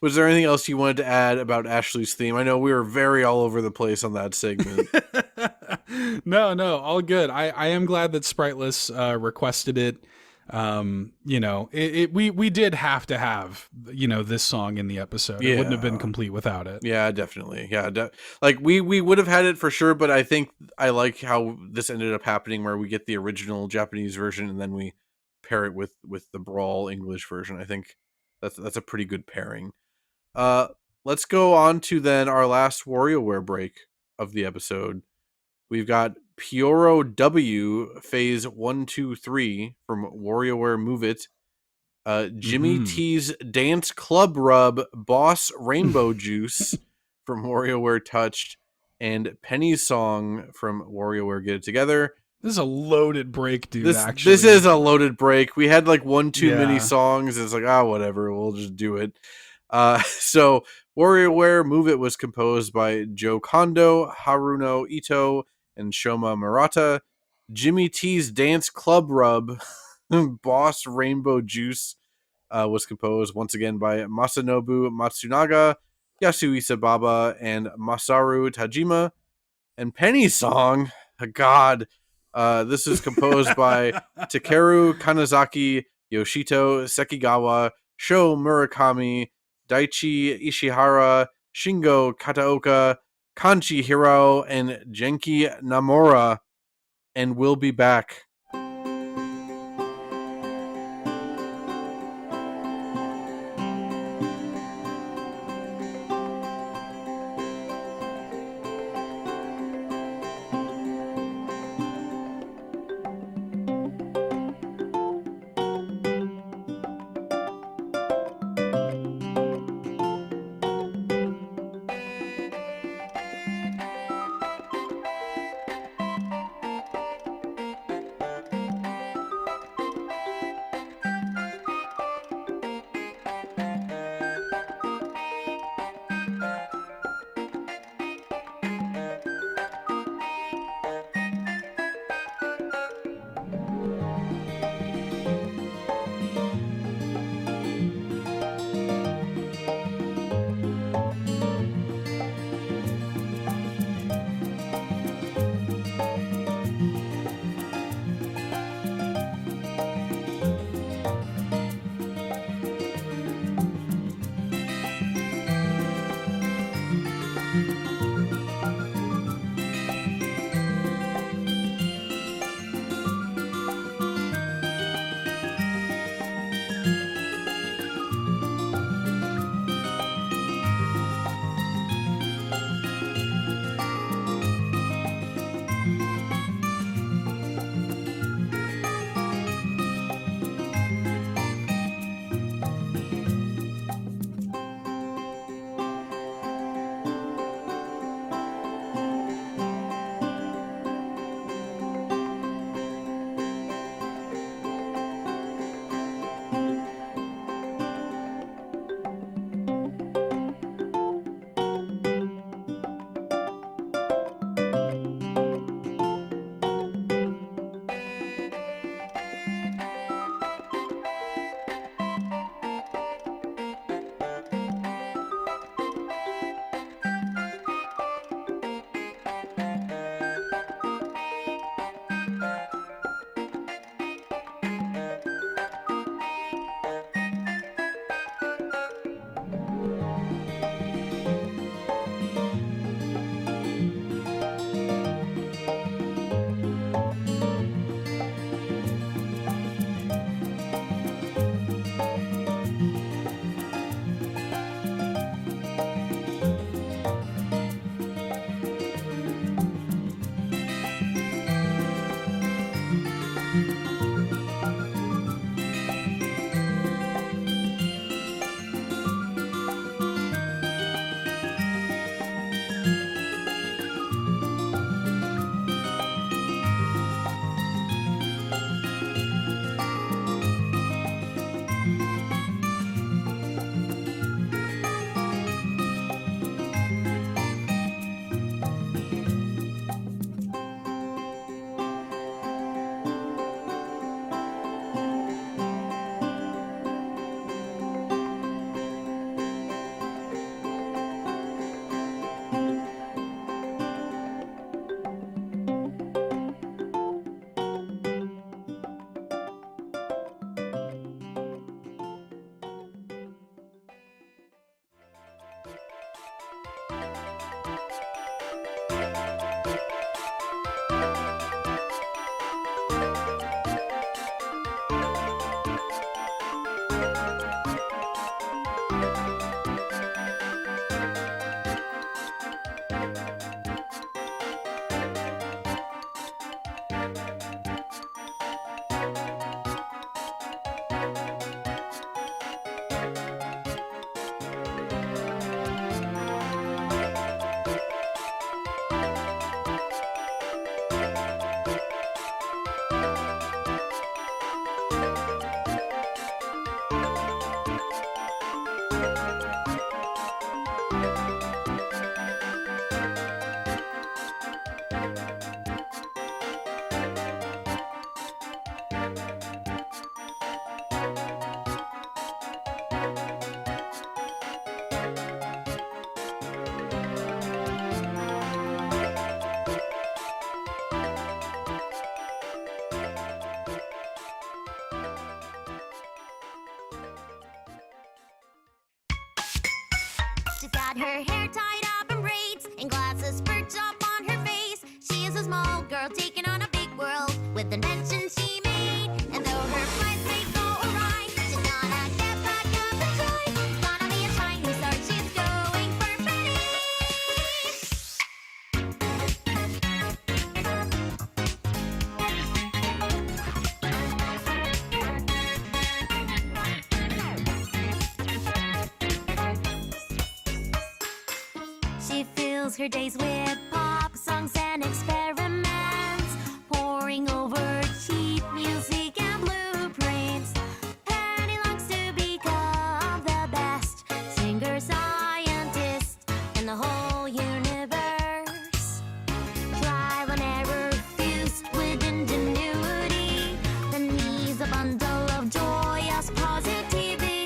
Was there anything else you wanted to add about Ashley's theme? I know we were very all over the place on that segment. No, all good. I am glad that Spriteless requested it. We did have to have, this song in the episode. It wouldn't have been complete without it. Yeah, definitely. Yeah. Like we would have had it for sure, but I think I like how this ended up happening where we get the original Japanese version and then we pair it with the Brawl English version. I think that's a pretty good pairing. Let's go on to then our last WarioWare break of the episode. We've got Pyoro W Phase 1, 2, 3 from WarioWare Move It. Jimmy T's Dance Club Rub Boss Rainbow Juice from WarioWare Touched, and Penny's Song from WarioWare Get It Together. This is a loaded break, dude. This is a loaded break. We had like one too many songs. It's like, whatever, we'll just do it. So WarioWare Move It was composed by Joe Kondo, Haruno Ito, and Shoma Murata. Jimmy T's Dance Club Rub Boss Rainbow Juice was composed once again by Masanobu Matsunaga, Yasuhisa Baba, and Masaru Tajima. And Penny's Song, God, this is composed by Takeru Kanazaki, Yoshito Sekigawa, Sho Murakami, Daichi Ishihara, Shingo Kataoka, Kanchi Hiro, and Genki Namora. And we'll be back. got her hair tied up in braids and glasses perched up on her face. She is a small girl taking on a big world with inventions she made. And though her plans may go awry, she's gonna get back up and try. Gonna be a shining star, she's going for Betty. She fills her days with pop songs and experiments, poring over cheap music and blueprints. Penny longs to become the best singer scientist in the whole universe. Trial and error fused with ingenuity, then he's a bundle of joyous positivity.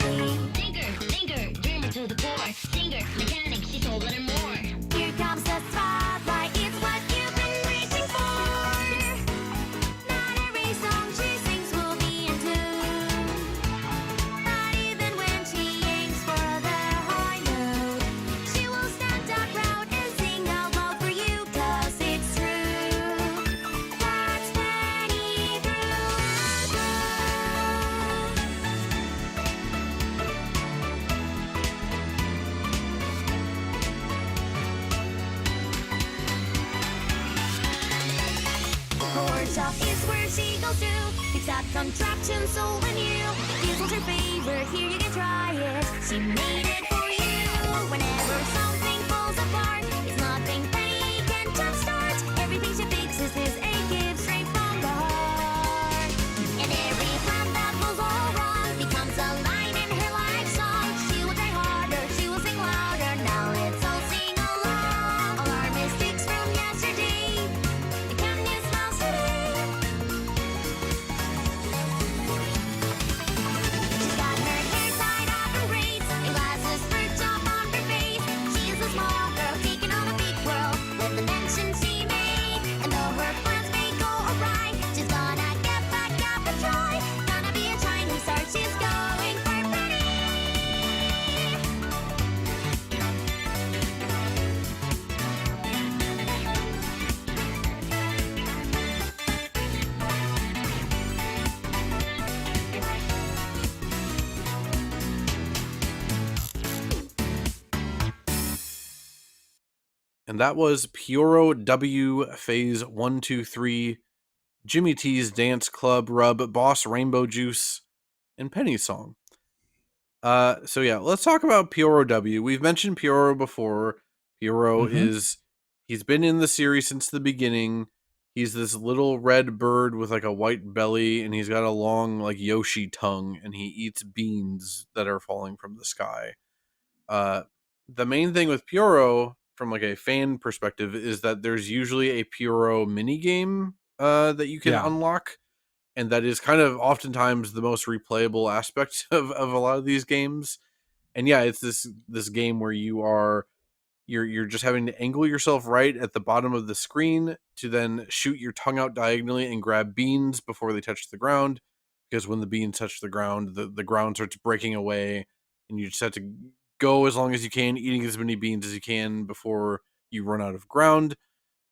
Thinker, dreamer to the core. Singer, mechanic, she's all and more. Here comes the spotlight, it's what you've been waiting for. Not every song she sings will be in tune. Not even when she aims for the high note. She will stand up proud and sing out loud for you, 'cause it's true. That's Penny through and Her workshop is where she goes to fix that contraption so when you this was her favorite, here you can try it. She made it for you. Whenever something falls apart, it's nothing Penny can jumpstart. Everything she fixes is a gift straight from the heart. And every plan that goes all wrong becomes a line in her life song. She will try harder, she will sing louder. Now let's all sing along. All our mistakes from yesterday, become new smiles today. She's got her hair tied up in braids and glasses perched up on her face. She's a small girl taking on a big world with inventions she made. And though her plans may go awry, she's gonna get back up and try. Gonna be a shining star, she's going for Betty. And that was Pyoro W Phase 123, Jimmy T's Dance Club Rub, Boss Rainbow Juice, and Penny Song. So yeah, let's talk about Pyoro W. We've mentioned Pyoro before. Pyoro he's been in the series since the beginning. He's this little red bird with like a white belly, and he's got a long like Yoshi tongue, and he eats beans that are falling from the sky. The main thing with Pyoro, from like a fan perspective, is that there's usually a Pyoro minigame that you can Yeah. unlock, and that is kind of oftentimes the most replayable aspect of a lot of these games. And yeah, it's this game where you're just having to angle yourself right at the bottom of the screen to then shoot your tongue out diagonally and grab beans before they touch the ground, because when the beans touch the ground, the ground starts breaking away, and you just have to go as long as you can, eating as many beans as you can before you run out of ground.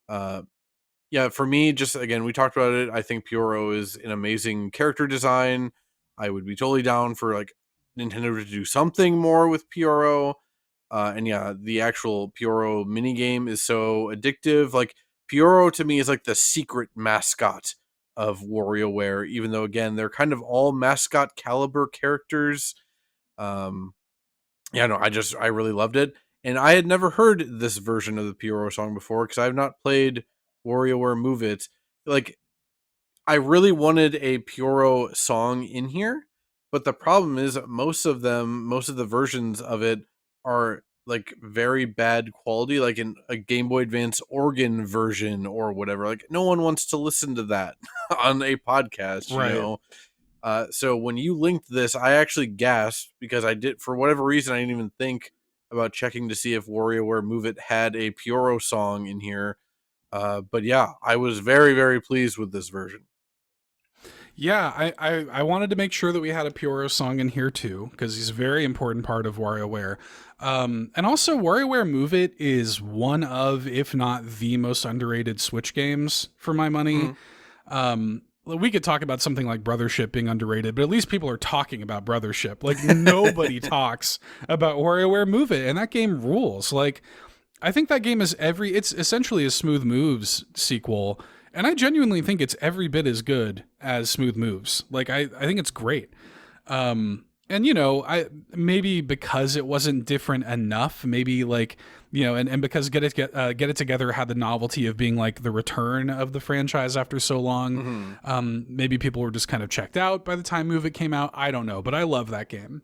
Yeah, for me, just again, we talked about it. I think Pyoro is an amazing character design. I would be totally down for like Nintendo to do something more with Pyoro. And yeah, the actual Pyoro minigame is so addictive. Like, Pyoro to me is like the secret mascot of WarioWare, even though again they're kind of all mascot caliber characters. Yeah, no, I really loved it, and I had never heard this version of the Pyoro song before because I have not played WarioWare Move It. Like, I really wanted a Pyoro song in here, but the problem is most of the versions of it are like very bad quality, like in a Game Boy Advance organ version or whatever. Like, no one wants to listen to that on a podcast, you Right. know? So when you linked this, I actually gasped because for whatever reason, I didn't even think about checking to see if WarioWare Move It had a Pyoro song in here. But yeah, I was very, very pleased with this version. Yeah, I wanted to make sure that we had a Pyoro song in here too, because he's a very important part of WarioWare. And also, WarioWare Move It is one of, if not the most underrated Switch games for my money. We could talk about something like Brothership being underrated, but at least people are talking about Brothership. Like, nobody talks about WarioWare Move It, and that game rules. Like, I think that game is it's essentially a Smooth Moves sequel, and I genuinely think it's every bit as good as Smooth Moves. Like, I think it's great. And, you know, maybe because it wasn't different enough, maybe like, you know, and because Get It Together had the novelty of being like the return of the franchise after so long. Maybe people were just kind of checked out by the time Move It came out. I don't know, but I love that game.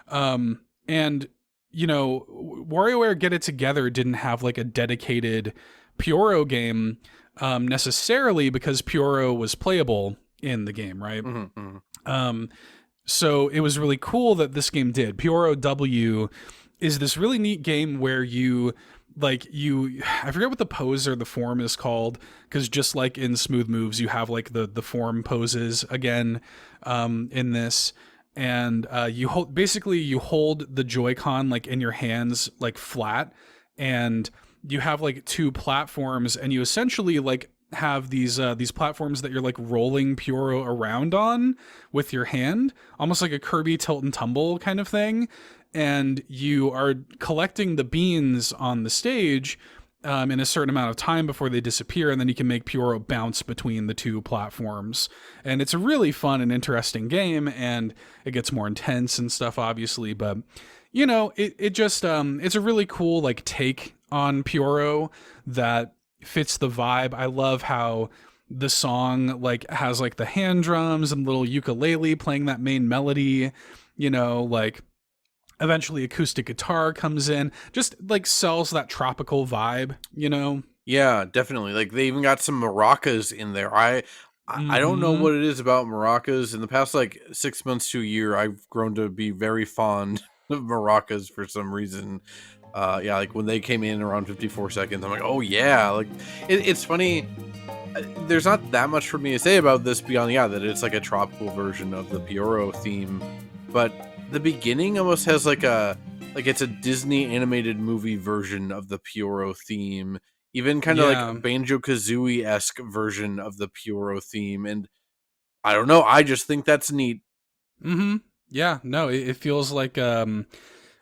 And, you know, WarioWare Get It Together didn't have like a dedicated Pyoro game necessarily because Pyoro was playable in the game, right? So it was really cool that this game did. Pyoro W is this really neat game where I forget what the pose or the form is called, because just like in Smooth Moves, you have like the form poses again in this. And you hold the Joy-Con like in your hands like flat, and you have like two platforms, and you essentially like have these platforms that you're like rolling Pyoro around on with your hand, almost like a Kirby tilt and tumble kind of thing. And you are collecting the beans on the stage in a certain amount of time before they disappear, and then you can make Pyoro bounce between the two platforms. And it's a really fun and interesting game, and it gets more intense and stuff, obviously. But you know, it just it's a really cool like take on Pyoro that fits the vibe. I love how the song like has like the hand drums and little ukulele playing that main melody, you know, like eventually acoustic guitar comes in, just like sells that tropical vibe, you know? Yeah, definitely. Like they even got some maracas in there. I don't know what it is about maracas. In the past like 6 months to a year, I've grown to be very fond of maracas for some reason. Yeah, like when they came in around 54 seconds, I'm like, oh yeah. Like it's funny. There's not that much for me to say about this beyond, yeah, that it's like a tropical version of the Pyoro theme. But the beginning almost has like it's a Disney animated movie version of the Pyoro theme. Even kind of like Banjo-Kazooie-esque version of the Pyoro theme. And I don't know, I just think that's neat. Yeah, no, it feels like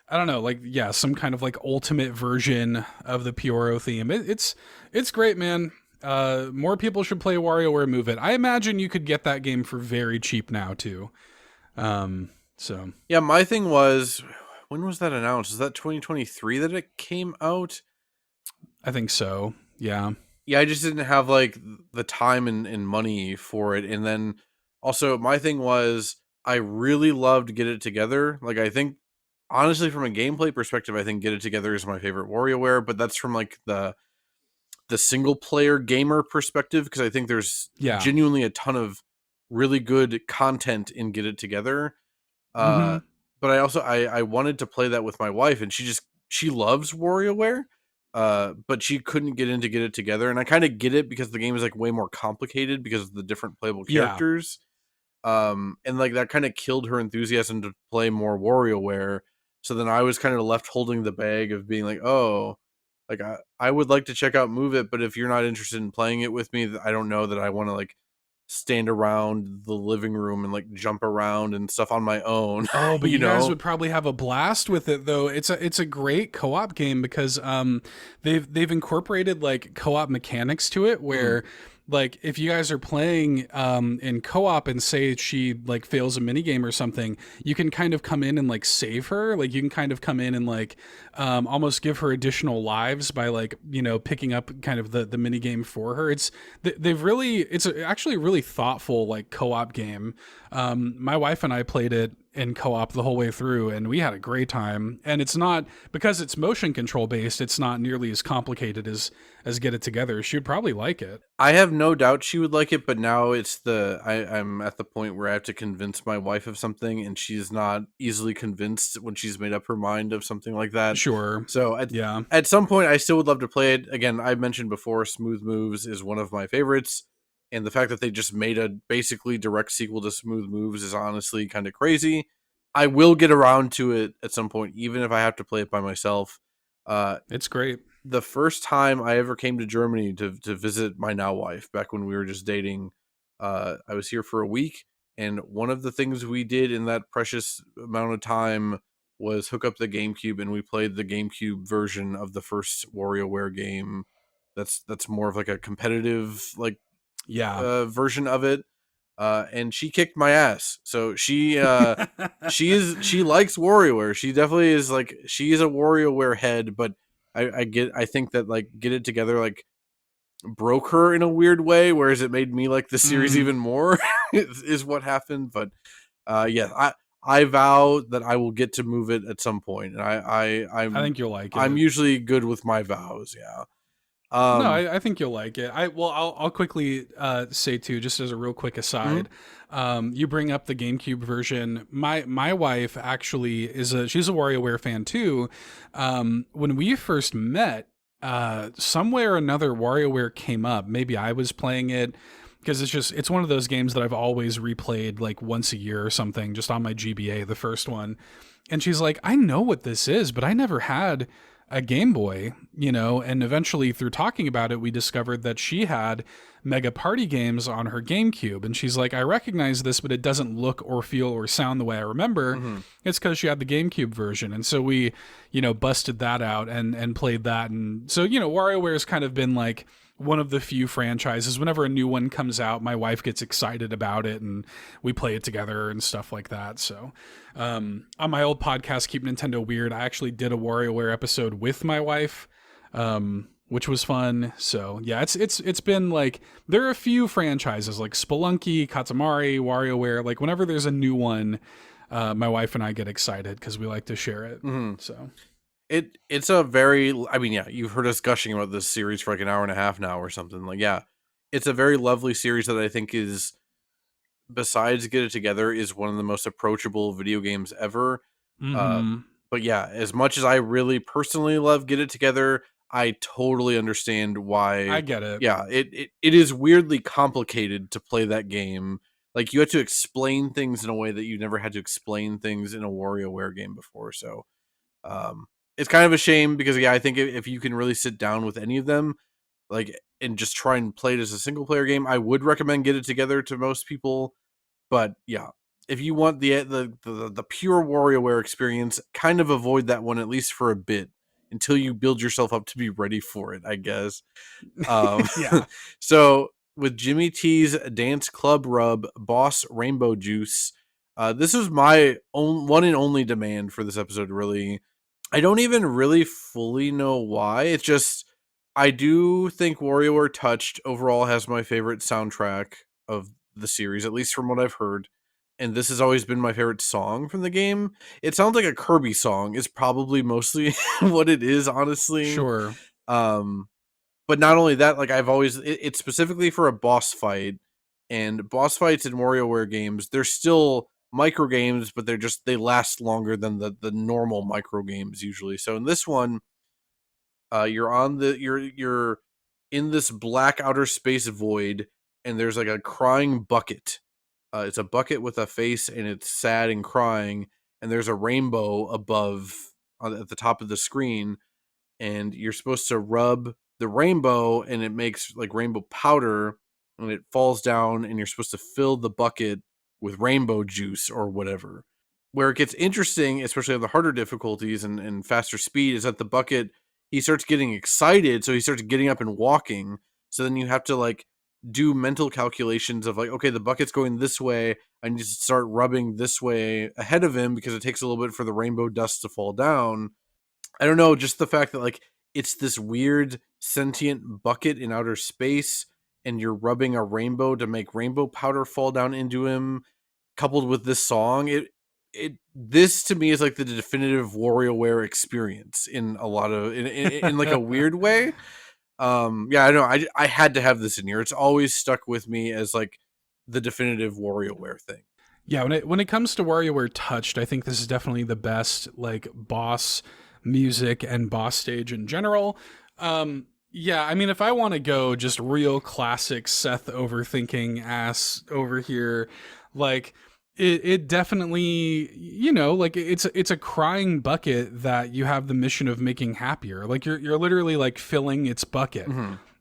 I don't know, like, yeah, some kind of like ultimate version of the Pyoro theme. It's great, man. More people should play WarioWare Move It. I imagine you could get that game for very cheap now too. So yeah, my thing was, when was that announced? Is that 2023 that it came out? I think so. Yeah. Yeah, I just didn't have like the time and money for it. And then also my thing was, I really loved Get It Together. Like I think honestly, from a gameplay perspective, I think Get It Together is my favorite WarioWare, but that's from like the single player gamer perspective, because I think there's genuinely a ton of really good content in Get It Together. But I also I wanted to play that with my wife, and she loves WarioWare, but she couldn't get into Get It Together, and I kind of get it because the game is like way more complicated because of the different playable characters. And like that kind of killed her enthusiasm to play more WarioWare. So then I was kind of left holding the bag of being like, oh, like I would like to check out Move It, but if you're not interested in playing it with me, I don't know that I want to like stand around the living room and like jump around and stuff on my own. Oh, but you guys would probably have a blast with it though. It's a great co-op game because they've incorporated like co-op mechanics to it where like if you guys are playing in co-op and say she like fails a minigame or something, you can kind of come in and like save her. Like you can kind of come in and like almost give her additional lives by like, you know, picking up kind of the minigame for her. It's actually a really thoughtful like co-op game. My wife and I played it in co-op the whole way through and we had a great time. And it's not, because it's motion control based, it's not nearly as complicated as Get It Together. She would probably like it. I have no doubt she would like it, but now it's I'm at the point where I have to convince my wife of something, and she's not easily convinced when she's made up her mind of something like that. Sure. So at some point I still would love to play it. Again, I mentioned before, Smooth Moves is one of my favorites, And the fact that they just made a basically direct sequel to Smooth Moves is honestly kind of crazy. I will get around to it at some point, even if I have to play it by myself. It's great. The first time I ever came to Germany to visit my now wife, back when we were just dating, I was here for a week, and one of the things we did in that precious amount of time was hook up the GameCube, and we played the GameCube version of the first WarioWare game. That's more of like a competitive version of it. And she kicked my ass. So she likes WarioWare. She definitely is like, she's a WarioWare head, but I think that like Get It Together like broke her in a weird way, whereas it made me like the series even more is what happened. But yeah, I vow that I will get to move it at some point, and I think you'll like it. I'm usually good with my vows. Yeah. No, I think you'll like it. I'll quickly say too, just as a real quick aside, you bring up the GameCube version. My wife actually she's a WarioWare fan too. When we first met, somewhere or another WarioWare came up. Maybe I was playing it, because it's one of those games that I've always replayed like once a year or something, just on my GBA, the first one. And she's like, I know what this is, but I never had a Game Boy, and eventually through talking about it, we discovered that she had Mega Party games on her GameCube. And she's like, I recognize this, but it doesn't look or feel or sound the way I remember. It's because she had the GameCube version. And so we, busted that out and played that. And so, WarioWare has kind of been like one of the few franchises. Whenever a new one comes out, my wife gets excited about it and we play it together and stuff like that. So on my old podcast, Keep Nintendo Weird, I actually did a WarioWare episode with my wife, which was fun. So yeah, it's been like, there are a few franchises like Spelunky, Katamari, WarioWare. Like whenever there's a new one, my wife and I get excited because we like to share it. So it's a very, I mean, yeah, you've heard us gushing about this series for like an hour and a half now or something. Like, yeah, it's a very lovely series that I think is, besides Get It Together, is one of the most approachable video games ever. But yeah, as much as I really personally love Get It Together, I totally understand why. I get it. Yeah, it is weirdly complicated to play that game. Like, you have to explain things in a way that you never had to explain things in a WarioWare game before. So, it's kind of a shame because, yeah, I think if you can really sit down with any of them, like, and just try and play it as a single player game, I would recommend Get It Together to most people. But yeah, if you want the pure WarioWare experience, kind of avoid that one, at least for a bit, until you build yourself up to be ready for it, I guess. Yeah. So with Jimmy T's Dance Club Rub Boss Rainbow Juice, this was my one and only demand for this episode, really. I don't even really fully know why. It's just, I do think WarioWare Touched overall has my favorite soundtrack of the series, at least from what I've heard. And this has always been my favorite song from the game. It sounds like a Kirby song is probably mostly what it is, honestly. Sure. But not only that, like it's specifically for a boss fight, and boss fights in WarioWare games, they're still microgames, but they last longer than the normal microgames usually. So in this one, you're in this black outer space void, and there's like a crying bucket. It's a bucket with a face, and it's sad and crying, and there's a rainbow above at the top of the screen, and you're supposed to rub the rainbow, and it makes like rainbow powder, and it falls down, and you're supposed to fill the bucket with rainbow juice or whatever. Where it gets interesting, especially on the harder difficulties and faster speed, is that the bucket, he starts getting excited, so he starts getting up and walking. So then you have to like do mental calculations of like, okay, the bucket's going this way, I need to start rubbing this way ahead of him because it takes a little bit for the rainbow dust to fall down. I don't know, just the fact that like it's this weird sentient bucket in outer space, and you're rubbing a rainbow to make rainbow powder fall down into him, coupled with this song, this to me is like the definitive WarioWare experience in a lot of in like a weird way. Yeah, I know. I had to have this in here. It's always stuck with me as like the definitive WarioWare thing. Yeah, when it comes to WarioWare Touched, I think this is definitely the best like boss music and boss stage in general. Yeah, I mean, if I want to go just real classic Seth overthinking ass over here, like it definitely, like it's a crying bucket that you have the mission of making happier. Like you're literally like filling its bucket,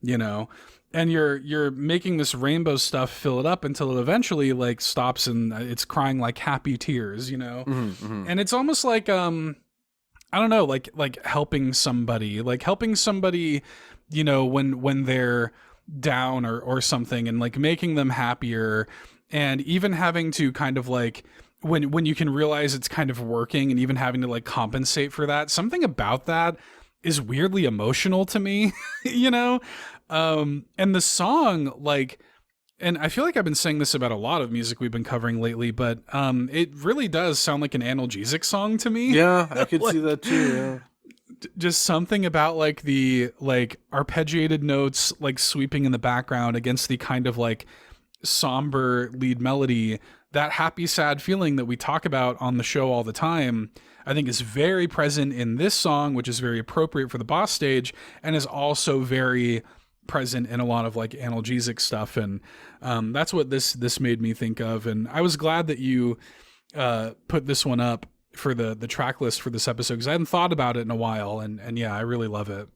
you know, and you're making this rainbow stuff fill it up until it eventually like stops and it's crying like happy tears, and it's almost like I don't know, like helping somebody, when they're down or something, and like making them happier, and even having to kind of like when you can realize it's kind of working, and even having to like compensate for that. Something about that is weirdly emotional to me, and the song, like, and I feel like I've been saying this about a lot of music we've been covering lately, but it really does sound like an analgesic song to me. Yeah, I could Like, see that too. Yeah. just something about like the like arpeggiated notes like sweeping in the background against the kind of like somber lead melody, that happy sad feeling that we talk about on the show all the time, I think is very present in this song, which is very appropriate for the boss stage, and is also very present in a lot of like analgesic stuff. And that's what this made me think of. And I was glad that you put this one up for the track list for this episode, because I hadn't thought about it in a while, and yeah, I really love it.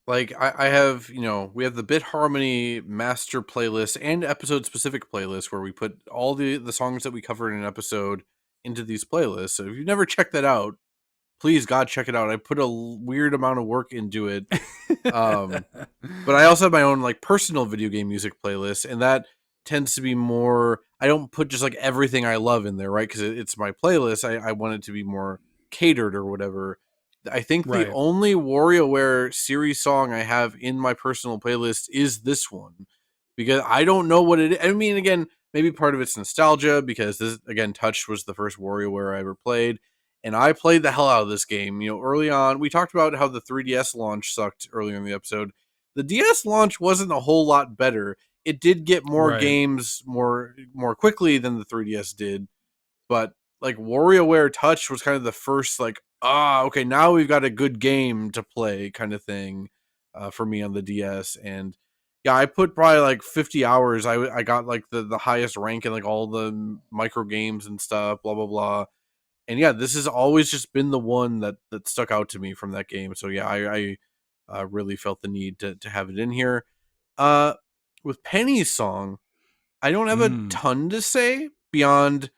Like I have, we have the Bit Harmony master playlist and episode specific playlist where we put all the songs that we cover in an episode into these playlists. So if you've never checked that out, please God check it out. I put a weird amount of work into it. But I also have my own like personal video game music playlist, and that tends to be more, I don't put just like everything I love in there, right? Because it's my playlist. I want it to be more catered or whatever. I think Right. the only WarioWare series song I have in my personal playlist is this one, because I don't know what it is. I mean, again, maybe part of it's nostalgia, because this, again, Touch was the first WarioWare I ever played, and I played the hell out of this game. Early on, we talked about how the 3DS launch sucked earlier in the episode. The DS launch wasn't a whole lot better. It did get more Right. games more quickly than the 3DS did, but like WarioWare Touch was kind of the first like, okay, now we've got a good game to play kind of thing for me on the DS. And yeah, I put probably like 50 hours. I got like the highest rank in like all the micro games and stuff, blah blah blah. And yeah, this has always just been the one that stuck out to me from that game. So yeah, I really felt the need to have it in here. With Penny's song, I don't have a ton to say beyond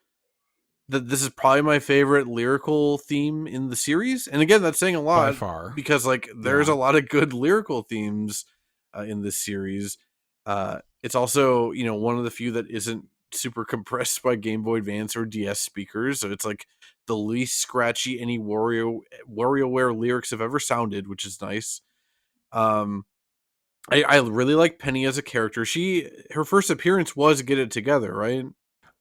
that. This is probably my favorite lyrical theme in the series. And again, that's saying a lot By far. because like there's a lot of good lyrical themes in this series. It's also, one of the few that isn't super compressed by Game Boy Advance or DS speakers. So it's like the least scratchy any WarioWare lyrics have ever sounded, which is nice. I really like Penny as a character. Her first appearance was Get It Together, right?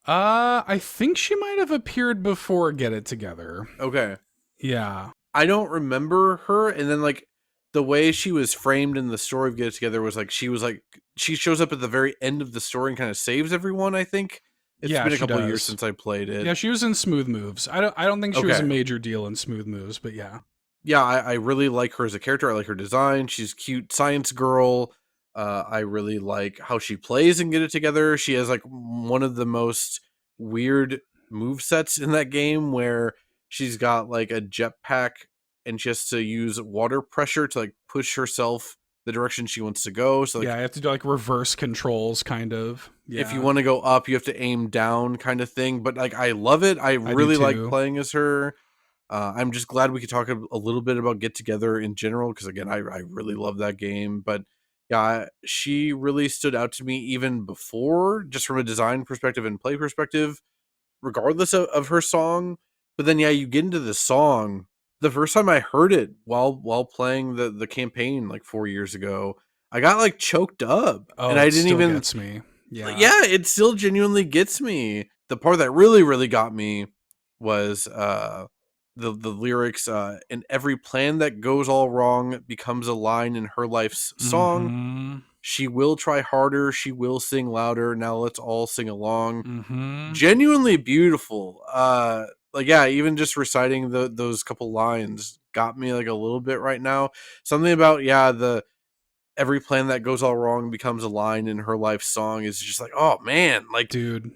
I think she might have appeared before Get It Together. Okay. Yeah. I don't remember her, and then like the way she was framed in the story of Get It Together was like she shows up at the very end of the story and kind of saves everyone, I think. It's been a couple of years since I played it. Yeah, she was in Smooth Moves. I don't think she was a Okay. major deal in Smooth Moves, but yeah. Yeah, I really like her as a character. I like her design. She's cute science girl. I really like how she plays and Get It Together. She has like one of the most weird move sets in that game, where she's got like a jetpack and she has to use water pressure to like push herself the direction she wants to go. So like, yeah, I have to do like reverse controls kind of. Yeah. if you want to go up, you have to aim down kind of thing. But like, I love it. I really like too. playing as her. I'm just glad we could talk a little bit about Get Together in general, because again, I really love that game. But yeah, she really stood out to me even before, just from a design perspective and play perspective, regardless of her song. But then yeah, you get into the song. The first time I heard it while playing the campaign like 4 years ago, I got like choked up, and I it didn't still even gets me. Yeah. yeah, it still genuinely gets me. The part that really got me was the lyrics, and every plan that goes all wrong becomes a line in her life's song. Mhm. She will try harder, she will sing louder, now let's all sing along. Mhm. Genuinely beautiful. Like yeah, even just reciting those couple lines got me like a little bit right now. Something about the every plan that goes all wrong becomes a line in her life song is just like, oh man, like Dude.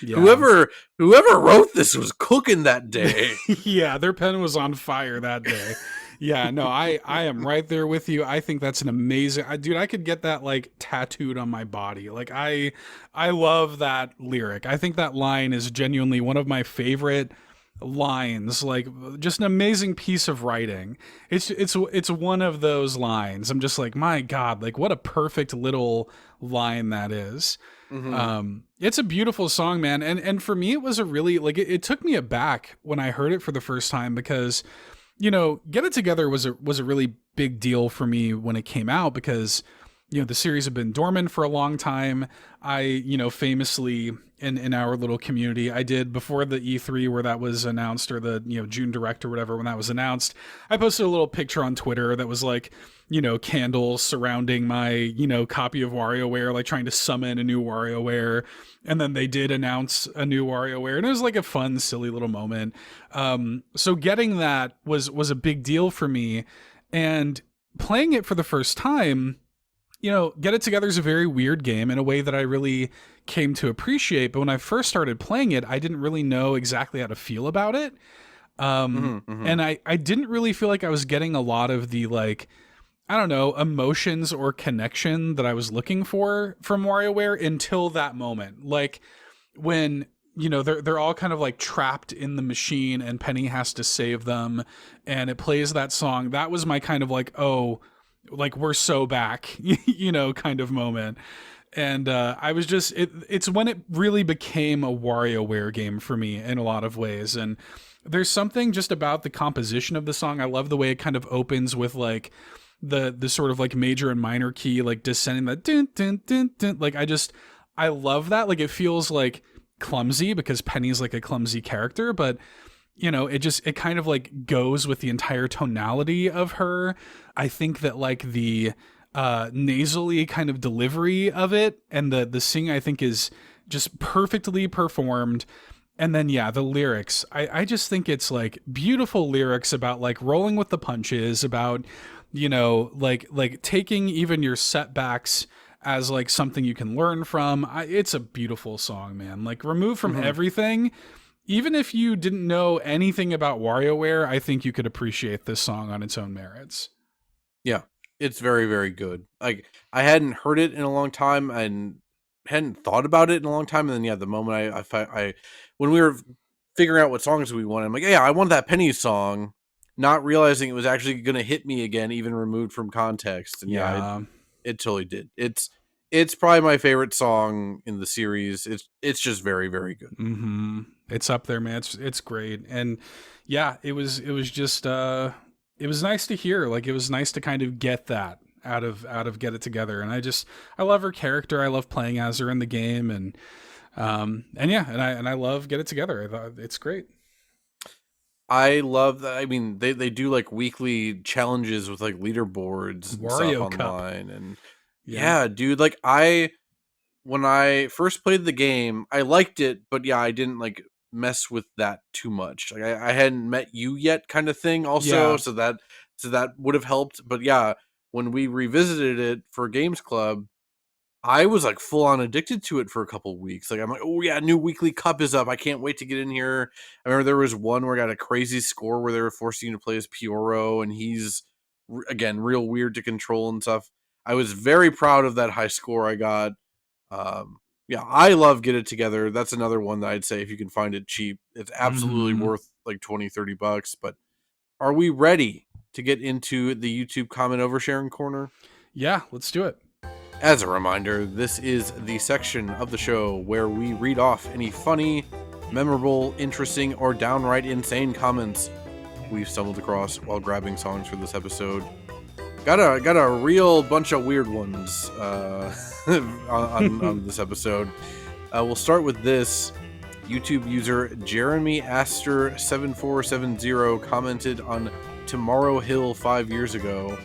Yeah. whoever wrote this was cooking that day. Yeah, their pen was on fire that day. Yeah, no, I am right there with you. I think that's an amazing, dude. I could get that like tattooed on my body. Like I love that lyric. I think that line is genuinely one of my favorite lines. Like just an amazing piece of writing. It's one of those lines. I'm just like, my God, like what a perfect little line that is. It's a beautiful song, man. And for me, it was a really like it took me aback when I heard it for the first time because, you know, Get It Together was a really big deal for me when it came out because, you know, the series had been dormant for a long time. I, you know, famously in our little community, I did before the E3 where that was announced, or the, you know, June Direct or whatever, when that was announced, I posted a little picture on Twitter that was like, you know, candles surrounding my, you know, copy of WarioWare, like trying to summon a new WarioWare. And then they did announce a new WarioWare, and it was like a fun, silly little moment. So getting that was a big deal for me, and playing it for the first time, you know, Get It Together is a very weird game in a way that I really came to appreciate. But when I first started playing it, I didn't really know exactly how to feel about it. And I didn't really feel like I was getting a lot of the, like, I don't know, emotions or connection that I was looking for from WarioWare until that moment. Like when, you know, they're all kind of like trapped in the machine and Penny has to save them and it plays that song. That was my kind of like, oh, like we're so back, you know, kind of moment. And I was just, it's when it really became a WarioWare game for me in a lot of ways. And there's something just about the composition of the song. I love the way it kind of opens with like the sort of like major and minor key, like descending that dun, dun, dun, dun. Like I love that. Like it feels like clumsy because Penny's like a clumsy character, but you know, it kind of like goes with the entire tonality of her. I think that like the nasally kind of delivery of it and the sing, I think, is just perfectly performed. And then, yeah, the lyrics, I just think it's like beautiful lyrics about like rolling with the punches, about, you know, like taking even your setbacks as like something you can learn from. It's a beautiful song, man. Like removed from everything. Even if you didn't know anything about WarioWare, I think you could appreciate this song on its own merits. Yeah, it's very, very good. Like I hadn't heard it in a long time and hadn't thought about it in a long time. And then, yeah, the moment I when we were figuring out what songs we wanted, I'm like, yeah, I want that Penny song, not realizing it was actually going to hit me again, even removed from context. And yeah, it totally did. It's probably my favorite song in the series. It's just very, very good. Mm-hmm. It's up there, man. It's great. And yeah, it was just it was nice to hear. Like it was nice to kind of get that out of Get It Together. And I love her character. I love playing as her in the game, and yeah, and I love Get It Together. I thought it's great. I love that. I mean, they do like weekly challenges with like leaderboards and Wario stuff Cup online, and yeah, dude, like when I first played the game, I liked it, but yeah, I didn't like mess with that too much. Like I hadn't met you yet kind of thing also, so that would have helped. But yeah, when we revisited it for Games Club, I was like full on addicted to it for a couple of weeks. Like I'm like, oh yeah, new weekly cup is up. I can't wait to get in here. I remember there was one where I got a crazy score where they were forcing you to play as Pioro, and he's again real weird to control and stuff. I was very proud of that high score I got. Yeah, I love Get It Together. That's another one that I'd say if you can find it cheap, it's absolutely worth like $20-$30. But are we ready to get into the YouTube comment oversharing corner? Yeah, let's do it. As a reminder, this is the section of the show where we read off any funny, memorable, interesting, or downright insane comments we've stumbled across while grabbing songs for this episode. Got a real bunch of weird ones on this episode. We'll start with this. YouTube user Jeremy Aster 7470 commented on Tomorrow Hill 5 years ago.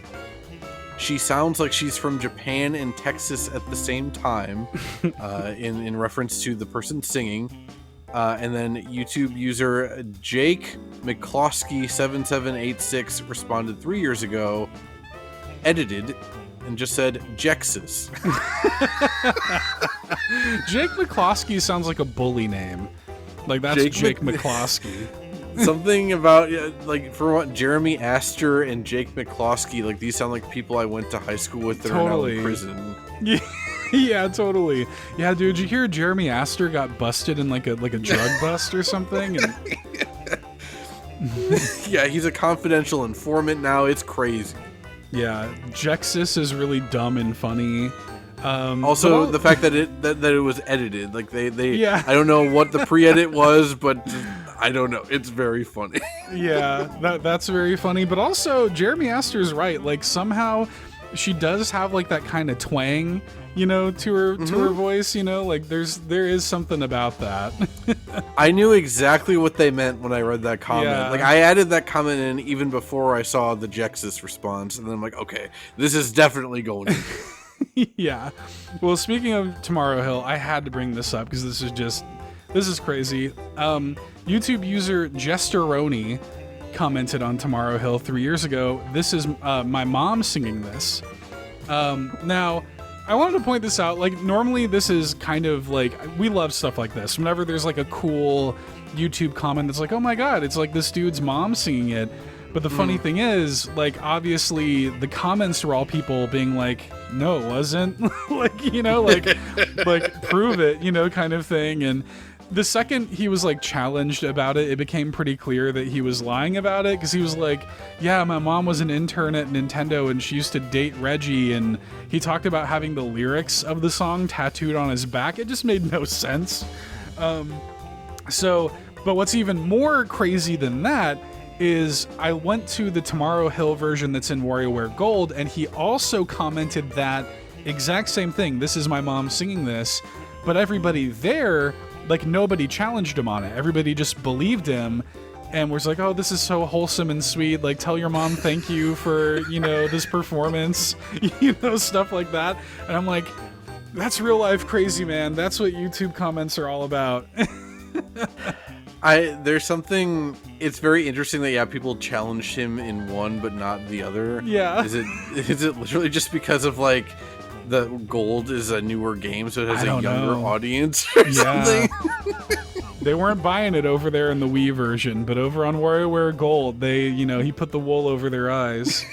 She sounds like she's from Japan and Texas at the same time, in reference to the person singing. And then YouTube user Jake McCloskey 7786 responded 3 years ago. Edited, and just said Jexus. Jake McCloskey sounds like a bully name. Like, that's Jake McCloskey. Something about, like, for what, Jeremy Astor and Jake McCloskey, like, these sound like people I went to high school with that are now in prison. Yeah, totally. Yeah, dude, did you hear Jeremy Astor got busted in like a drug bust or something? And... Yeah, he's a confidential informant now. It's crazy. Yeah, Jexus is really dumb and funny. Also, the fact that it was edited, like they yeah. I don't know what the pre-edit was, but I don't know. It's very funny. Yeah, that's very funny. But also, Jeremy Astor's right. Like, somehow she does have like that kind of twang, you know, to her voice. You know, like there is something about that. I knew exactly what they meant when I read that comment. Yeah. Like, I added that comment in even before I saw the Jexus response, and then I'm like, okay, this is definitely going to be. Yeah. Well, speaking of Tomorrow Hill, I had to bring this up because this is crazy. YouTube user Jesteroni commented on Tomorrow Hill 3 years ago. This is my mom singing this. Now, I wanted to point this out. Like, normally this is kind of like, we love stuff like this. Whenever there's like a cool YouTube comment that's like, oh my god, it's like this dude's mom singing it. But the funny thing is, like, obviously the comments were all people being like, no, it wasn't. Like, you know, like prove it, you know, kind of thing. And the second he was like challenged about it, it became pretty clear that he was lying about it, because he was like, yeah, my mom was an intern at Nintendo and she used to date Reggie, and he talked about having the lyrics of the song tattooed on his back. It just made no sense. But what's even more crazy than that is I went to the Tomorrow Hill version that's in WarioWare Gold, and he also commented that exact same thing. This is my mom singing this, but everybody there, like, nobody challenged him on it. Everybody just believed him and was like, oh, this is so wholesome and sweet. Like, tell your mom thank you for, you know, this performance, you know, stuff like that. And I'm like, that's real life crazy, man. That's what YouTube comments are all about. There's something, it's very interesting that, people challenged him in one but not the other. Yeah. Is it literally just because of, like, the Gold is a newer game, so it has a younger audience or something? They weren't buying it over there in the Wii version, but over on WarioWare Gold, he put the wool over their eyes.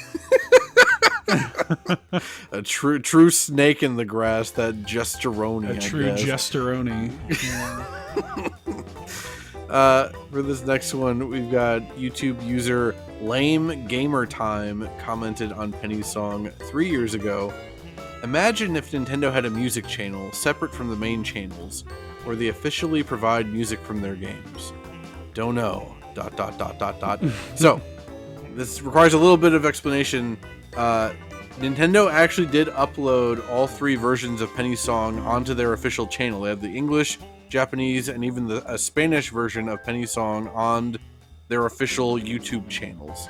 A true snake in the grass, that Jesteroni. A true Jesteroni. For this next one, we've got YouTube user Lame Gamer Time commented on Penny's song 3 years ago. Imagine if Nintendo had a music channel separate from the main channels, where they officially provide music from their games. Don't know. ... So, this requires a little bit of explanation. Nintendo actually did upload all 3 versions of Penny's song onto their official channel. They have the English, Japanese, and even a Spanish version of Penny's song on their official YouTube channels.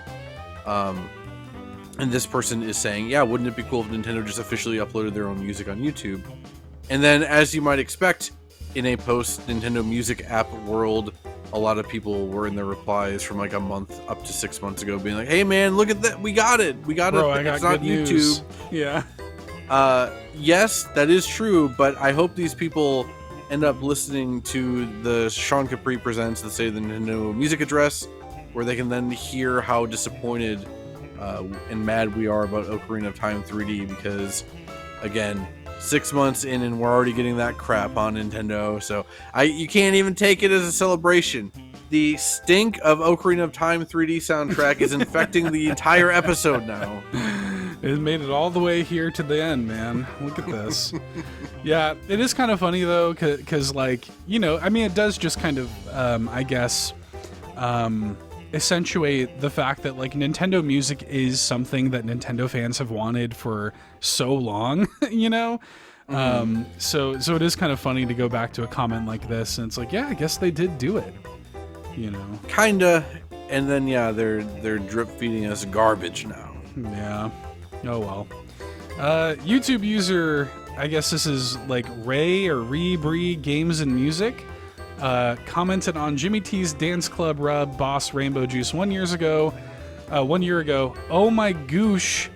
And this person is saying, yeah, wouldn't it be cool if Nintendo just officially uploaded their own music on YouTube? And then, as you might expect, in a post-Nintendo Music app world, a lot of people were in their replies from like a month up to 6 months ago being like, hey man, look at that, we got it! Bro, it's not YouTube. News. Yeah. Yes, that is true, but I hope these people end up listening to the Sean Capri Presents, let's say, the Nintendo Music Address, where they can then hear how disappointed and mad we are about Ocarina of Time 3D, because, again, 6 months in and we're already getting that crap on Nintendo, so you can't even take it as a celebration. The stink of Ocarina of Time 3D soundtrack is infecting the entire episode now. It made it all the way here to the end, man. Look at this. Yeah, it is kind of funny, though, because, like, you know, I mean, it does just kind of, I guess, accentuate the fact that, like, Nintendo music is something that Nintendo fans have wanted for so long, you know? So it is kind of funny to go back to a comment like this, and it's like, yeah, I guess they did do it, you know? Kinda. And then, yeah, they're drip feeding us garbage now. Yeah. Oh, well. YouTube user, I guess this is like Ray or Bree Games and Music, commented on Jimmy T's Dance Club Rub Boss Rainbow Juice 1 year ago. Oh my goosh,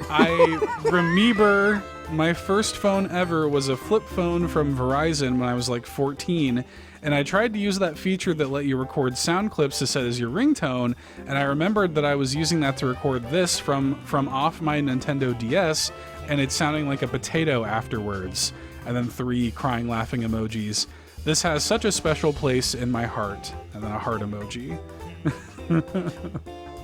I remember my first phone ever was a flip phone from Verizon when I was like 14, and I tried to use that feature that let you record sound clips to set as your ringtone, and I remembered that I was using that to record this from off my Nintendo DS, and it's sounding like a potato afterwards, and then 3 crying laughing emojis. This has such a special place in my heart, and then a heart emoji.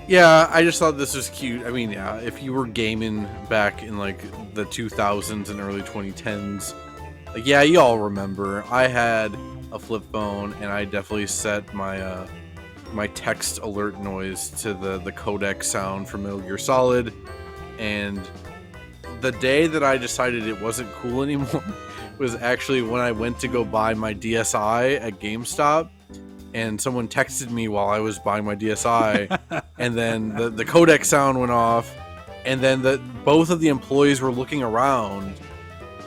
Yeah, I just thought this was cute. I mean, yeah, if you were gaming back in like the 2000s and early 2010s, like, yeah, you all remember. I had a flip phone, and I definitely set my my text alert noise to the codec sound from Metal Gear Solid. And the day that I decided it wasn't cool anymore was actually when I went to go buy my DSi at GameStop. And someone texted me while I was buying my DSi, and then the codec sound went off, and then both of the employees were looking around,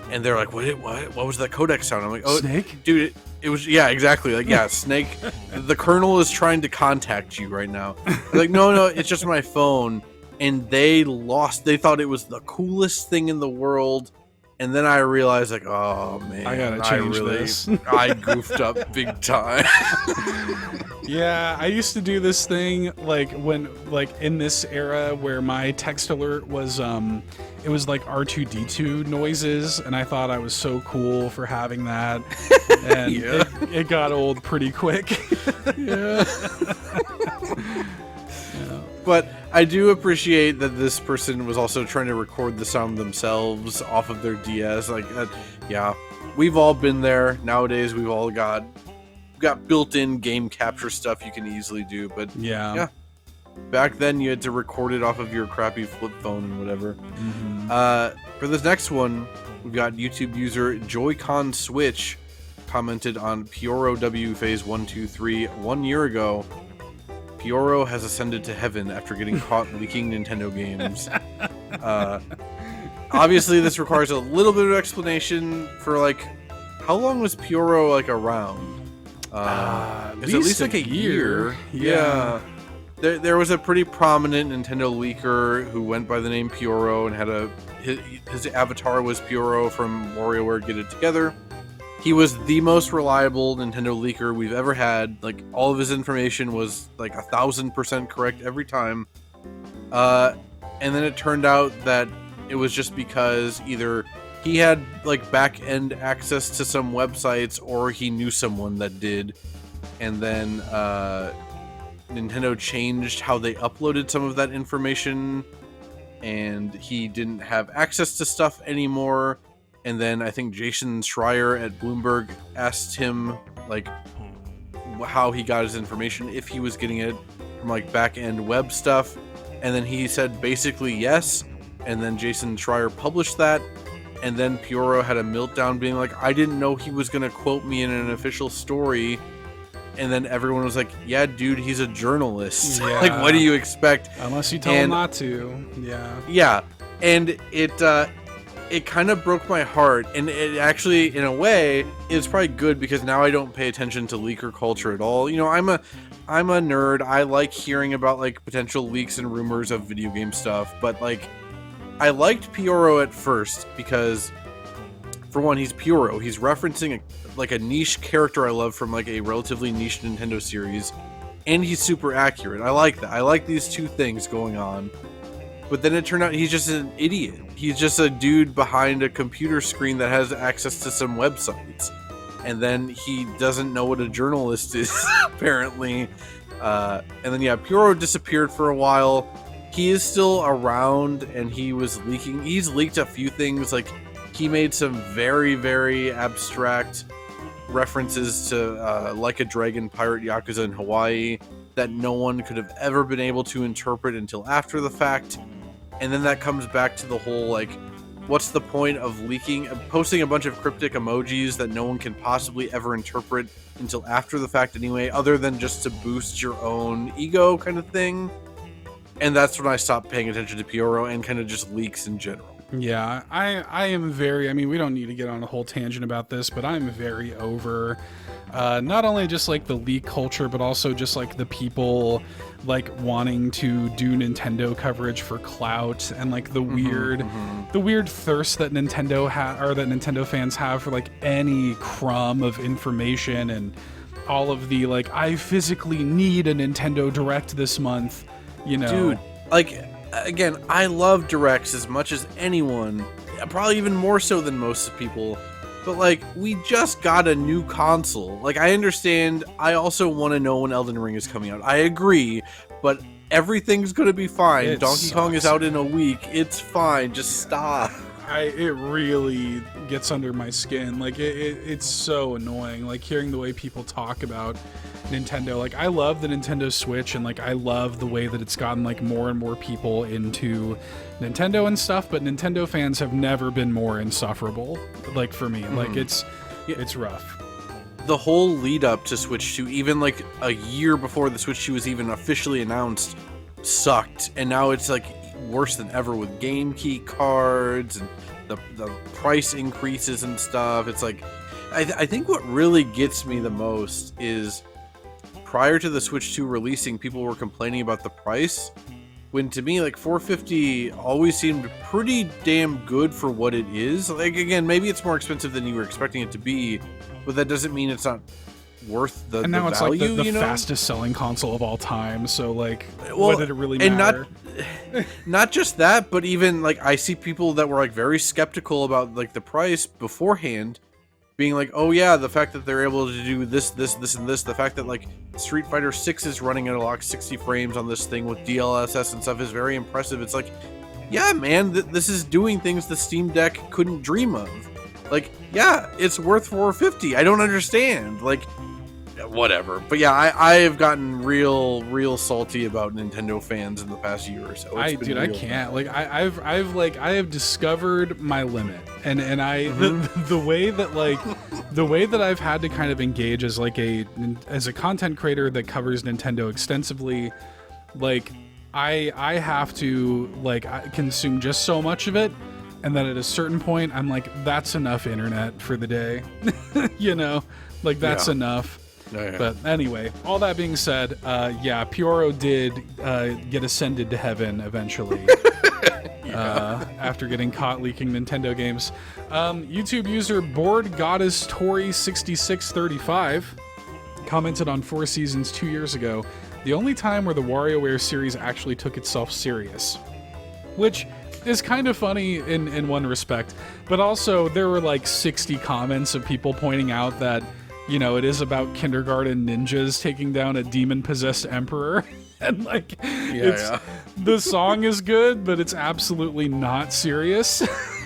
and they're like, what was that codec sound? I'm like, oh, Snake? Dude, it was, yeah, exactly, like, yeah, Snake, the Colonel is trying to contact you right now. I'm like, no, it's just my phone, and they thought it was the coolest thing in the world. And then I realized, like, oh man, I gotta change this. I goofed up big time. Yeah, I used to do this thing like in this era where my text alert was it was like R2D2 noises, and I thought I was so cool for having that, and Yeah. it got old pretty quick. Yeah. But I do appreciate that this person was also trying to record the sound themselves off of their DS. Like, yeah, we've all been there. Nowadays, we've all got built-in game capture stuff you can easily do. But Yeah. back then you had to record it off of your crappy flip phone and whatever. Mm-hmm. For this next one, we've got YouTube user Joy-Con Switch commented on Pyoro W Phase 123 1 year ago. Pyoro has ascended to heaven after getting caught leaking Nintendo games. Obviously, this requires a little bit of explanation for, like, how long was Pyoro, like, around? It's at least like a year. Yeah. There was a pretty prominent Nintendo leaker who went by the name Pyoro and had his avatar was Pyoro from WarioWare Get It Together. He was the most reliable Nintendo leaker we've ever had. Like, all of his information was like 1,000% correct every time. And then it turned out that it was just because either he had like back-end access to some websites or he knew someone that did. And then Nintendo changed how they uploaded some of that information, and he didn't have access to stuff anymore. And then I think Jason Schreier at Bloomberg asked him, like, how he got his information, if he was getting it from, like, back-end web stuff. And then he said basically yes. And then Jason Schreier published that. And then Pyoro had a meltdown being like, I didn't know he was going to quote me in an official story. And then everyone was like, yeah, dude, he's a journalist. Yeah. Like, what do you expect? Unless you tell him not to. Yeah. Yeah. And it kind of broke my heart, and it actually, in a way, is probably good because now I don't pay attention to leaker culture at all. You know, I'm a nerd. I like hearing about, like, potential leaks and rumors of video game stuff, but, like, I liked Pyoro at first because, for one, he's Pyoro. He's referencing a niche character I love from, like, a relatively niche Nintendo series, and he's super accurate. I like that. I like these two things going on. But then it turned out he's just an idiot. He's just a dude behind a computer screen that has access to some websites. And then he doesn't know what a journalist is, apparently. And then, yeah, Pyoro disappeared for a while. He is still around, and he was leaking. He's leaked a few things. Like, he made some very, very abstract references to Like a Dragon, Pirate Yakuza in Hawaii that no one could have ever been able to interpret until after the fact. And then that comes back to the whole, like, what's the point of posting a bunch of cryptic emojis that no one can possibly ever interpret until after the fact anyway, other than just to boost your own ego kind of thing. And that's when I stopped paying attention to Pyoro and kind of just leaks in general. Yeah, I am very, I mean, we don't need to get on a whole tangent about this, but I'm very over Not only just like the leak culture, but also just like the people like wanting to do Nintendo coverage for clout, and like the weird thirst that Nintendo fans have for like any crumb of information, and all of the like, I physically need a Nintendo Direct this month, you know. Dude, like, again, I love Directs as much as anyone, probably even more so than most people. But, like, we just got a new console. Like, I understand. I also want to know when Elden Ring is coming out. I agree, but everything's going to be fine. Donkey Kong is out in a week. It's fine. Just stop. It really gets under my skin. Like, it's so annoying. Like, hearing the way people talk about Nintendo. Like, I love the Nintendo Switch, and like I love the way that it's gotten like more and more people into Nintendo and stuff, but Nintendo fans have never been more insufferable, like, for me. Like, it's rough. The whole lead up to Switch 2, even like a year before the Switch 2 was even officially announced, sucked, and now it's like worse than ever with game key cards and the price increases and stuff. It's like, I think what really gets me the most is, prior to the Switch 2 releasing, people were complaining about the price, when to me, like, $450 always seemed pretty damn good for what it is. Like, again, maybe it's more expensive than you were expecting it to be, but that doesn't mean it's not worth the value. And now it's like the fastest selling console of all time, so like, what did it really matter? And not just that, but even like, I see people that were like very skeptical about like the price beforehand, being like, oh yeah, the fact that they're able to do this, and this, the fact that like Street Fighter 6 is running at a lock 60 frames on this thing with DLSS and stuff is very impressive. It's like, yeah, man, this is doing things the Steam Deck couldn't dream of. Like, yeah, it's worth $450. I don't understand. Like, whatever. But yeah, I have gotten real salty about Nintendo fans in the past year or so. I can't. Like, I have discovered my limit, and I the way that I've had to kind of engage as like as a content creator that covers Nintendo extensively, like I have to like consume just so much of it, and then at a certain point I'm like, that's enough internet for the day. You know, like, that's enough. Oh, yeah. But anyway, all that being said, yeah, Pyoro did get ascended to heaven eventually. After getting caught leaking Nintendo games. YouTube user Board Goddess Tori 6635 commented on Four Seasons 2 years ago, the only time where the WarioWare series actually took itself serious. Which is kind of funny in one respect, but also there were like 60 comments of people pointing out that, you know, it is about kindergarten ninjas taking down a demon-possessed emperor. And like, the song is good, but it's absolutely not serious.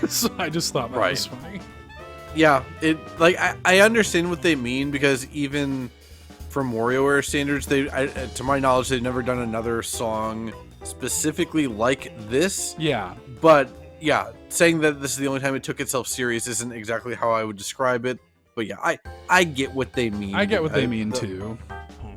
So I just thought that was funny. Yeah, I understand what they mean, because even from WarioWare standards, to my knowledge, they've never done another song specifically like this. Yeah. But yeah, saying that this is the only time it took itself serious isn't exactly how I would describe it. But yeah, I get what they mean. I get what they mean too.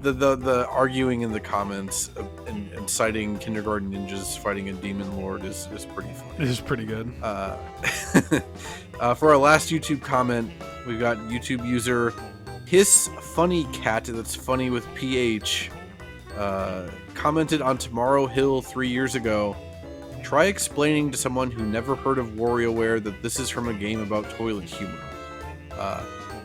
The arguing in the comments and citing kindergarten ninjas fighting a demon lord is pretty funny. It is pretty good. For our last YouTube comment, we've got YouTube user Hiss Funny Cat, that's funny with PH, commented on Tomorrow Hill 3 years ago. Try explaining to someone who never heard of WarioWare that this is from a game about toilet humor.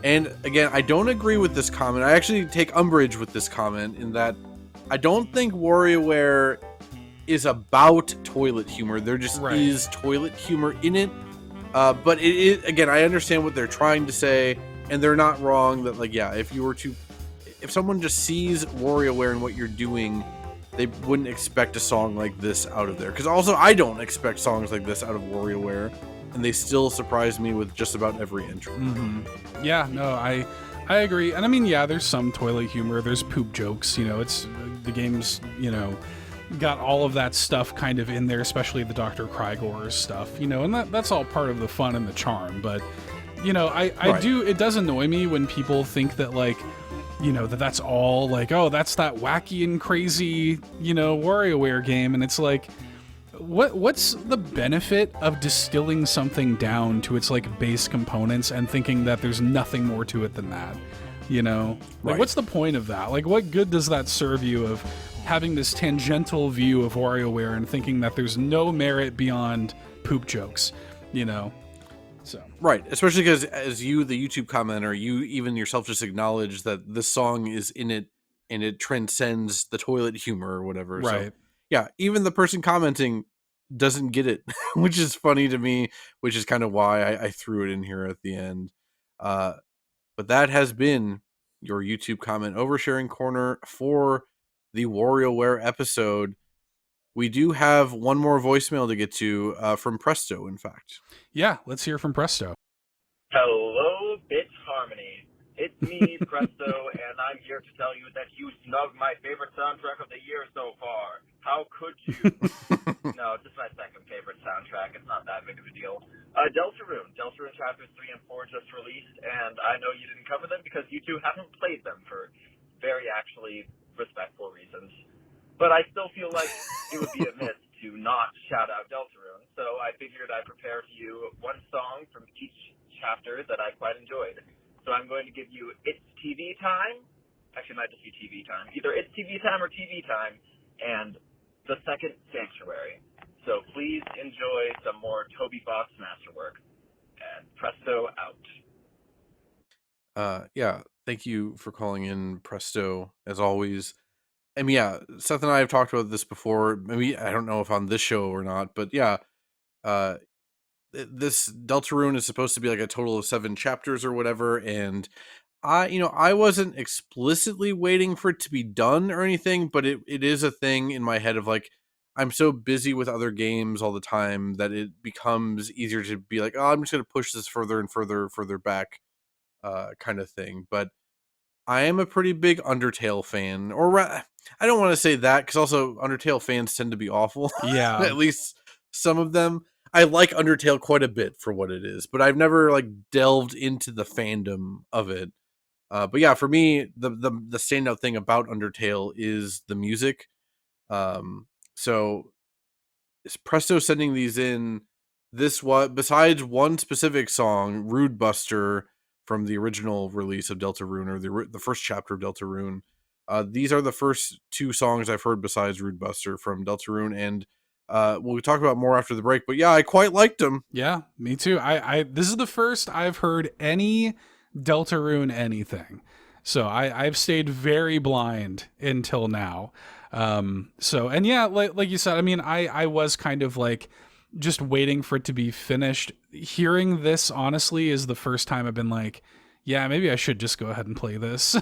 And again, I don't agree with this comment. I actually take umbrage with this comment in that I don't think WarioWare is about toilet humor. There just is toilet humor in it. But it is, again, I understand what they're trying to say, and they're not wrong that, like, yeah, if someone just sees WarioWare and what you're doing, they wouldn't expect a song like this out of there. Because also, I don't expect songs like this out of WarioWare, and they still surprise me with just about every entry. Mm-hmm. Yeah, no, I agree. And I mean, yeah, there's some toilet humor, there's poop jokes, you know, it's the game's, you know, got all of that stuff kind of in there, especially the Dr. Crygor stuff, you know, and that's all part of the fun and the charm. But, you know, I do, it does annoy me when people think that, like, you know, that's all, like, oh, that's that wacky and crazy, you know, WarioWare game. And it's like, what's the benefit of distilling something down to its like base components and thinking that there's nothing more to it than that? You know, like Right. what's the point of that? Like, what good does that serve you of having this tangential view of WarioWare and thinking that there's no merit beyond poop jokes? You know, so Right, especially because as you, the YouTube commenter, you even yourself just acknowledge that this song is in it and it transcends the toilet humor or whatever. So, right. yeah, even the person commenting doesn't get it, which is funny to me, which is kind of why I threw it in here at the end. But that has been your YouTube comment oversharing corner for the WarioWare episode. We do have one more voicemail to get to from Presto, in fact. Yeah, let's hear from Presto. Hello, Bitch Harmony. It's me, Presto, and I'm here to tell you that you snubbed my favorite soundtrack of the year so far. How could you? No, it's just my second favorite soundtrack. It's not that big of a deal. Deltarune Chapters 3 and 4 just released, and I know you didn't cover them because you two haven't played them for very actually respectful reasons. But I still feel like it would be amiss to not shout out Deltarune, so I figured I'd prepare for you one song from each chapter that I quite enjoyed. So I'm going to give you It's TV Time. Actually, it might just be TV Time. Either It's TV Time or TV Time, and the second Sanctuary. So please enjoy some more Toby Fox masterwork. And Presto out. Yeah, thank you for calling in, Presto, as always. I mean, yeah, Seth and I have talked about this before. Maybe, I don't know if on this show or not, but yeah, this Deltarune is supposed to be like a total of 7 chapters or whatever, and I wasn't explicitly waiting for it to be done or anything, but it is a thing in my head of like, I'm so busy with other games all the time that it becomes easier to be like, oh, I'm just going to push this further and further back, kind of thing. But I am a pretty big Undertale fan, I don't want to say that because also Undertale fans tend to be awful. Yeah. At least some of them. I like Undertale quite a bit for what it is, but I've never like delved into the fandom of it. But yeah, for me, the standout thing about Undertale is the music. So is Presto sending these in? This what besides one specific song, Rude Buster, from the original release of Deltarune, or the first chapter of Deltarune. These are the first 2 songs I've heard besides Rude Buster from Deltarune, and we'll talk about more after the break. But yeah, I quite liked them. Yeah, me too. I this is the first I've heard any Deltarune anything. So I've stayed very blind until now. So, and yeah, like you said, I mean, I was kind of like just waiting for it to be finished. Hearing this, honestly, is the first time I've been like, yeah, maybe I should just go ahead and play this.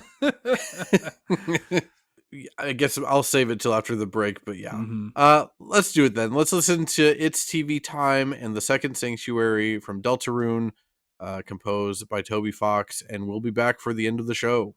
I guess I'll save it till after the break, but yeah. Mhm. Let's do it then. Let's listen to It's TV Time and the second Sanctuary from Deltarune, composed by Toby Fox, and we'll be back for the end of the show.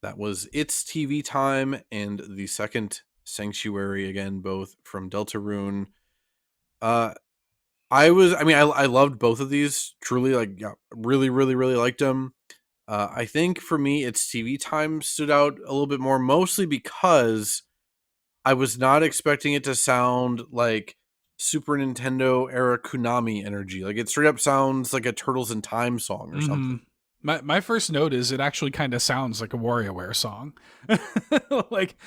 That was It's TV Time and the second Sanctuary, again, both from Deltarune. I loved both of these. Truly, like, yeah, really, really, really liked them. I think for me, It's TV Time stood out a little bit more, mostly because I was not expecting it to sound like Super Nintendo era Konami energy. Like, it straight up sounds like a Turtles in Time song or something. My first note is it actually kind of sounds like a WarioWare song. Like,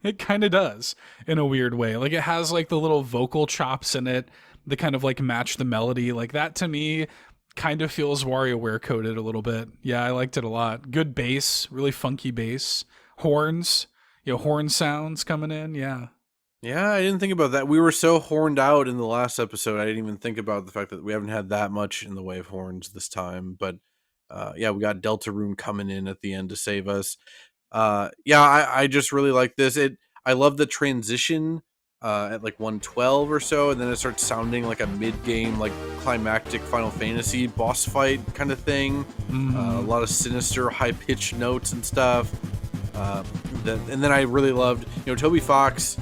it kind of does in a weird way. Like, it has like the little vocal chops in it that kind of like match the melody. Like, that to me kind of feels WarioWare coded a little bit. Yeah, I liked it a lot. Good bass, really funky bass. Horns, horn sounds coming in. Yeah. Yeah, I didn't think about that. We were so horned out in the last episode. I didn't even think about the fact that we haven't had that much in the way of horns this time. But yeah, we got Deltarune coming in at the end to save us. Yeah, I just really like this. I love the transition at like 112 or so, and then it starts sounding like a mid-game, like climactic Final Fantasy boss fight kind of thing. A lot of sinister, high-pitched notes and stuff. And then I really loved, Toby Fox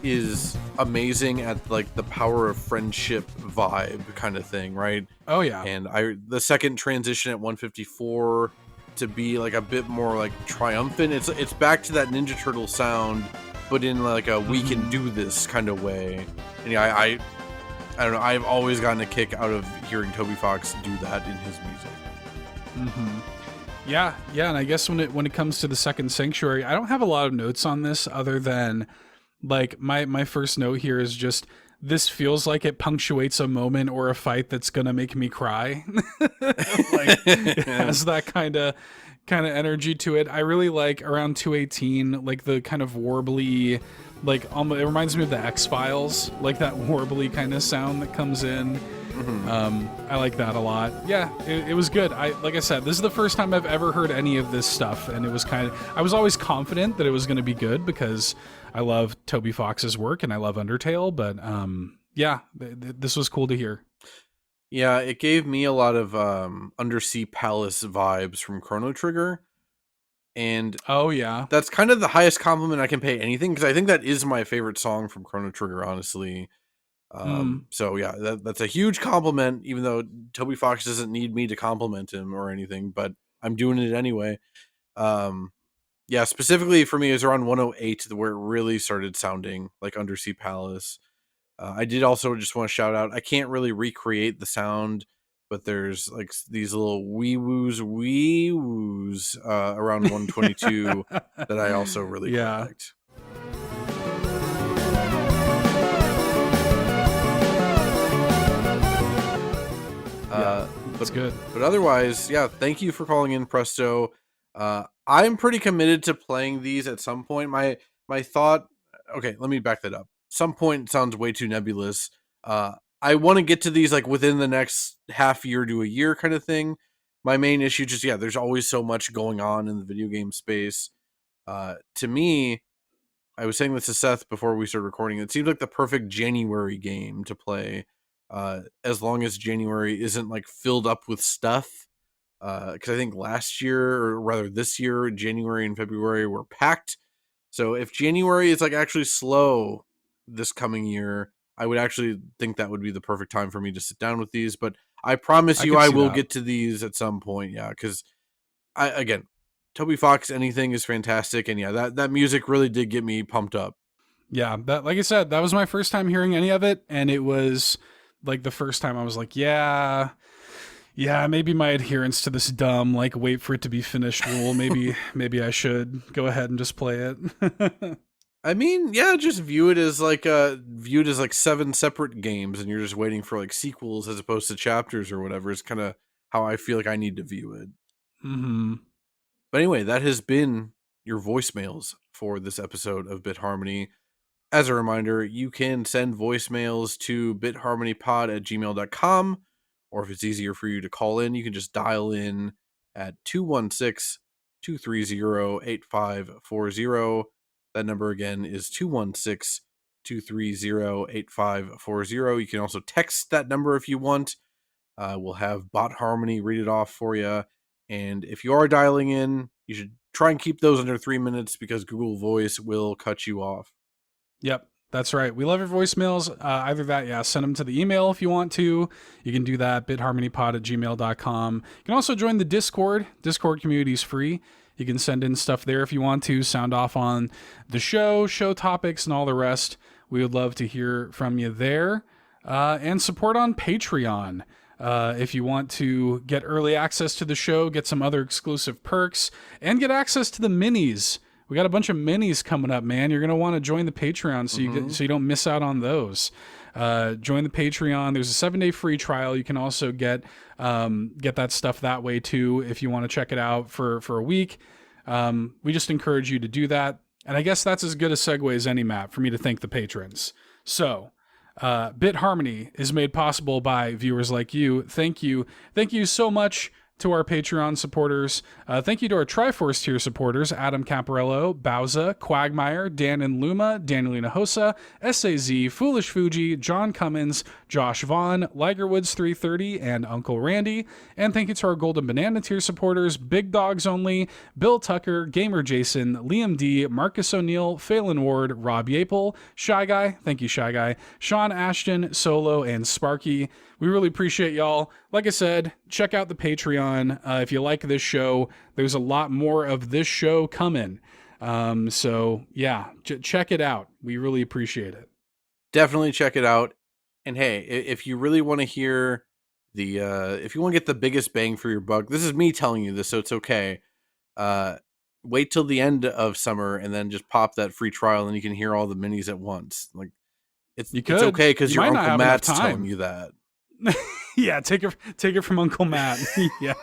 is amazing at like the power of friendship vibe kind of thing, right? Oh yeah. And the second transition at 154 to be like a bit more like triumphant. It's back to that Ninja Turtle sound, but in like a we can do this kind of way. And yeah, I don't know. I've always gotten a kick out of hearing Toby Fox do that in his music. Yeah, and I guess when it comes to the second Sanctuary, I don't have a lot of notes on this other than like my first note here is just this feels like it punctuates a moment or a fight that's gonna make me cry. Like, it has that kind of energy to it. I really like around 218, like the kind of warbly, like it reminds me of the X-Files, like that warbly kind of sound that comes in. I like that a lot. Yeah, it was good. Like I said, this is the first time I've ever heard any of this stuff, and it was I was always confident that it was going to be good because I love Toby Fox's work and I love Undertale, but yeah, this was cool to hear. Yeah, it gave me a lot of Undersea Palace vibes from Chrono Trigger. And oh yeah, that's kind of the highest compliment I can pay anything, because I think that is my favorite song from Chrono Trigger, honestly. So yeah, that's a huge compliment, even though Toby Fox doesn't need me to compliment him or anything, but I'm doing it anyway. Yeah, specifically for me, it was around 108 where it really started sounding like Undersea Palace. I did also just want to shout out, I can't really recreate the sound, but there's like these little wee woos around 122 that I also really quite liked. That's good. But otherwise, yeah, thank you for calling in, Presto. I'm pretty committed to playing these at some point. My thought, okay, let me back that up. Some point sounds way too nebulous. I want to get to these like within the next half year to a year kind of thing. My main issue just, there's always so much going on in the video game space. To me, I was saying this to Seth before we started recording, it seems like the perfect January game to play, as long as January isn't like filled up with stuff. Because I think last year, or rather this year, January and February were packed. So if January is like actually slow this coming year, I would actually think that would be the perfect time for me to sit down with these. But I promise you, I will get to these at some point. Yeah, because again, Toby Fox, anything is fantastic, and yeah, that music really did get me pumped up. Yeah, that, like I said, that was my first time hearing any of it, and it was like the first time I was like, yeah, maybe my adherence to this dumb, like, wait for it to be finished rule, maybe I should go ahead and just play it. I mean, yeah, just view it as like 7 separate games, and you're just waiting for like sequels as opposed to chapters or whatever. Is kind of how I feel like I need to view it. But anyway, that has been your voicemails for this episode of Bit Harmony. As a reminder, you can send voicemails to bitharmonypod@gmail.com, or if it's easier for you to call in, you can just dial in at 216-230-8540. That number again is 216-230-8540. You can also text that number if you want. We'll have Bot Harmony read it off for you. And if you are dialing in, you should try and keep those under 3 minutes because Google Voice will cut you off. Yep. That's right. We love your voicemails. Either that, send them to the email if you want to. You can do that, bitharmonypod@gmail.com. You can also join the Discord. Discord community is free. You can send in stuff there if you want to, sound off on the show topics, and all the rest. We would love to hear from you there. And support on Patreon. If you want to get early access to the show, get some other exclusive perks, and get access to the minis. We got a bunch of minis coming up, man. You're going to want to join the Patreon so you don't miss out on those. Join the Patreon. There's a 7-day free trial. You can also get that stuff that way too if you want to check it out for a week. We just encourage you to do that. And I guess that's as good a segue as any, Matt, for me to thank the patrons. So, Bit Harmony is made possible by viewers like you. Thank you. Thank you so much to our Patreon supporters. Thank you to our Triforce tier supporters, Adam Caparello, Bowza, Quagmire, Dan and Luma, Danielina Hosa, SAZ, Foolish Fujii, John Cummins, Josh Vaughn, Ligerwoods 330, and Uncle Randy. And thank you to our Golden Banana tier supporters, Big Dogs Only, Bill Tucker, Gamer Jason, Liam D, Marcus O'Neill, Phelan Ward, Rob Yapel, Shy Guy, thank you Shy Guy, Sean Ashton, Solo, and Sparky. We really appreciate y'all. Like I said, check out the Patreon. If you like this show, there's a lot more of this show coming. So yeah, check it out. We really appreciate it. Definitely check it out. And hey, if you really want to hear if you want to get the biggest bang for your buck, this is me telling you this, so it's okay. Wait till the end of summer and then just pop that free trial and you can hear all the minis at once. Like it's okay because your Uncle Matt's telling you that. Yeah, take it from Uncle Matt. Yeah.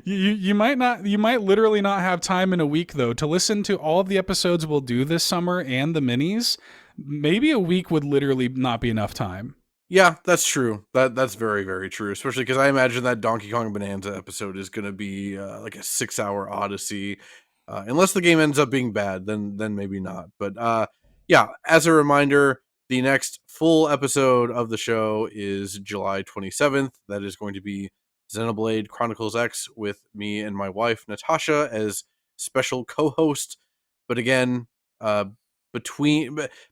you might literally not have time in a week though to listen to all of the episodes we'll do this summer and the minis. Maybe a week would literally not be enough time. Yeah, that's true. That's very, very true. Especially because I imagine that Donkey Kong Bonanza episode is going to be like a 6-hour odyssey. Unless the game ends up being bad, then maybe not. But yeah, as a reminder, the next full episode of the show is July 27th. That is going to be Xenoblade Chronicles X with me and my wife, Natascha, as special co-host. But again,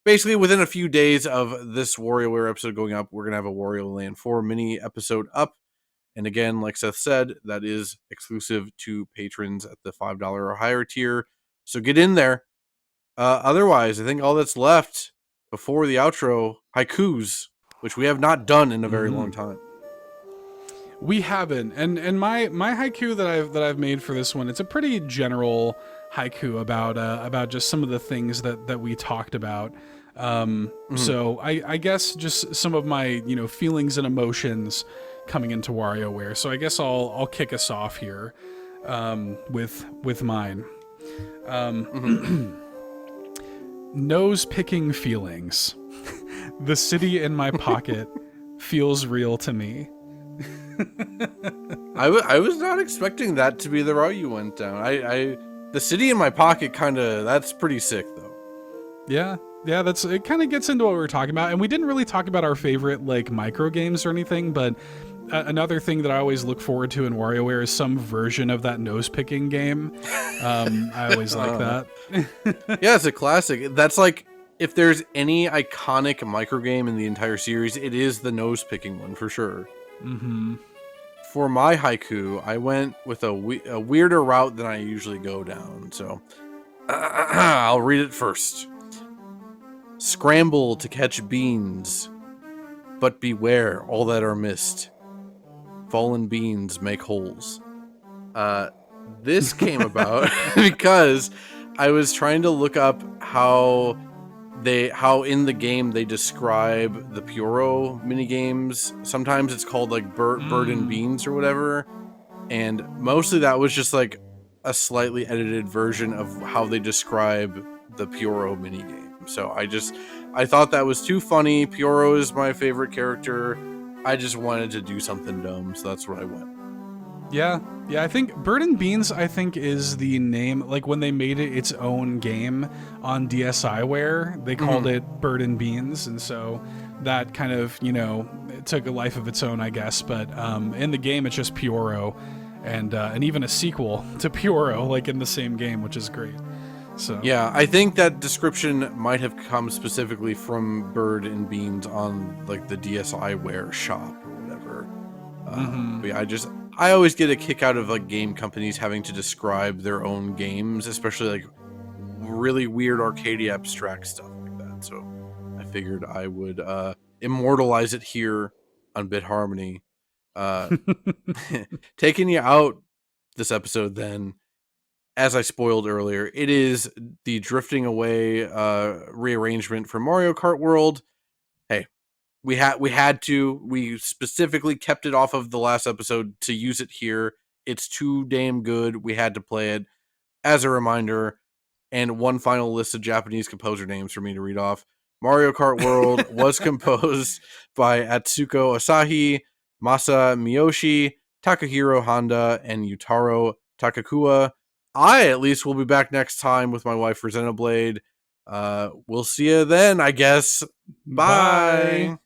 basically within a few days of this WarioWare episode going up, we're going to have a Wario Land 4 mini episode up. And again, like Seth said, that is exclusive to patrons at the $5 or higher tier. So get in there. Otherwise, I think all that's left before the outro, haikus, which we have not done in a very long time. We haven't, and my haiku that I've made for this one, it's a pretty general haiku about just some of the things that we talked about. So I guess just some of my feelings and emotions coming into WarioWare. So I guess I'll kick us off here with mine. Nose-picking feelings. The city in my pocket feels real to me. I was not expecting that to be the route you went down. The city in my pocket that's pretty sick though. Yeah, it kind of gets into what we were talking about, and we didn't really talk about our favorite like micro games or anything, but another thing that I always look forward to in WarioWare is some version of that nose-picking game. I always like that. Yeah, it's a classic. That's like, if there's any iconic micro game in the entire series, it is the nose-picking one for sure. Mm-hmm. For my haiku, I went with a weirder route than I usually go down. So I'll read it first. Scramble to catch beans, but beware all that are missed. Fallen beans make holes. This came about because I was trying to look up how in the game they describe the Pyoro minigames. Sometimes it's called like bird and beans or whatever, and mostly that was just like a slightly edited version of how they describe the Pyoro minigame. So I thought that was too funny. Pyoro is my favorite character. I just wanted to do something dumb, so that's where I went. Yeah, I think Bird and Beans, is the name, like when they made it its own game on DSiWare, they called it Bird and Beans, and so that kind of, it took a life of its own, I guess, but in the game it's just Pyoro, and even a sequel to Pyoro, like in the same game, which is great. So Yeah, I think that description might have come specifically from Bird and Beans on like the DSiWare shop or whatever. But yeah, I always get a kick out of like game companies having to describe their own games, especially like really weird arcadey abstract stuff like that. So I figured I would immortalize it here on Bit Harmony. Taking you out this episode then, as I spoiled earlier, it is the Drifting Away rearrangement from Mario Kart World. Hey, we specifically kept it off of the last episode to use it here. It's too damn good. We had to play it as a reminder. And one final list of Japanese composer names for me to read off. Mario Kart World was composed by Atsuko Asahi, Masa Miyoshi, Takuhiro Honda, and Yutaro Takakuwa. I, at least, will be back next time with my wife for Xenoblade. We'll see you then, I guess. Bye.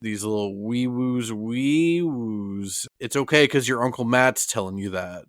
These little wee woos. It's okay because your Uncle Matt's telling you that.